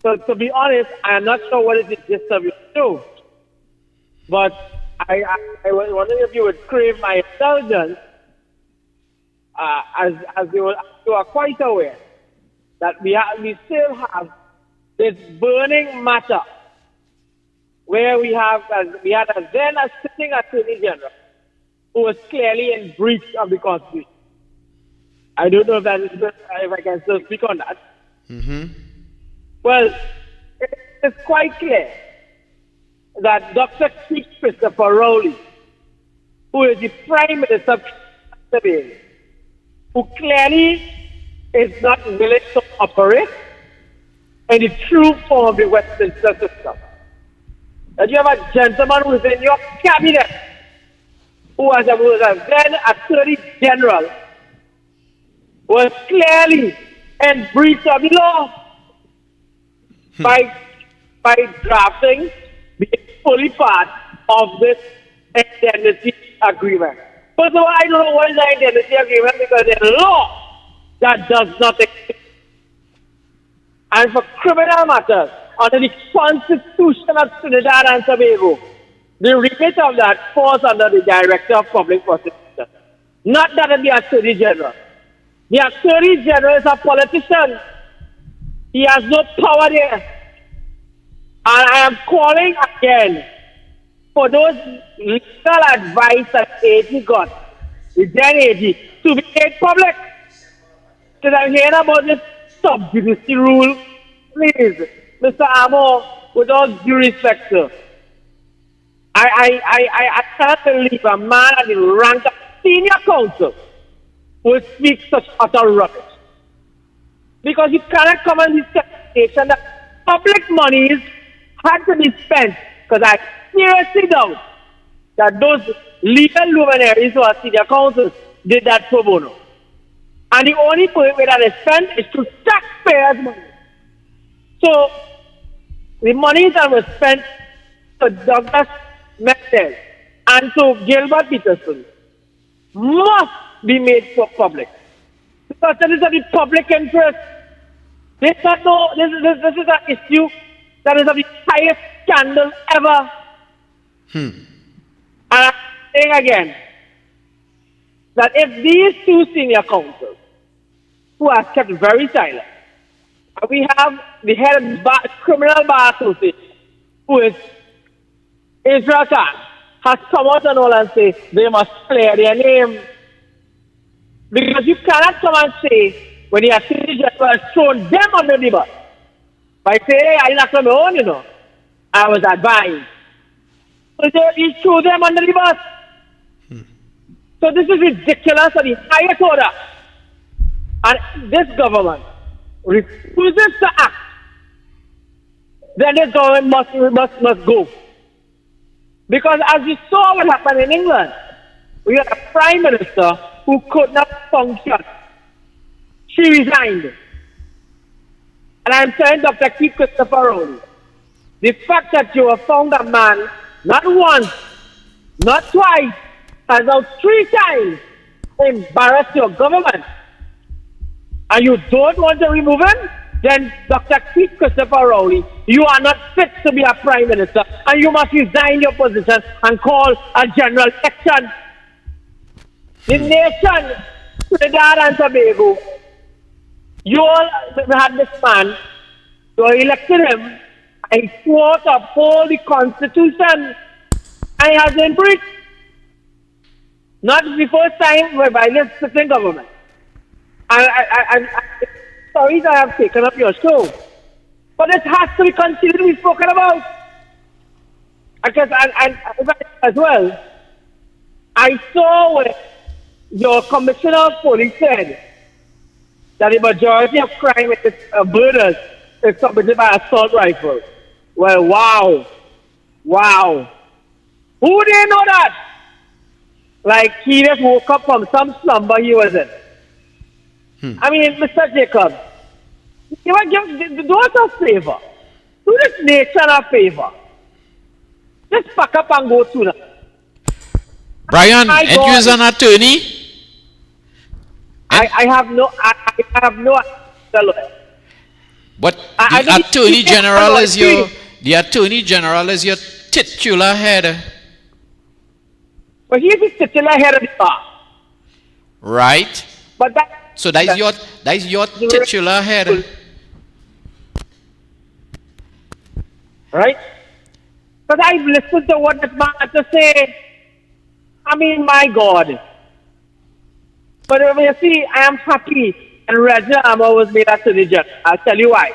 So to be honest, I am not sure what is the gist of your show. But I was wondering if you would crave my indulgence, as you are quite aware that we still have this burning matter where we had a sitting Attorney General who was clearly in breach of the Constitution. I don't know if I can still speak on that. Well, it's quite clear that Dr. Keith Christopher Rowley, who is the Prime Minister of Tobago, who clearly is not willing to operate in the true form of the Westminster system. That you have a gentleman who is in your cabinet who was a then Attorney General, was clearly in breach of the law by drafting, being fully part of this indemnity agreement. First of all, I don't know what is the indemnity agreement because in law that does not exist. And for criminal matters, under the Constitution of Trinidad and Tobago, the remit of that falls under the Director of Public Prosecution, not that of the Attorney General. The Attorney General is a politician. He has no power there. And I am calling again for those legal advice that AG got, the then AG, to be made public. Because I'm hearing about this sub-judice rule. Please, Mr. Amo, with all due respect, sir, I cannot believe a man at the rank of senior counsel would speak such utter rubbish. Because you cannot come on this station that public monies had to be spent, because I seriously doubt that those legal luminaries who are senior counsels did that pro bono. And the only way that is spent is to taxpayers' money. So, the money that was spent to Douglas Mendez and to Gilbert Peterson must be made for public. Because that is of the public interest. This is an issue that is of the highest scandal ever. And I'm saying again, that if these two senior counsels, who are kept very silent, we have the head of the Criminal Bar Association, who is Israel Khan, has come out and all and say they must clear their name. Because you cannot come and say, when the Attorney General has thrown them under the bus, by saying, hey, I didn't act on my own, you know, I was advised. So he threw them under the bus. So this is ridiculous at the highest order. And this government refuses to act. Then this government must go. Because as we saw what happened in England, we had a Prime Minister who could not function. She resigned. And I'm saying, Dr. Keith Christopher Rowley, the fact that you have found a man, not once, not twice, has now 3 times embarrassed your government, and you don't want to remove him, then Dr. Keith Christopher Rowley, you are not fit to be a Prime Minister, and you must resign your position and call a general election. The nation, Trinidad and Tobago, you all had this man, you elected him, and he swore to uphold the Constitution, and he has been breached. Not the first time by this sitting government. I'm sorry that I have taken up your show, but this has to be considered to be spoken about. Because as well, I saw where your Commissioner of Police said that the majority of crime is murders is committed by assault rifles. Well, wow. Who didn't know that? Like he just woke up from some slumber he was in. I mean, Mr. Jacob, do us a favor. Do this nation a favor. Just pack up and go to them. Brian, and you as an attorney? I have no But the Attorney General is your titular head. But he is the titular head of the bar. Right. But that is your titular head. Right? But I've listened to what this man had to say. I mean, my God. But you see, I am happy and Reginald Amo was made Attorney General. I'll tell you why.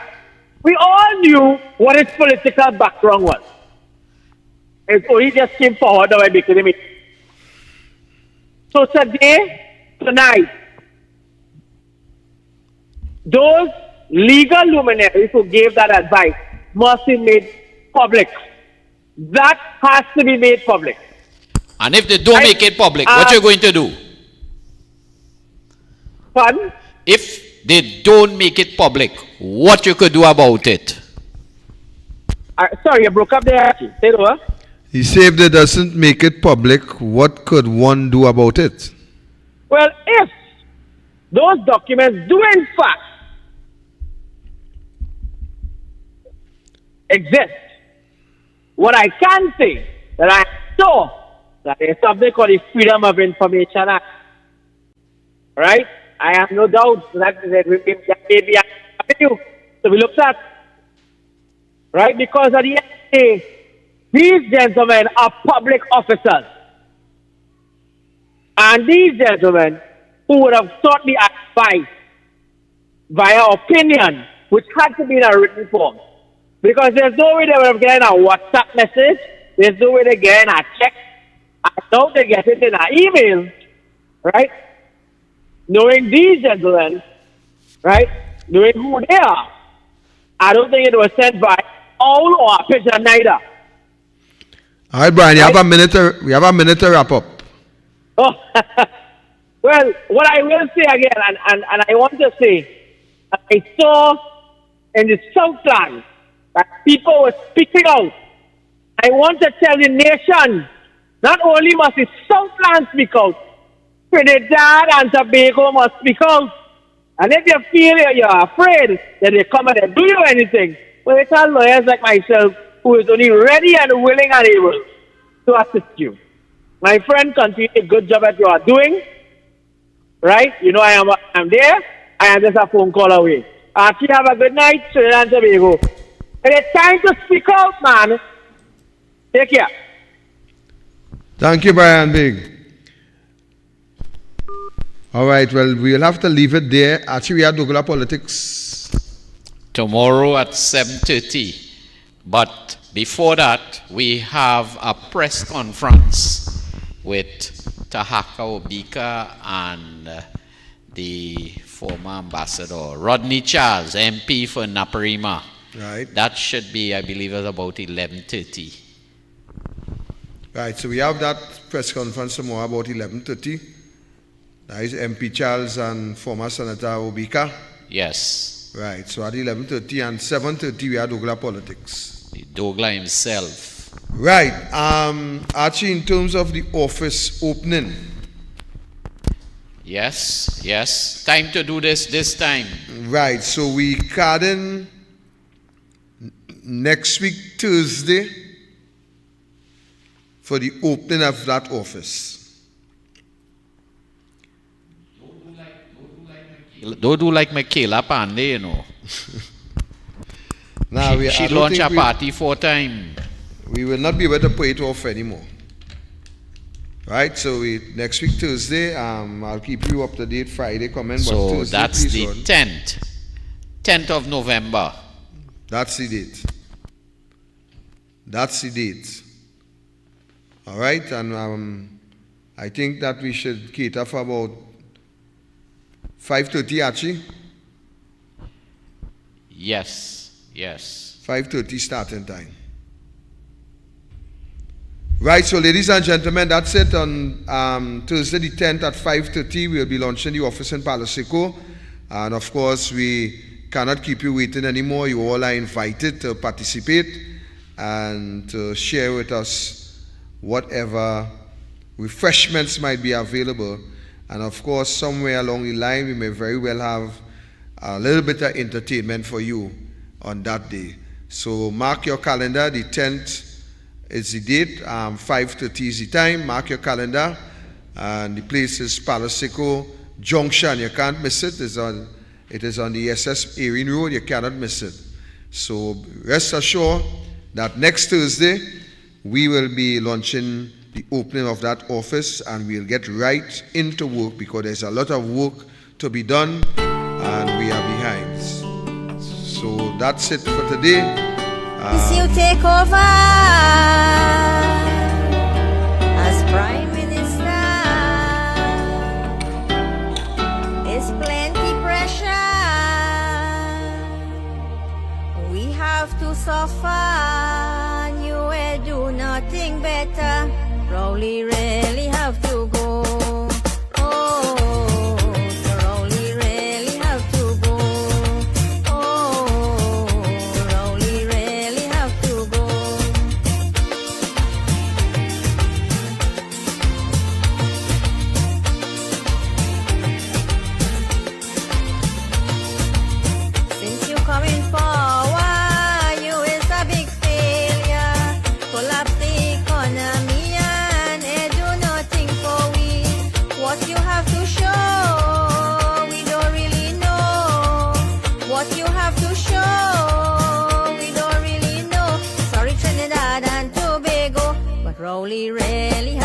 We all knew what his political background was. It's only just came forward now and making it. So tonight, those legal luminaries who gave that advice must be made public. That has to be made public. And if they don't make it public, what you going to do? Pardon? If they don't make it public, what you could do about it? Sorry, you broke up there. Say it over. He said if they doesn't make it public, what could one do about it? Well, if those documents do in fact exist, what I can say that I saw that there's something called the Freedom of Information Act. Right? I have no doubt that may be an avenue to be looked at. Right? Because at the end of the day, these gentlemen are public officers. And these gentlemen who would have sought the advice via opinion, which had to be in a written form. Because there's no way they would have gotten a WhatsApp message. There's no way they get a check. I doubt they get it in an email. Right? Knowing these gentlemen, right? Knowing who they are. I don't think it was sent by owl or a pigeon neither. All right, Brian, we have a minute to wrap up. Oh, well, what I will say again, and I want to say, I saw in the Southland that people were speaking out. I want to tell the nation, not only must the Southland speak out, Trinidad and Tobago must speak out. And if you feel you're afraid that they come and they do you anything, well, it's all lawyers like myself who is only ready and willing and able to assist you. My friend, continue a good job that you are doing. Right? You know I'm there. I am just a phone call away. Archie, have a good night, Trinidad and Tobago. And it's time to speak out, man. Take care. Thank you, Brian Big. All right, well, we'll have to leave it there. Actually, we have Douglas Politics. Tomorrow at 7:30. But before that, we have a press conference with Tahaka Obika and the former ambassador, Rodney Charles, MP for Naparima. Right. That should be, I believe, at about 11:30. Right, so we have that press conference tomorrow about 11:30. That is MP Charles and former Senator Obika. Yes. Right, so at 11:30 and 7:30 we have Douglas Politics. Douglas himself. Right, Archie, in terms of the office opening. Yes. Time to do this time. Right, so we card in next week, Thursday, for the opening of that office. Don't do like Michaela Pandey, you know. Now, she launched a party 4 times. We will not be able to put it off anymore. Right, so next week Thursday, I'll keep you up to date Friday coming. So but Thursday, that's the on. 10th of November. That's the date. That's the date. All right, and I think that we should cater for about 5:30, Archie? Yes. 5:30 starting time. Right, so ladies and gentlemen, that's it. On Thursday the 10th at 5:30, we'll be launching the office in Palo Seco. And of course, we cannot keep you waiting anymore. You all are invited to participate and to share with us whatever refreshments might be available. And of course, somewhere along the line, we may very well have a little bit of entertainment for you on that day. So mark your calendar. The 10th is the date. 5:30 is the time. Mark your calendar. And the place is Palo Seco Junction. You can't miss it. It is on the SS Erin Road. You cannot miss it. So rest assured that next Thursday, we will be launching the opening of that office, and we'll get right into work because there's a lot of work to be done and we are behind. So that's it for today. You take over. suffer, you will do nothing better. Rowley really have to go. Oh, Rowley really have to go. Oh, Rowley really have to go. Since you come in power, you is a big failure. Collapse the economy and do nothing for we. What you have to show, we don't really know. What you have to show, we don't really know. Sorry Trinidad and Tobago, but Rowley really